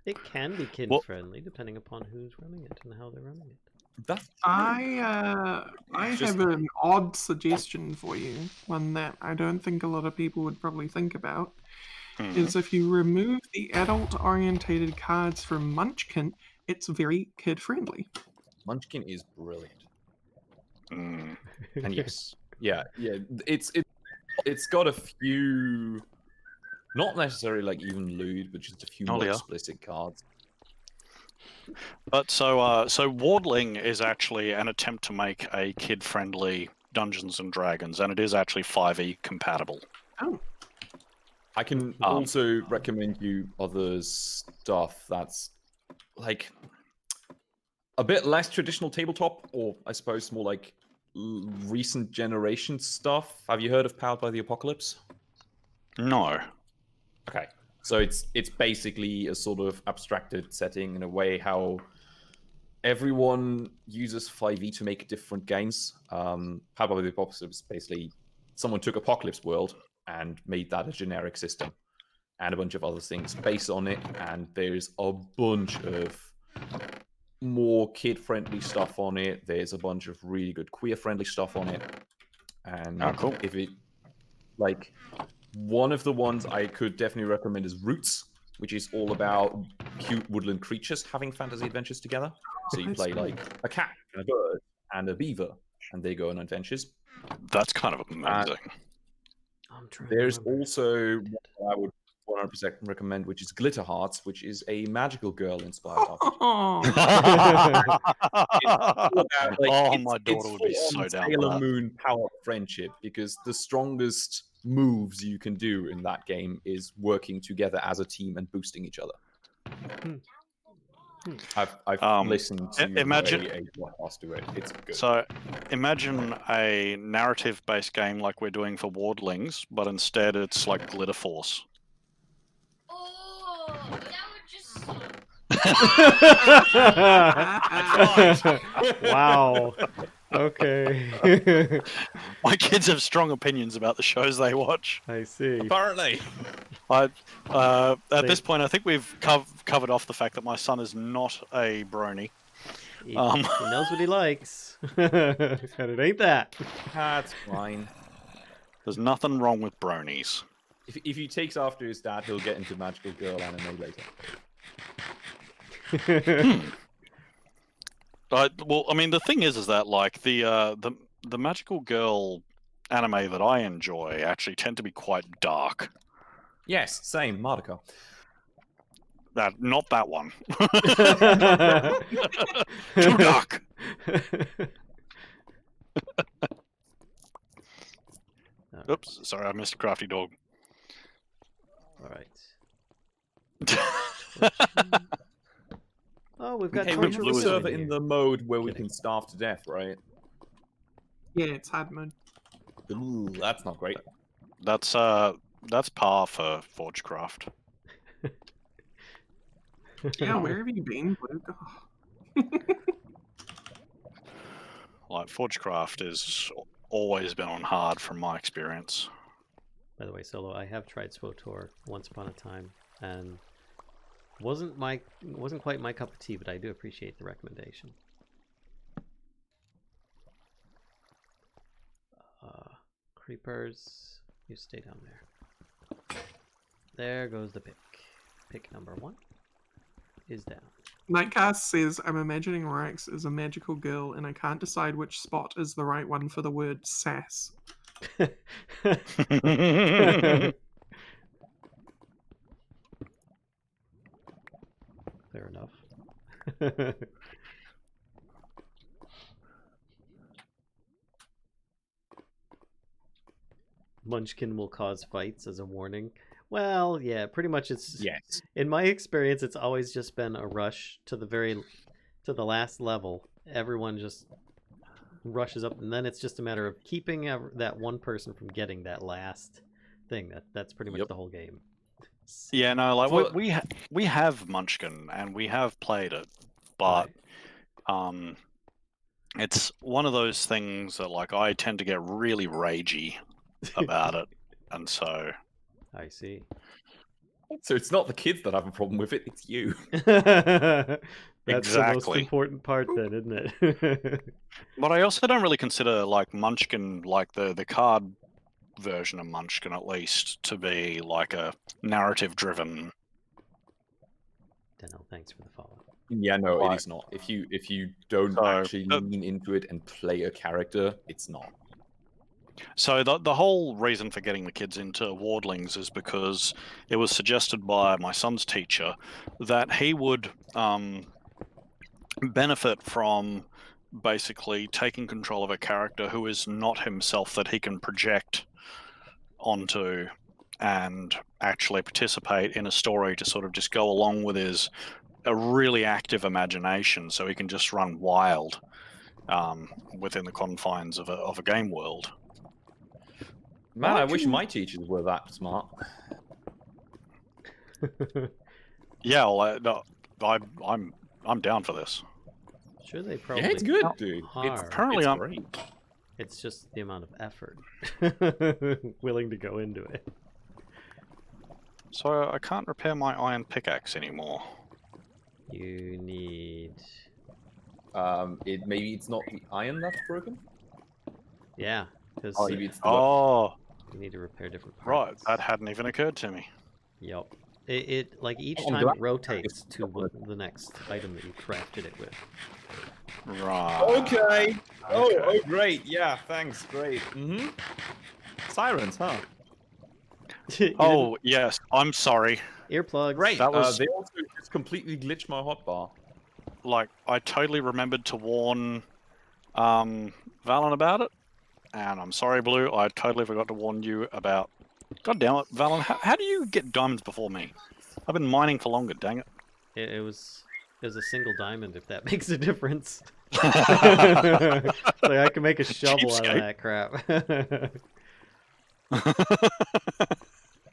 It can be kid-friendly, depending upon who's running it and how they're running it. That's I Just- have an odd suggestion for you, one that I don't think a lot of people would probably think about. Is if you remove the adult-orientated cards from Munchkin, it's very kid-friendly. Munchkin is brilliant, Mm. and yes, yeah, it's got a few, not necessarily like even lewd, but just a few more yeah. explicit cards. But so Wardling is actually an attempt to make a kid-friendly Dungeons and Dragons, and it is actually 5e compatible. Oh, I can also recommend you other stuff that's like a bit less traditional tabletop, or I suppose more like recent generation stuff. Have you heard of Powered by the Apocalypse? No. Okay, so it's basically a sort of abstracted setting in a way how everyone uses 5e to make different games. Powered by the Apocalypse, basically someone took Apocalypse World and made that a generic system, and a bunch of other things based on it. And there's a bunch of more kid-friendly stuff on it. There's a bunch of really good queer-friendly stuff on it. And cool. if it, like, one of the ones I could definitely recommend is Roots, which is all about cute woodland creatures having fantasy adventures together. So you play like a cat and a bird and a beaver, and they go on adventures. That's kind of amazing. I'm trying There's to remember. also one I would 100% recommend, which is Glitter Hearts, which is a magical girl inspired RPG. Oh, my daughter would be full-on so down for Sailor that. Moon power friendship, because the strongest moves you can do in that game is working together as a team and boosting each other. I've listened to imagine- a podcast do it. It's good. So, imagine a narrative-based game like we're doing for Wardlings, but instead it's like Glitter Force. Oh, that would just. Wow. Okay. My kids have strong opinions about the shows they watch. I see. Apparently. At this point, I think we've covered off the fact that my son is not a brony. He knows what he likes. And it ain't that. That's fine. There's nothing wrong with bronies. If he takes after his dad, he'll get into Magical Girl anime later. Well, I mean, the thing is that like the Magical Girl anime that I enjoy actually tend to be quite dark. Yes, same. Mardica. Not that one. Too dark. Oops, sorry, I missed a crafty dog. All right. Oh, we've got Hey, torture we have Blue a is Wizard server in in here. the mode where we Kidding. can starve to death, right? Yeah, it's hard mode. Ooh, that's not great. That's par for Forgecraft. Yeah, where have you been, Luke? Like Forgecraft has always been on hard from my experience. By the way, Solo, I have tried SWTOR once upon a time, and wasn't quite my cup of tea, but I do appreciate the recommendation. Creepers, you stay down there. There goes the pick. Pick number 1 is down. Nightcast says, I'm imagining Ryx is a magical girl and I can't decide which spot is the right one for the word sass. Fair enough. Munchkin will cause fights as a warning. Well, yeah, pretty much it's... Yes. In my experience, it's always just been a rush to the last level. Everyone just rushes up, and then it's just a matter of keeping that one person from getting that last thing. That's pretty much the whole game. Yeah, no, like we have Munchkin and we have played it, but it's one of those things that like I tend to get really ragey about it, and so I see. So it's not the kids that have a problem with it; it's you. That's the most important part, then, isn't it? But I also don't really consider like Munchkin, like the card version of Munchkin, at least, to be like a narrative-driven. Daniel, thanks for the follow. Yeah, no, it is not. If you don't actually lean into it and play a character, it's not. So the whole reason for getting the kids into Wardlings is because it was suggested by my son's teacher that he would benefit from basically taking control of a character who is not himself, that he can project onto and actually participate in a story to sort of just go along with a really active imagination, so he can just run wild within the confines of a game world. Man, I wish my teachers were that smart. Yeah, well, no, I'm down for this. Sure, they probably. Yeah, it's good, dude. Apparently, it's great. It's just the amount of effort willing to go into it. So I can't repair my iron pickaxe anymore. You need. Maybe it's not the iron that's broken. Yeah, because Maybe it's you need to repair different parts. Right, that hadn't even occurred to me. Yep. It like each time it rotates to the next item that you crafted it with. Right. Okay. Oh, great. Yeah, thanks. Great. Sirens, huh? Oh, yes. I'm sorry. Earplugs. Great. That was they also just completely glitched my hotbar. like I totally remembered to warn Valen about it, and I'm sorry, Blue. I totally forgot to warn you about. God damn it, Valen! How do you get diamonds before me? I've been mining for longer. Dang it! It was a single diamond, if that makes a difference. Like I can make a shovel out of that crap.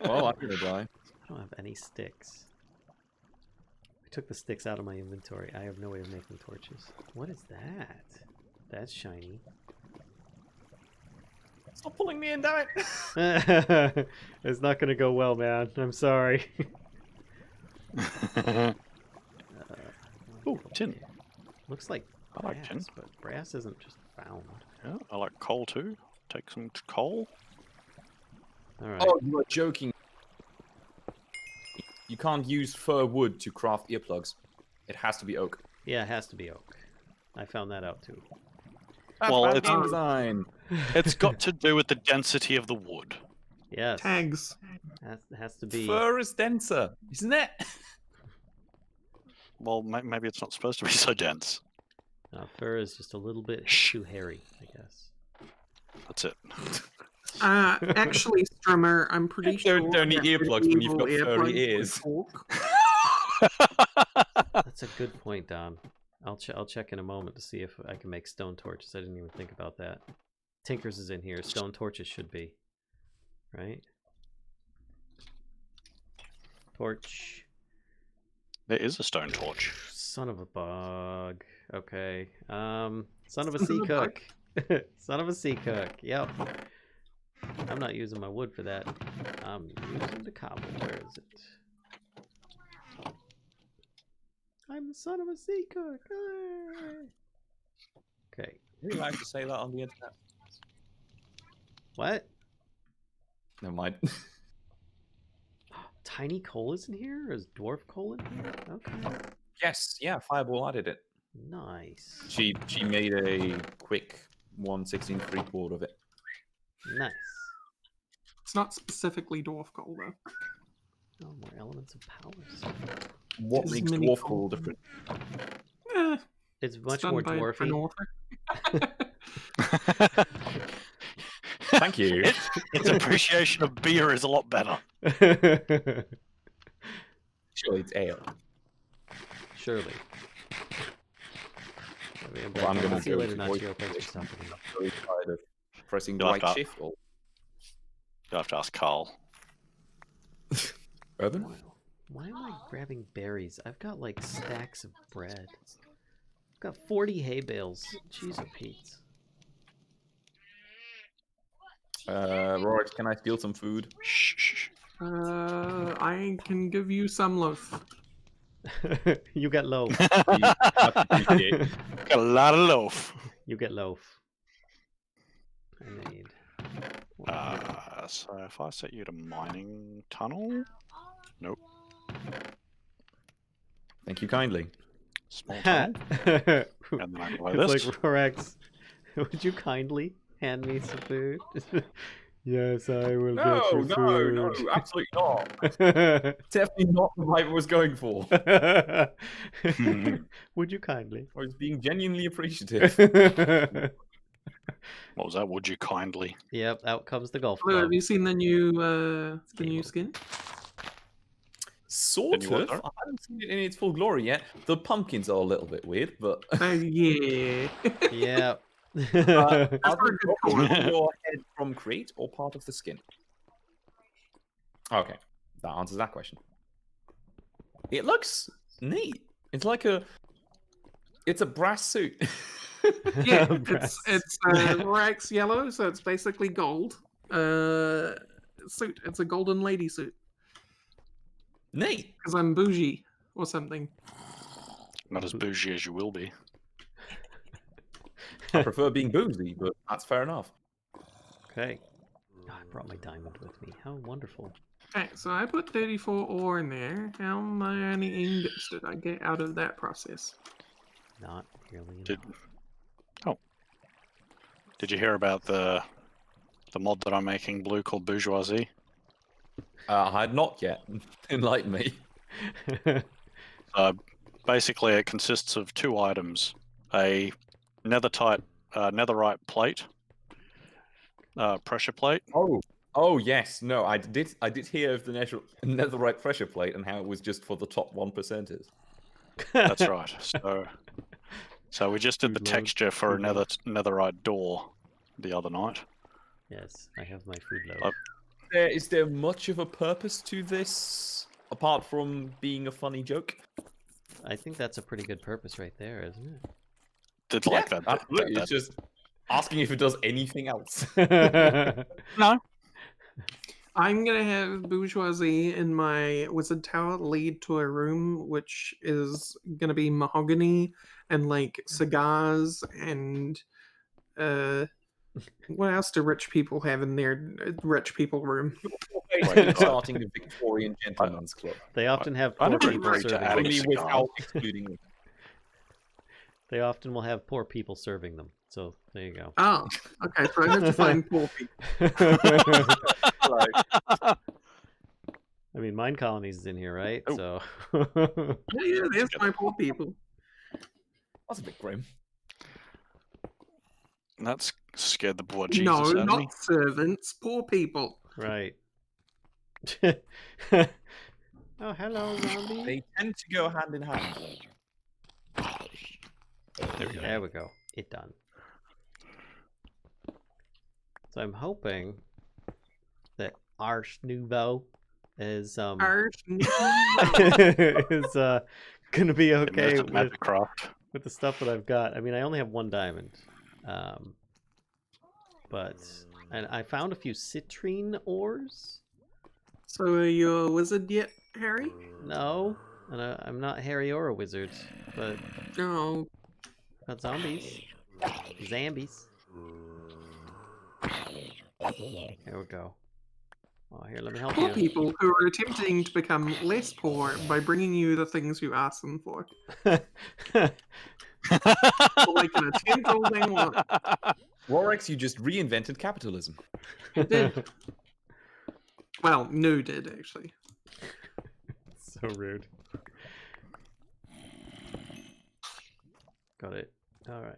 Well, I'm gonna die. I don't have any sticks. I took the sticks out of my inventory. I have no way of making torches. What is that? That's shiny. Stop pulling me in, damn it! It's not gonna go well, man. I'm sorry. Oh, tin. Looks like I like tin, but brass isn't just found. Yeah, I like coal too. Take some coal. All right. Oh, you are joking. You can't use fir wood to craft earplugs. It has to be oak. Yeah, it has to be oak. I found that out too. Well, That's it's game design. It's got to do with the density of the wood. Yes. Tags. Has to be. Fur is denser, isn't it? Well, maybe it's not supposed to be so dense. Fur is just a little bit too hairy, I guess. That's it. Actually, Strummer, I'm pretty sure. Don't need earplugs when you've got furry ears. That's a good point, Don. I'll check in a moment to see if I can make stone torches. I didn't even think about that. Tinkers is in here. Stone torches should be. right? Torch. There is a stone torch. Son of a bug. Okay. Son of a Son sea of a bug? cook. Son of a sea cook. Yep. I'm not using my wood for that. I'm using the cobble. Where is it? I'm the son of a sea cook. Okay. Are you allowed to say that on the internet? What? Never mind. Tiny coal is in here? Or is dwarf coal in here? Okay. Yes, yeah, Fireball added it. Nice. She made a quick 1/16 board of it. Nice. It's not specifically dwarf coal though. Oh, more elements of power. What Is makes mini dwarf coal. coal different? Eh, It's it's much done more by an dwarfy. author. Thank you. Its appreciation of beer is a lot better. Surely it's ale. Surely. Well, I'm gonna see you go later, to Nacho. voice Thanks for activation. stopping in. I'm very tired of pressing the You'll right have to- shift. Or... You'll have to ask Carl. Urban? Why am I grabbing berries? I've got like stacks of bread. I've got 40 hay bales. Jeez oh Pete. Rorik, can I steal some food? Shh, shh, shh. I can give you some loaf. You get loaf. Much appreciated. Got a lot of loaf. You get loaf. I need. So if I set you to mining tunnel, nope. Thank you kindly. Small tunnel, it's and then I go like like this. Rorex. Would you kindly hand me some food? Yes, I will No, get you no, food. no, absolutely not. Definitely not the vibe I was going for. Would you kindly? I was being genuinely appreciative. What was that? Would you kindly? Yep, out comes the golf Blue, club. have you seen the new game over. skin? Sort Then you what, of. sorry? I haven't seen it in its full glory yet. The pumpkins are a little bit weird, but Yeah. Yeah. are That's they not good not color. on your head from Crete or part of the skin? Okay, that answers that question. It looks neat. It's like it's a brass suit. Yeah, Brass. it's Rex yellow, so it's basically gold. Suit. It's a golden lady suit. Neat. Because I'm bougie or something. Not as bougie as you will be. I prefer being boozy, but that's fair enough. Okay. Oh, I brought my diamond with me. How wonderful. Okay, so I put 34 ore in there. How many ingots did I get out of that process? Not nearly Did enough. Did you hear about the mod that I'm making, Blue, called Bourgeoisie? I had not yet. Enlighten me. Basically, it consists of two items: a netherite plate, pressure plate. Oh yes. No, I did hear of the netherite pressure plate and how it was just for the top 1%ers. That's right. So we just did the Food load, texture for a food load. netherite door the other night. Yes, I have my food load. Is there much of a purpose to this apart from being a funny joke? I think that's a pretty good purpose right there, isn't it? Did like that. Absolutely. It's just asking if it does anything else. No. I'm gonna have bourgeoisie in my wizard tower lead to a room which is gonna be mahogany and like cigars and what else do rich people have in their rich people room? Basically starting a Victorian gentleman's club. They often have I poor never people agreed to serving adding them. Only cigars. without excluding them. They often will have poor people serving them. So there you go. Oh, okay, so I have to find poor people. I mean, Mine Colonies is in here, right? Oh. So Yeah, there's my poor people. That's a bit grim. That's scared the poor Jesus No, out of me. not servants, poor people. right. Oh, hello, Zombie. They tend to go hand in hand. There we go. It done. So I'm hoping that Arch Nouveau is Arch is gonna be okay Invented magic craft. with the stuff that I've got. I mean, I only have 1 diamond, and I found a few citrine ores. So are you a wizard yet, Harry? No, and I'm not Harry or a wizard, but No. got zombies. Zambies. Here we go. Oh, here, let me help Poor you. people who are attempting to become less poor by bringing you the things you ask them for. Well, they can attempt all they want. Rorex, you just reinvented capitalism. Did. Well, no did, actually. So rude. Got it. Alright.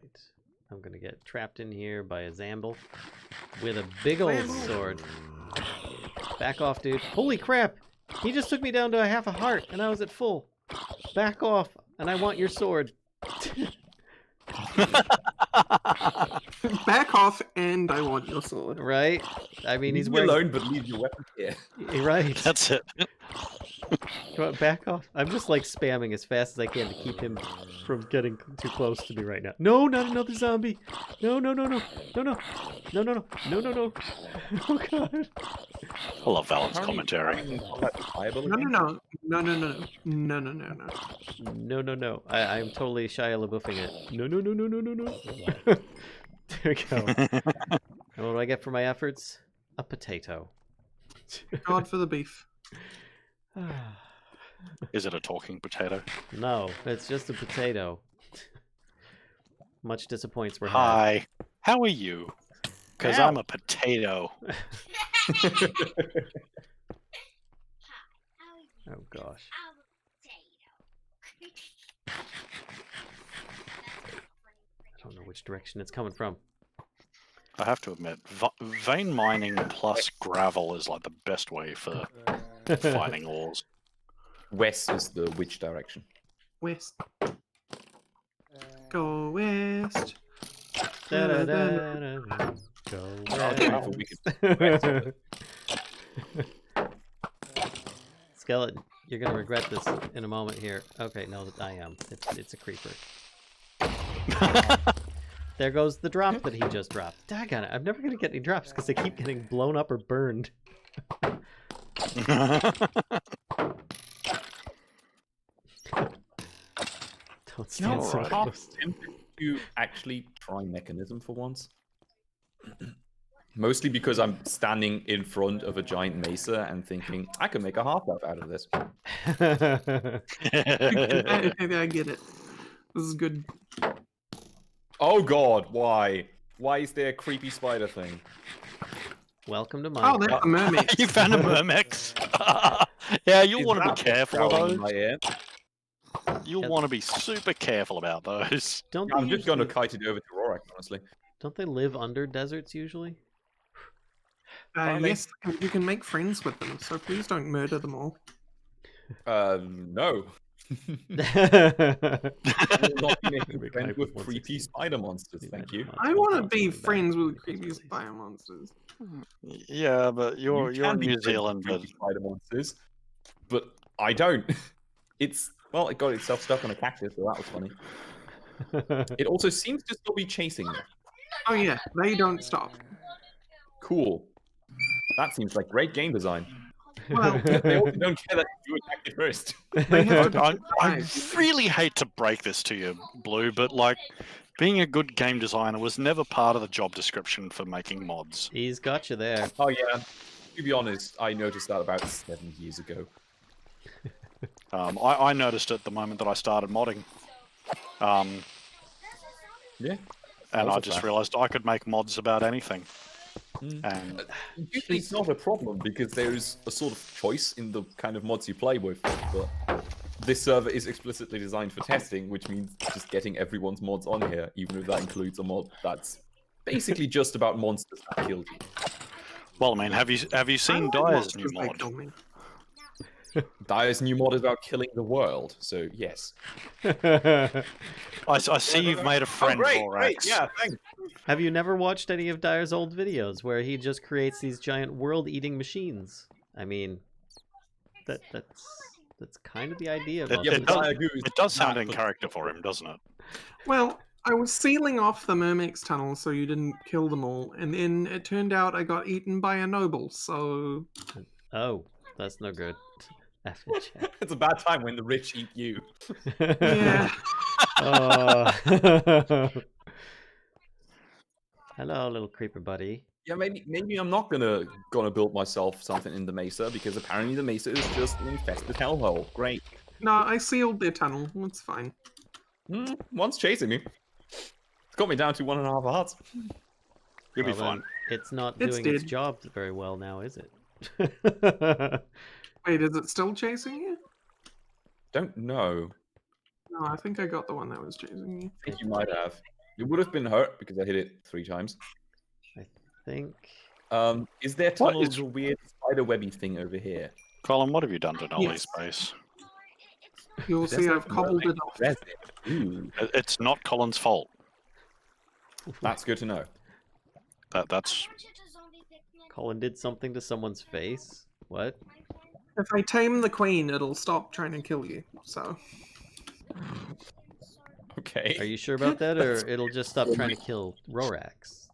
I'm gonna get trapped in here by a Zamble with a big old Zamble. sword. Back off, dude. Holy crap! He just took me down to a half a heart and I was at full. Back off, and I want your sword. Back off, and I want your sword. Right? I mean, he's Leave me wearing... alone, but leave your weapon here. Right. That's it. Come on, back off. I'm just like spamming as fast as I can to keep him from getting too close to me right now. No, not another zombie. No, no, no, no. No, no. No, no, no. No, no, no. Oh, God. I love Valen's commentary. No, no, no. No, no, no. No, no, no, no. No, no, no. I'm totally Shia LaBeoufing it. No, no, no, no, no, no, no. There we go. And what do I get for my efforts? A potato. God for the beef. Is it a talking potato? No, it's just a potato. Much disappoints were had. Hi, how are you? Because Ow. I'm a potato. Oh gosh. I don't know which direction it's coming from. I have to admit, vein mining plus gravel is like the best way for finding ores. West is the which direction? West. Go west. Da-da-da-da-da. Go Oh, west. Skeleton, you're gonna regret this in a moment here. Okay, no, I am. It's a creeper. There goes the drop that he just dropped. Daggone it, I'm never gonna get any drops because they keep getting blown up or burned. Don't stand so Alright. close. Tempted to actually try mechanism for once. Mostly because I'm standing in front of a giant mesa and thinking, I can make a half-life out of this. I get it. This is good. Oh god, why? Why is there a creepy spider thing? Welcome to my. Oh, that's a mermaid. You found a mermex. Yeah, you'll Is want to that be careful of growling in those. my ear? You'll Yeah. want to be super careful about those. Don't I'm they just going to usually- kite it over to Rorak, honestly. Don't they live under deserts usually? Apparently. Yes, you can make friends with them, so please don't murder them all. No. Be I'm not making Big friends hype with with creepy 116. spider monsters, thank you. I want to be friends with creepy spider monsters. Yeah, but you're can in be New friends with Zealand, but creepy spider monsters, but I don't. Well, it got itself stuck on a cactus, so that was funny. It also seems to still be chasing me. Oh yeah, they don't stop. Cool. That seems like great game design. Well, They also don't care that you attack it first. they have to. I really hate to break this to you, Blue, but like being a good game designer was never part of the job description for making mods. He's got you there. Oh yeah. To be honest, I noticed that about 7 years ago. I noticed it the moment that I started modding. Yeah. And I Also just fact. realized I could make mods about anything. Mm. And Usually it's not a problem because there's a sort of choice in the kind of mods you play with, but this server is explicitly designed for testing, which means just getting everyone's mods on here, even if that includes a mod that's basically just about monsters that kill you. well, I mean, have you I seen like Dyer's monsters new they mod? kill me. Dyer's new mod is about killing the world, so yes. I see you've made a friend, great, Vorax. yeah, thanks. Have you never watched any of Dyer's old videos where he just creates these giant world-eating machines? I mean, that's kind of the idea. Of most of It does sound in character for him, doesn't it? Well, I was sealing off the Mermix tunnel so you didn't kill them all, and then it turned out I got eaten by a noble, so... Oh, that's no good. It's a bad time when the rich eat you. Yeah. Hello, little creeper buddy. Yeah, maybe I'm not gonna build myself something in the mesa, because apparently the mesa is just an infested hellhole. Great. No, I sealed their tunnel. It's fine. One's chasing me. It's got me down to 1.5 hearts. You'll be Well, fine. It's not It's doing its dead. job very well now, is it? Wait, is it still chasing you? Don't know. No, I think I got the one that was chasing you. I think you might have. You would have been hurt because I hit it 3 times. I think. Is there What tunnels is- a weird spider webby thing over here? Colin, what have you done to Nolly's Yes. base? You'll There's see no I've cobbled it off. resin. Ooh, It's not Colin's fault. that's good to know. That's Colin did something to someone's face. What? If I tame the queen, it'll stop trying to kill you, so... Okay. Are you sure about that, or it'll just stop trying to kill Rorax?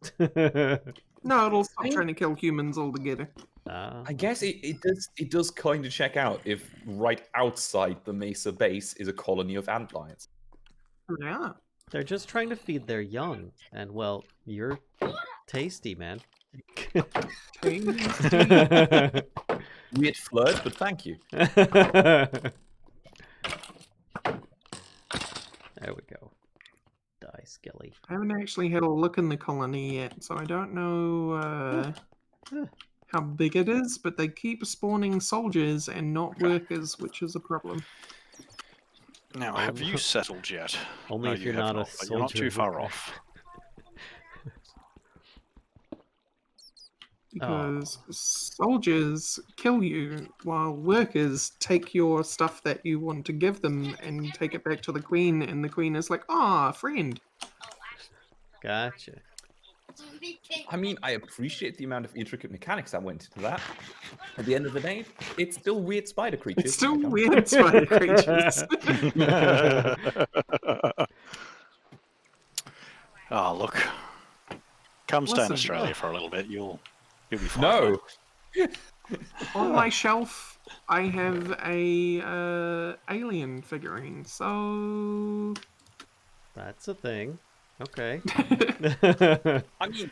No, it'll stop trying to kill humans altogether. Ah, I guess it does kind of check out if right outside the mesa base is a colony of antlions. Yeah. they're just trying to feed their young, and well, you're tasty, man. Tasty. Weird flirt, but thank you. There we go. Die, Skelly. I haven't actually had a look in the colony yet, so I don't know how big it is, but they keep spawning soldiers and not workers, which is a problem. now. Have you settled yet? Only No, if you you're have not a but you're not soldier too far worker. off. Because soldiers kill you while workers take your stuff that you want to give them and take it back to the queen, and the queen is like, "Ah, friend." Gotcha. I mean, I appreciate the amount of intricate mechanics that went into that. At the end of the day, it's still weird spider creatures. It's still I don't- weird spider creatures. Oh, look. Come stay in Listen. Australia for a little bit. You'll be fine. No. On my shelf, I have a alien figurine, so That's a thing. Okay. I mean,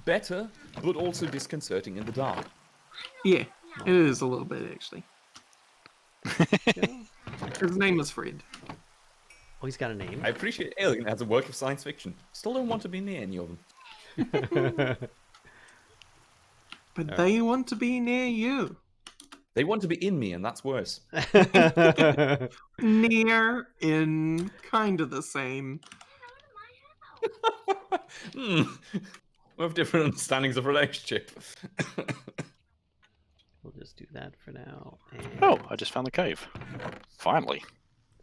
better, but also disconcerting in the dark. yeah, it is a little bit actually. His name is Fred. Oh, he's got a name. I appreciate Alien as a work of science fiction. Still don't want to be near any of them. But they want to be near you. They want to be in me, and that's worse. Near, in, kind of the same. We have different understandings of relationship. We'll just do that for now. And Oh, I just found the cave. Finally.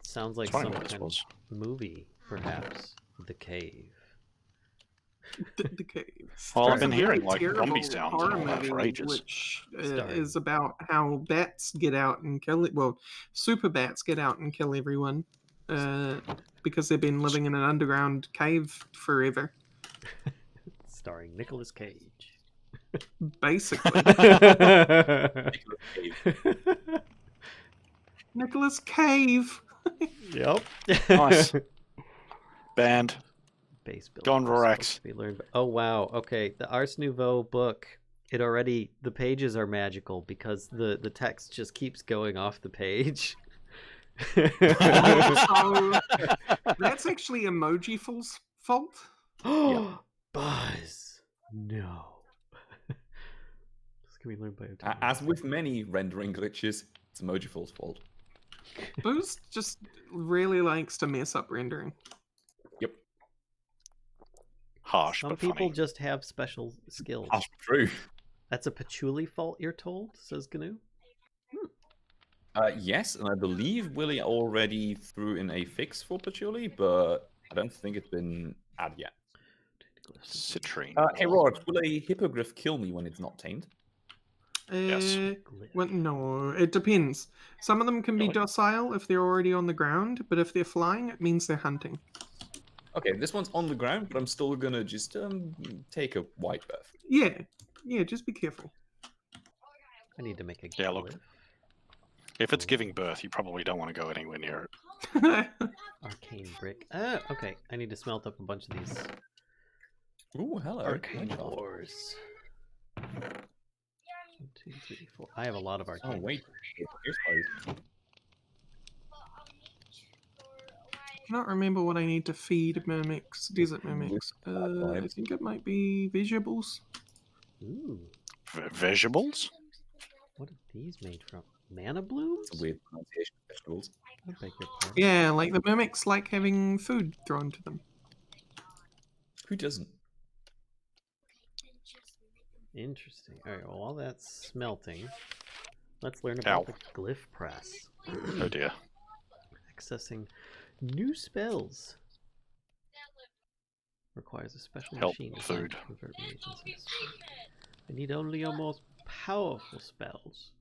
sounds like It's funny some what this kind of was. movie, perhaps. The Cave. The cave. Well, I've There's been a hearing, very like, terrible zombie sounds and horror all that for movie ages. Which Starring- is about how bats get out and kill it. Well, super bats get out and kill everyone because they've been living in an underground cave forever. Starring Nicolas Cage. Basically, Nicholas Cave. Yep. Nice. Banned. Base building. Go on, is supposed Vorax. to be learned by- Oh wow. Okay, the Ars Nouveau book. It already the pages are magical because the text just keeps going off the page. So that's actually Emojiful's fault. Buzz. No. This can be learned by Outtro. As with many rendering glitches, it's Emojiful's fault. Boost just really likes to mess up rendering. Yep. Harsh, Some but people funny. just have special skills. That's true. That's a patchouli fault, you're told, says Gnu. Yes, and I believe Willie already threw in a fix for patchouli, but I don't think it's been added yet. Citrine. Hey, Rod, will a hippogriff kill me when it's not tamed? Yes. Well, no, it depends. Some of them can be Really? docile if they're already on the ground, but if they're flying, it means they're hunting. Okay, this one's on the ground, but I'm still gonna just take a white berth. Yeah, just be careful. I need to make a Yeah, look. glyph. If it's giving birth, you probably don't want to go anywhere near it. Arcane Brick. Okay. I need to smelt up a bunch of these Ooh, hello. arcane Minecraft. ores. 1, 2, 3, 4. I have a lot of arcane. Oh, wait. Here's those. I cannot remember what I need to feed mimics, desert mimics. I think it might be vegetables. Ooh. Vegetables? What are these made from? Mana blooms? It's a weird pronunciation of vegetables. I beg your pardon. Yeah, like the mimics like having food thrown to them. Who doesn't? Interesting. Alright, well, while that's smelting, let's learn about the glyph press. Oh dear. Accessing new spells. Requires a special Help, machine designed food. to convert reagents into food. I need only your most powerful spells.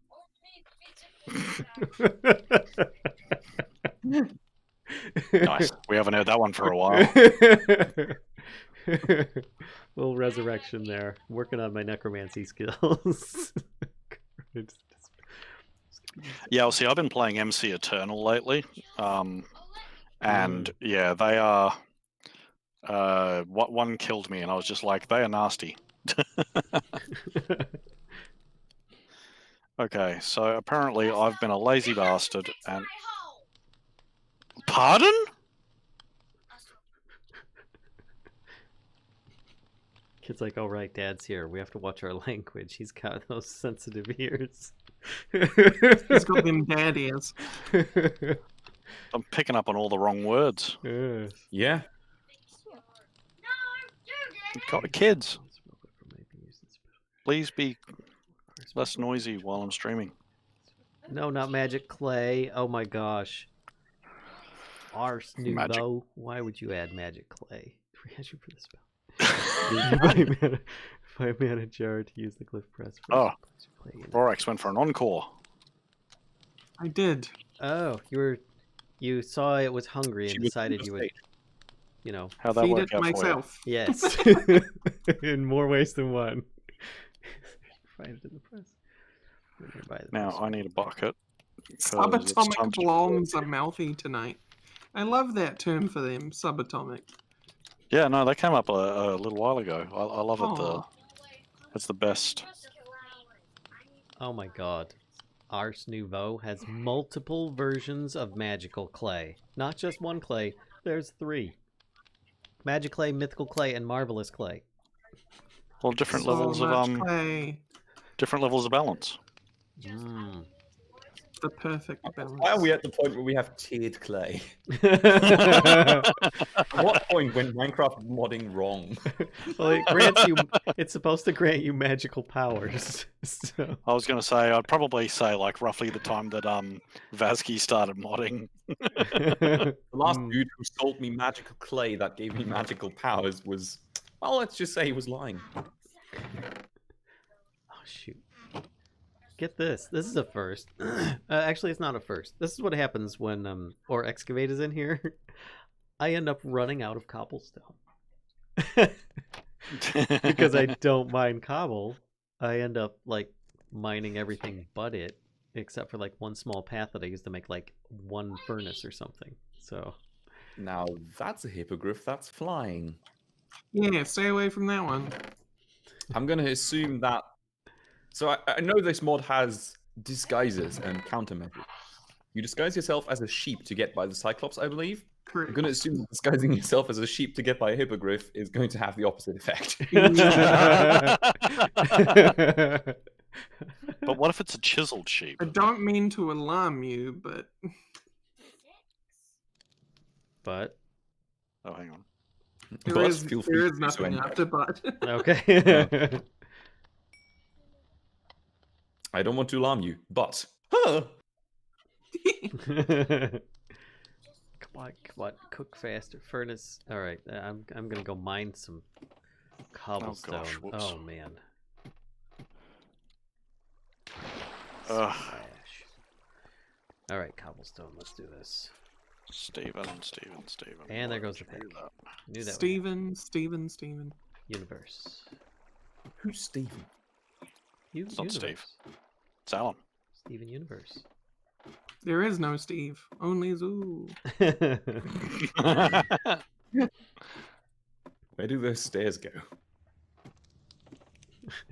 Nice. We haven't heard that one for a while. Little resurrection there. Working on my necromancy skills. Yeah, well, see, I've been playing MC Eternal lately. And yeah, they are... what one killed me, and I was just like, they are nasty. Okay, so apparently I've been a lazy bastard and... Pardon? Kid's like, all right, Dad's here. We have to watch our language. He's got those sensitive ears. He's got them dad ears. I'm picking up on all the wrong words. Yeah. Got kids. Please be less noisy while I'm streaming. No, not magic clay. Oh my gosh. Ars Magic. Nouveau. Why would you add magic clay? React you for the spell. Buy a mana jar to use the glyph press. Oh, clay in it. Rorax went for an encore. I did. Oh, you saw it was hungry and She was decided you would, you know. How'd that Feed work it out myself. Yes. In more ways than one. Find it in the press. for you? Now I need a bucket. 'cause it's Subatomic time to- bloms are mouthy tonight. I love that term for them, subatomic. Yeah, no, that came up a little while ago. I love it. Aw. It's the best. Oh my god. Ars Nouveau has multiple versions of magical clay. Not just one clay, there's 3. Magic clay, mythical clay, and marvelous clay. Well, different So levels of much clay. different levels of balance. Mm. The perfect balance. Why are we at the point where we have tiered clay? At what point went Minecraft modding wrong? Well, it grants you. It's supposed to grant you magical powers. So. I was going to say, I'd probably say like roughly the time that Vazky started modding. The last dude who sold me magical clay that gave me magical powers was, well, let's just say he was lying. Oh shoot! Get this. This is a first. Actually, it's not a first. This is what happens when or excavate is in here. I end up running out of cobblestone because I don't mine cobble. I end up like mining everything but it, except for like one small path that I use to make like one furnace or something. So Now, that's a hippogriff that's flying. Yeah, stay away from that one. I'm going to assume that... So I know this mod has disguises and countermeasures. You disguise yourself as a sheep to get by the Cyclops, I believe. Correct. I'm going to assume that disguising yourself as a sheep to get by a hippogriff is going to have the opposite effect. But what if it's a chiseled sheep? I don't mean to alarm you, but but Oh, hang on. there But is feel free to do so nothing anyway. after but. okay. I don't want to alarm you, but... Huh! Come on, cook faster. Furnace. All right, I'm gonna go mine some cobblestone. gosh, whoops. Oh man. Ugh. Splash. All right, cobblestone. Let's do this. Steven. And there why goes the would you pick. do that? Knew that would Steven. happen. Universe. Who's Steven? It's not Universe. Steve. It's Alan. Steven Universe. There is no Steve, only Zoo. Where do those stairs go?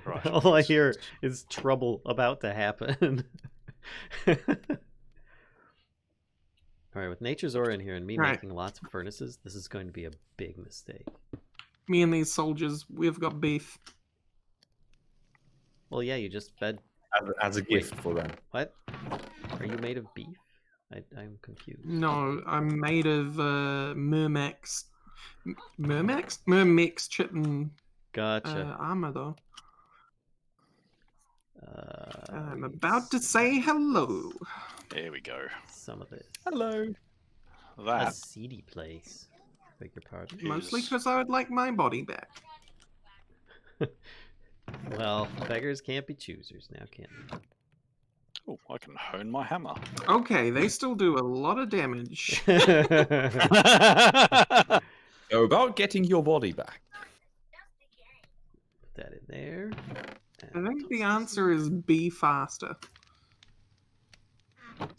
Right. All I hear is trouble about to happen. Alright, with Nature's Aura in here and me Right. making lots of furnaces, this is going to be a big mistake. Me and these soldiers, we've got beef. Well, yeah, you just fed... As a gift for them. What? Are you made of beef? I'm confused. No, I'm made of Mermex. Mermex chitin Gotcha. armor, though. I'm let's about to say hello. There we go. some of this. Hello. A That seedy place. Beg your pardon. Mostly is- because I would like my body back. Well, beggars can't be choosers now, can they? Oh, I can hone my hammer. Okay, they still do a lot of damage. So about getting your body back. Put that in there. I And think the answer is be faster.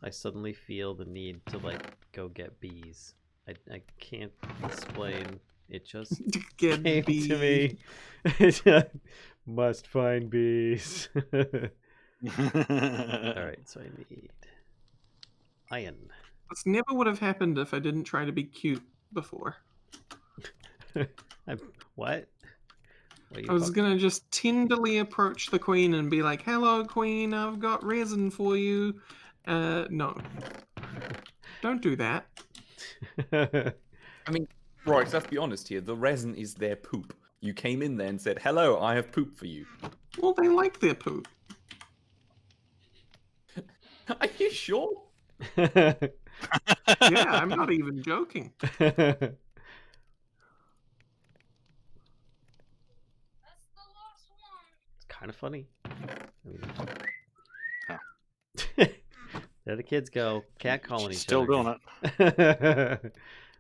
I suddenly feel the need to, like, go get bees. I can't explain. It just Get came bees. to me. It just must find bees. Alright, so I need iron. This never would have happened if I didn't try to be cute before. What? What are you I was talking- gonna just tenderly approach the queen and be like, "Hello, queen, I've got resin for you." No. Don't do that. Right, let's be honest here. The resin is their poop. You came in there and said, "Hello, I have poop for you." Well, they like their poop. Are you sure? Yeah, I'm not even joking. It's kind of funny. I mean... Oh. There the kids go, cat calling each Still other. doing it.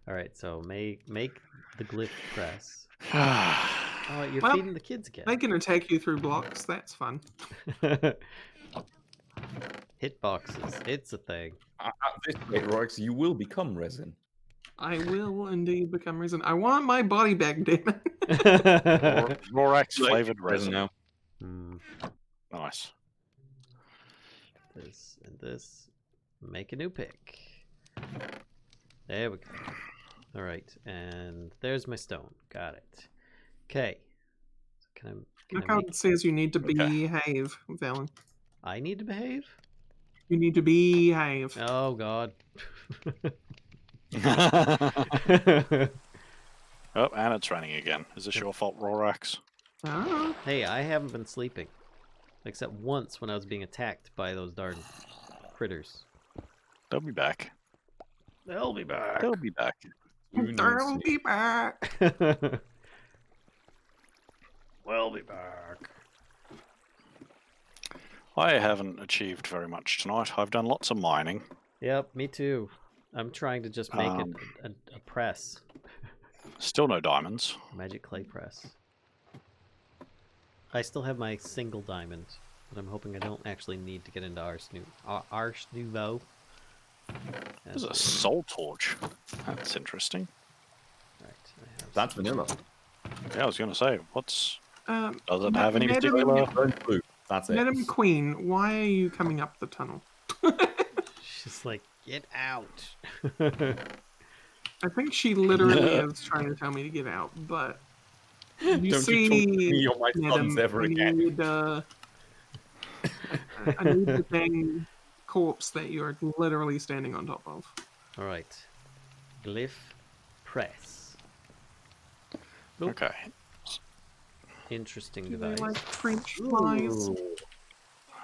All right, so make the glyph press. it. Oh, you're Well, feeding the kids again. They can attack you through blocks. That's fun. Hitboxes, it's a thing. At this rate, Rox, you will become resin. I will indeed become resin. I want my body back, damn it. Rorax Like, flavored resin. now. Hmm, Nice. this and this. Make a new pick. There we go. All right, and there's my stone. Got it. Okay. So can Look I how make... it says you need to Okay. behave, Valen. I need to behave? You need to behave. Oh God. Oh, and it's raining again. Is this your fault, Rorax? Oh, Hey, I haven't been sleeping. Except once when I was being attacked by those darn critters. They'll be back. They'll be back. They'll be back. Who knows? they'll be back. We'll be back. I haven't achieved very much tonight. I've done lots of mining. Yep, me too. I'm trying to just make Um, a press. Still no diamonds. Magic clay press. I still have my single diamond, but I'm hoping I don't actually need to get into Ars Nouveau. There's a soul torch. That's interesting. Right, I have That's vanilla. Yeah, I was going to say, does it Ma- have any Madam- particular... Burnt blue. That's it. Madam Queen, why are you coming up the tunnel? She's like, get out. I think she literally is trying to tell me to get out, but you Don't see, you talk to me or my sons Madam, ever I again. need, I need the dang corpse that you're literally standing on top of. All right, glyph press. Nope. Okay. Interesting Do they device. like French fries? Ooh,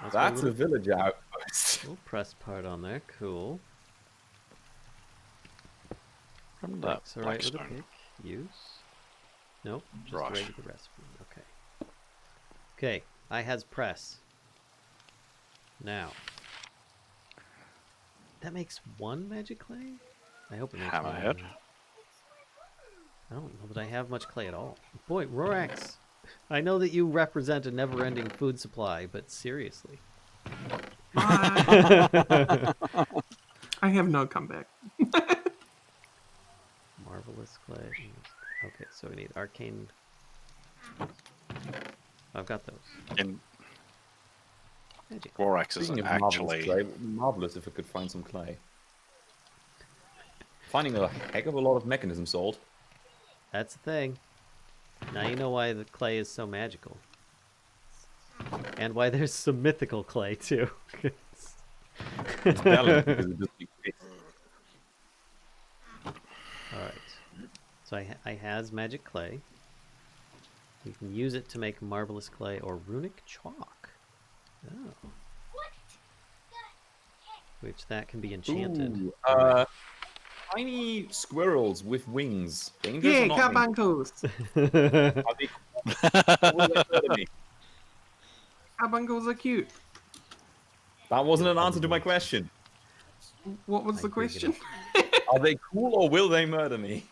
That's that's my a village outpost. Little press part on there. Cool. From that Bricks alright with a Blackstone. pick. Use. Nope. Just Right. regular recipe. Okay. Okay. I has press. Now. That makes one magic clay? I hope it makes Hammerhead. one. I don't know that I have much clay at all. Boy, Rorax. I know that you represent a never-ending food supply, but seriously. I have no comeback. Marvelous clay. Okay, so we need arcane. I've got those. In Magic clay. Rorax is Speaking of actually. marvelous clay, it would be marvelous if I could find some clay. Finding a heck of a lot of mechanism salt. That's the thing. Now you know why the clay is so magical. And why there's some mythical clay, too. It's valid because it doesn't exist. Alright. So I has magic clay. You can use it to make marvelous clay or runic chalk. Oh. Which that can be enchanted. Ooh, tiny squirrels with wings. Dangerous Yeah, or not dangerous? carbuncles. Are they- will they murder me? Carbuncles are cute. That wasn't an answer to my question. What was I the agree, question? Are they cool or will they murder me?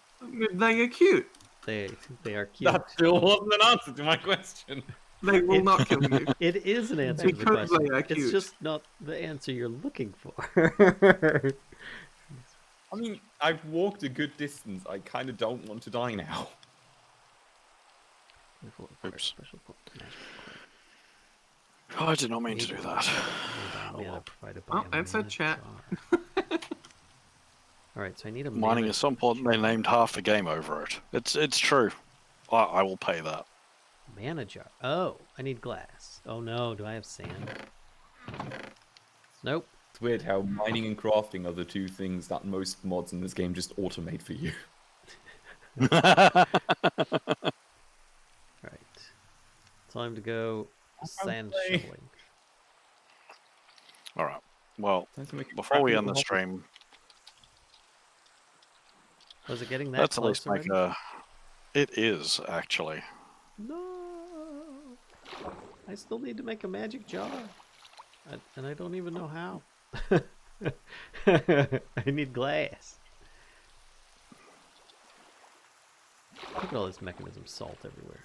They are cute. They are cute. That still wasn't an answer to my question. They will not kill you. It is an answer to the Because question. they are It's cute. just not the answer you're looking for. I mean, I've walked a good distance. I kind of don't want to die now. Oops. Oh, I did not mean to do that. Oh, that's a chat. Alright, so I need a Mining mana is so important they named half the game over it. It's true. I will pay that. mana jar. Oh, I need glass. Oh no, do I have sand? Nope. It's weird how mining and crafting are the two things that most mods in this game just automate for you. Alright. Time to go sand play. shoveling. Alright. Well, Time to make a before we crappy end the little stream, Was it getting that let's at close least make already? a... It is, actually. No! I still need to make a magic jar. And I don't even know how. I need glass. Look at all this mechanism salt everywhere.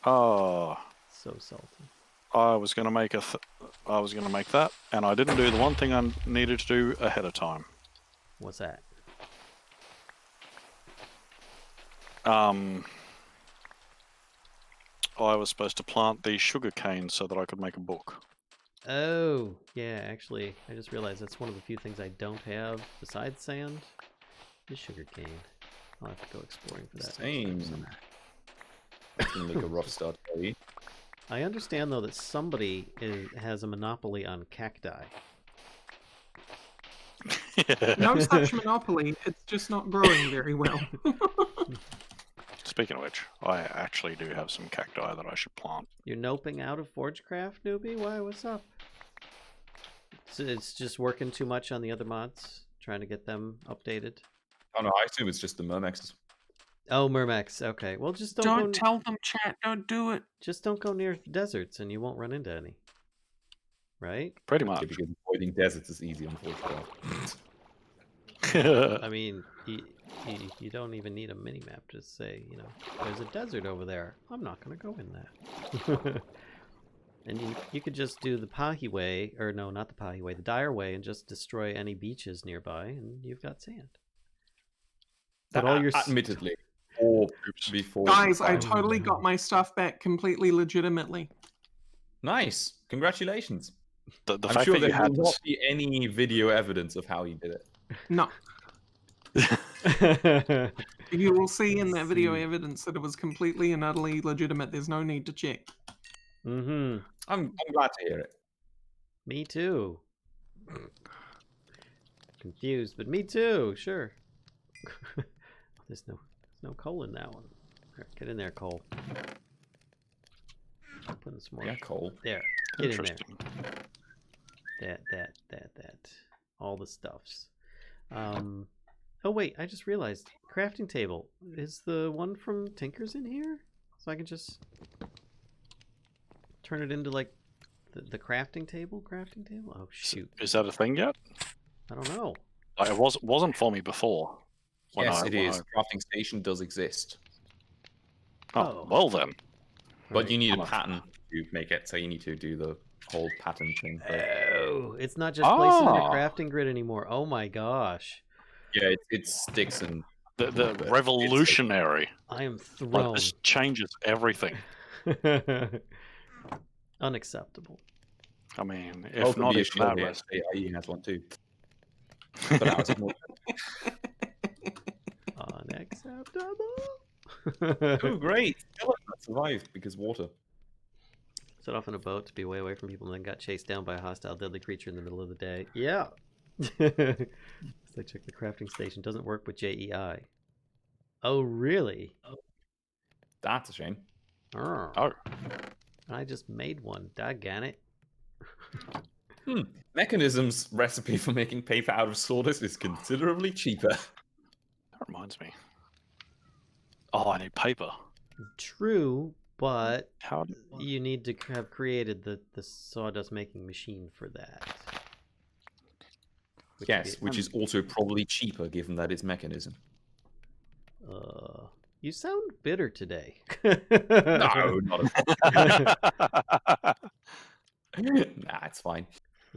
Oh, So salty. I was gonna make I was gonna make that, and I didn't do the one thing I needed to do ahead of time. What's that? I was supposed to plant the sugar cane so that I could make a book. Oh, yeah, actually, I just realized that's one of the few things I don't have besides sand is sugarcane. I'll have to go exploring for that. Same. That's gonna make a rough start for you. I understand, though, that somebody has a monopoly on cacti. No such monopoly. It's just not growing very well. Speaking of which, I actually do have some cacti that I should plant. You're noping out of Forgecraft, newbie? Why? What's up? So it's just working too much on the other mods, trying to get them updated. Oh no, I assume it's just the Mermexes. Oh, Mermex. Okay, well, just don't Don't go, tell them, chat. Don't do it. just don't go near deserts, and you won't run into any. Right? Pretty much. Because avoiding deserts is easy on Forgecraft. I mean, you don't even need a mini-map to say, you know, there's a desert over there. I'm not going to go in that. And you could just do the Pahi way, or no, not the Pahi way, the Dire way, and just destroy any beaches nearby, and you've got sand. But all your admittedly, or before. Guys, I the fire. totally got my stuff back completely legitimately. Nice, congratulations. The I'm fact sure that there you had will not this, be any video evidence of how you did it. No. Mm-hmm. You will see in that video See. evidence that it was completely and utterly legitimate. There's no need to check. Mm-hmm. I'm glad to hear it. Me too. Confused, but me too. Sure. There's no coal in that one. Right, get in there, Cole. Putting some more. Yeah, Cole. There. Get in there. interesting. that. All the stuffs. Oh wait, I just realized crafting table is the one from Tinker's in here, so I can just turn it into like the crafting table. Oh shoot! Is that a thing yet? I don't know. It wasn't for me before. Yes, it is. Crafting station does exist. Oh, well then. But Right. you need a pattern to make it, so you need to do the whole pattern thing. Oh, it's not just placing in a crafting grid anymore. Oh my gosh. Yeah, it sticks and... The revolutionary. I am Like, thrown. this changes everything. Unacceptable. I mean, if not, if that was... AIE has one too. But that was more... Unacceptable. Oh, great! Skeleton survived because water. Set off on a boat to be way away from people and then got chased down by a hostile deadly creature in the middle of the day. Yeah. So I checked the crafting station. Doesn't work with JEI. Oh, really? That's a shame. Oh. I just made one. Doggone it. Mechanism's recipe for making paper out of sawdust is considerably cheaper. That reminds me. Oh, I need paper. True, but How? you need to have created the sawdust making machine for that. Which is also probably cheaper given that it's mechanism. You sound bitter today. No, not at all. Nah, it's fine.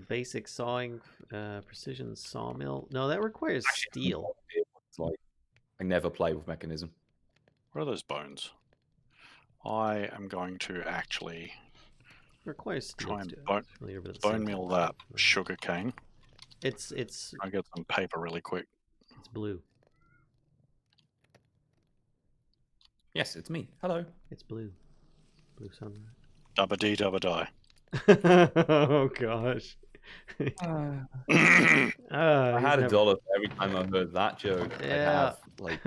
Basic sawing, precision sawmill. No, that requires steel. It's like, I never play with mechanism. Where are those bones? I am going to actually It requires steel. try and Familiar with it at the bone same meal time. that sugar cane. It's I get some paper really quick. it's blue. Yes, it's me. Hello. It's blue. Blue sunrise. Dubba dee dubba die. Oh gosh. I He's had never- $1 for every time I heard that joke. I Yeah. have like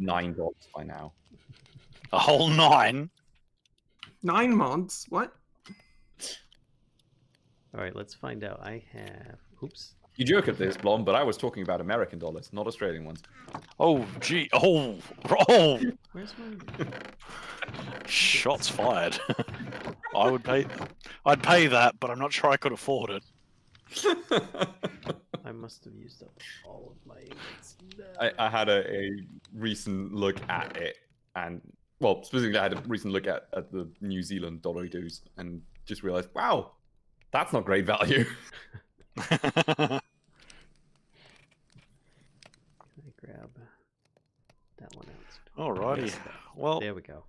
$9 by now. A whole 9? 9 mods? What? All right, let's find out. I have. Oops. You joke at this, Blom, but I was talking about American dollars, not Australian ones. Oh, gee. Oh. Where's my? Shots fired. I'd pay that, but I'm not sure I could afford it. I must have used up all of my ingots. No. I had a recent look at it, and well, specifically, I had a recent look at the New Zealand dollary-doos, and just realized, wow, that's not great value. Can I grab that one out? Alrighty. Well, There we go.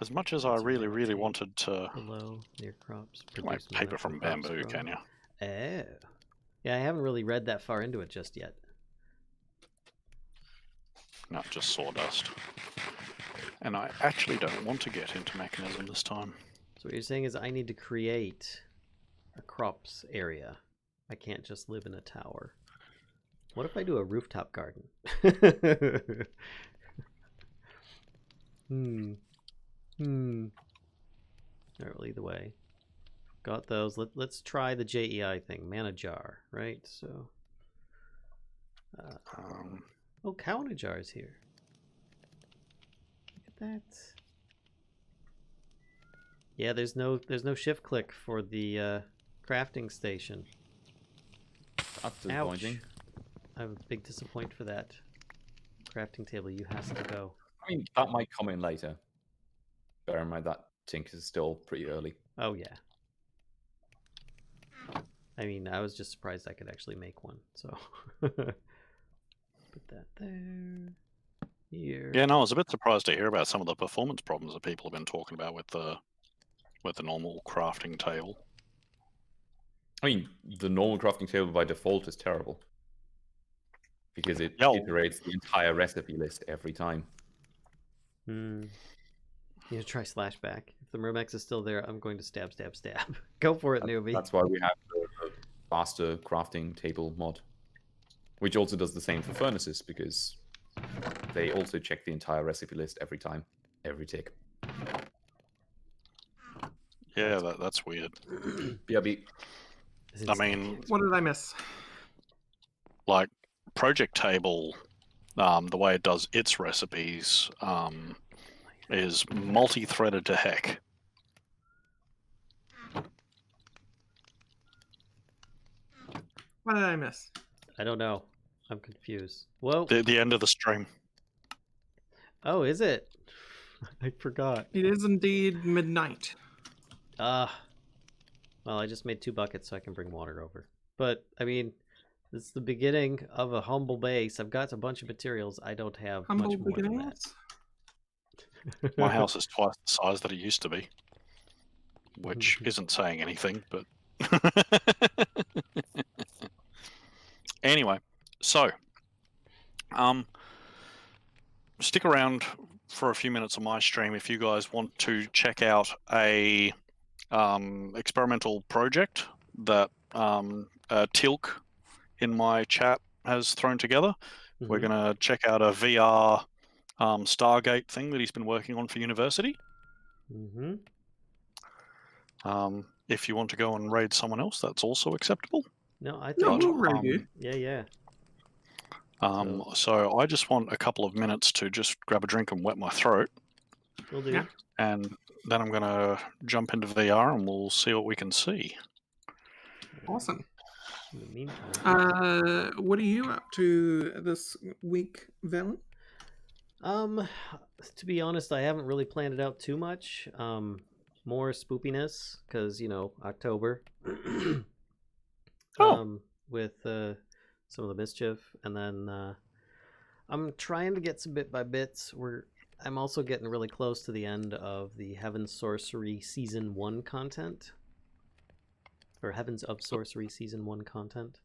as much as I really, really wanted to Below near crops. like produce paper manure from crops bamboo, grown. can you? Oh. Yeah, I haven't really read that far into it just yet. Not just sawdust. And I actually don't want to get into mechanism this time. So what you're saying is I need to create a crops area. I can't just live in a tower. What if I do a rooftop garden? Alright, well, either way. Got those. Let's try the JEI thing. Mana jar, right? So. Oh, cow in a jar is here. Look at that. Yeah, there's no shift click for the crafting station. That's disappointing. I'm a big disappointment for that. Crafting table, you has to go. I mean, that might come in later. Bear in mind that Tink is still pretty early. Oh yeah. I mean, I was just surprised I could actually make one. So put that there. Here. Yeah, no, I was a bit surprised to hear about some of the performance problems that people have been talking about with the normal crafting table. I mean, the normal crafting table by default is terrible. Because it No. iterates the entire recipe list every time. You need to try slashback. If the Mermex is still there, I'm going to stab. Go for it, newbie. That's why we have the faster crafting table mod. Which also does the same for furnaces, because they also check the entire recipe list every time, every tick. Yeah, that's weird. BRB. I mean, What did I miss? like Project Table, the way it does its recipes is multi-threaded to heck. What did I miss? I don't know. I'm confused. Whoa. The end of the stream. Oh, is it? I forgot. It is indeed midnight. Well, I just made 2 buckets so I can bring water over. But, I mean, this is the beginning of a humble base. I've got a bunch of materials. I don't have Humble much more than beginnings. that. My house is twice the size that it used to be, which isn't saying anything, but... Anyway, so... stick around for a few minutes on my stream if you guys want to check out a experimental project that Tilk in my chat has thrown together. We're going to check out a VR Stargate thing that he's been working on for university. If you want to go and raid someone else, that's also acceptable. No, I No, think... we'll raid you. Yeah. So I just want a couple of minutes to just grab a drink and wet my throat. Will do. Yeah. And then I'm going to jump into VR and we'll see what we can see. Awesome. In the meantime... What are you up to this week, Valen? To be honest, I haven't really planned it out too much. More spoopiness, because, you know, October. With some of the Mischief, and then I'm trying to get some bit by bits. I'm also getting really close to the end of the Heaven's Sorcery Season 1 content. Or Heavens of Sorcery Season 1 content.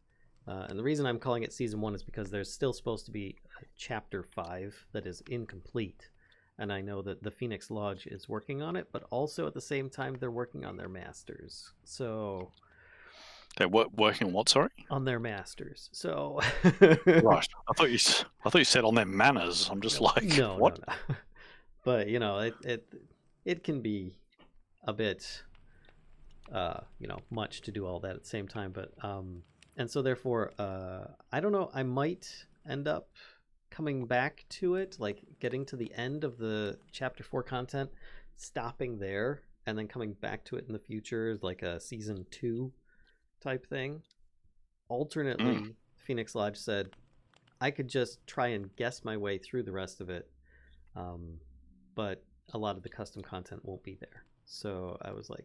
And the reason I'm calling it Season 1 is because there's still supposed to be Chapter 5 that is incomplete. And I know that the Phoenix Lodge is working on it, but also at the same time they're working on their masters. So... They're working on what, sorry? On their masters. So... Right. I thought you said on their manners. I'm just what? No. But, you know, it can be a bit, you know, much to do all that at the same time. But, and so therefore, I don't know, I might end up coming back to it, like getting to the end of the Chapter 4 content, stopping there, and then coming back to it in the future, like a Season 2 type thing. Alternately, Phoenix Lodge said I could just try and guess my way through the rest of it, but a lot of the custom content won't be there. So I was like,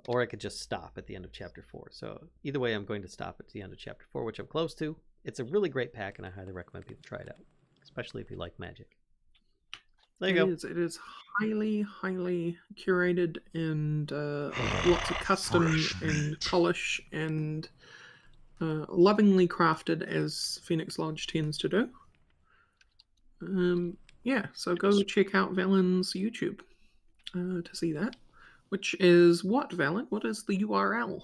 or I could just stop at the end of Chapter 4. So either way, I'm going to stop at the end of Chapter 4, which I'm close to. It's a really great pack, and I highly recommend people try it out, especially if you like magic. There you go. It is highly, highly curated and lots of custom and polish and lovingly crafted, as Phoenix Lodge tends to do. Yeah, so go check out Valen's YouTube to see that. Which is what, Valen? What is the URL?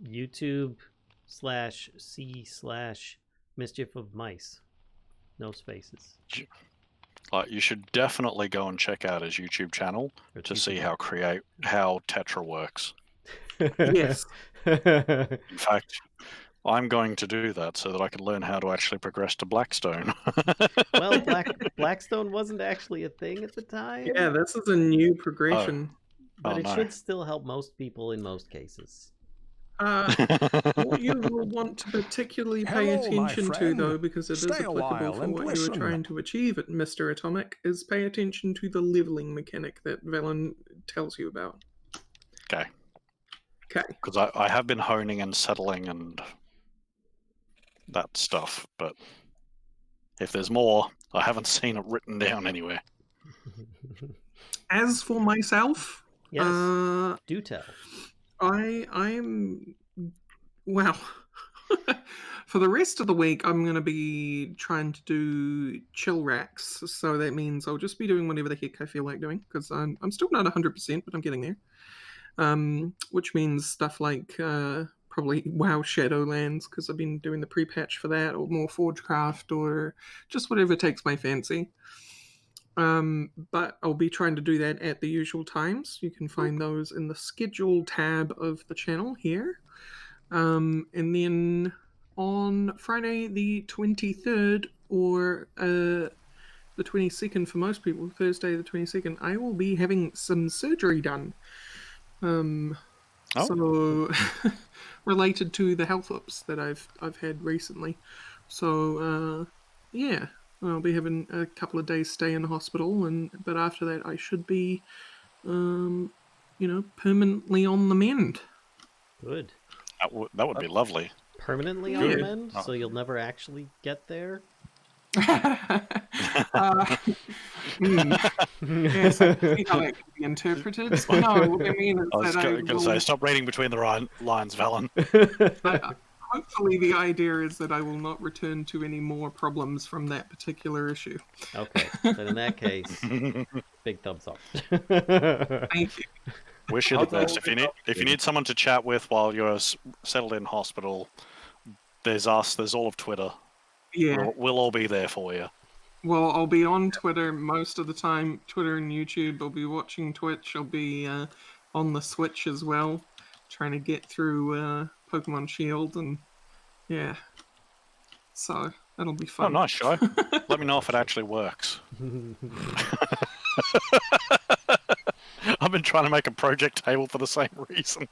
YouTube/C/Mischief of Mice. No spaces. You should definitely go and check out his YouTube channel to see how Tetra works. Yes. In fact, I'm going to do that so that I can learn how to actually progress to Blackstone. Well, Blackstone wasn't actually a thing at the time. Yeah, this is a new progression. But it should still help most people in most cases. What you will want to particularly pay attention to, though, because it is applicable for what you are trying to achieve at Mr. Atomic, is pay attention to the leveling mechanic that Valen tells you about. Okay. Okay. Because I have been honing and settling and that stuff, but if there's more, I haven't seen it written down anywhere. As for myself, yes, do tell. I'm well. For the rest of the week, I'm going to be trying to do chill racks, so that means I'll just be doing whatever the heck I feel like doing, because I'm still not 100%, but I'm getting there. Which means stuff like probably WoW Shadowlands, because I've been doing the pre-patch for that, or more Forgecraft, or just whatever takes my fancy. But I'll be trying to do that at the usual times. You can find those in the schedule tab of the channel here. And then on Friday the 23rd or the 22nd for most people, Thursday the 22nd, I will be having some surgery done. So related to the health ups that I've had recently. So yeah, I'll be having a couple of days stay in the hospital, but after that I should be permanently on the mend. Good. That would be lovely. Permanently on the mend, so you'll never actually get there. Yes, I see how that can be interpreted. No, what I mean is I was that going to say, stop reading between the lines, Valen. Hopefully the idea is that I will not return to any more problems from that particular issue. Okay, then in that case, big thumbs up. Thank you. Wish you the best. If you need someone to chat with while you're settled in hospital, there's us. There's all of Twitter. Yeah, we'll all be there for you. Well, I'll be on Twitter most of the time. Twitter and YouTube. I'll be watching Twitch. I'll be on the Switch as well, trying to get through Pokemon Shield, and yeah. So that'll be fun. Oh, nice show. Let me know if it actually works. I've been trying to make a project table for the same reason.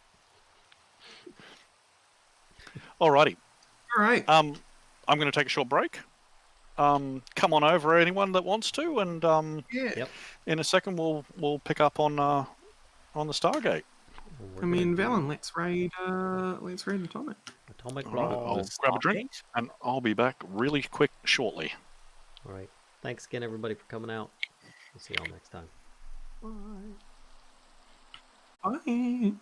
Alrighty. All right. I'm going to take a short break. Come on over, anyone that wants to, and in a second we'll pick up on the Stargate. I mean, Valen, let's raid Atomic. Atomic Right, I'll grab a drink, and I'll be back really quick shortly. All right. Thanks again, everybody, for coming out. We'll see y'all next time. Bye.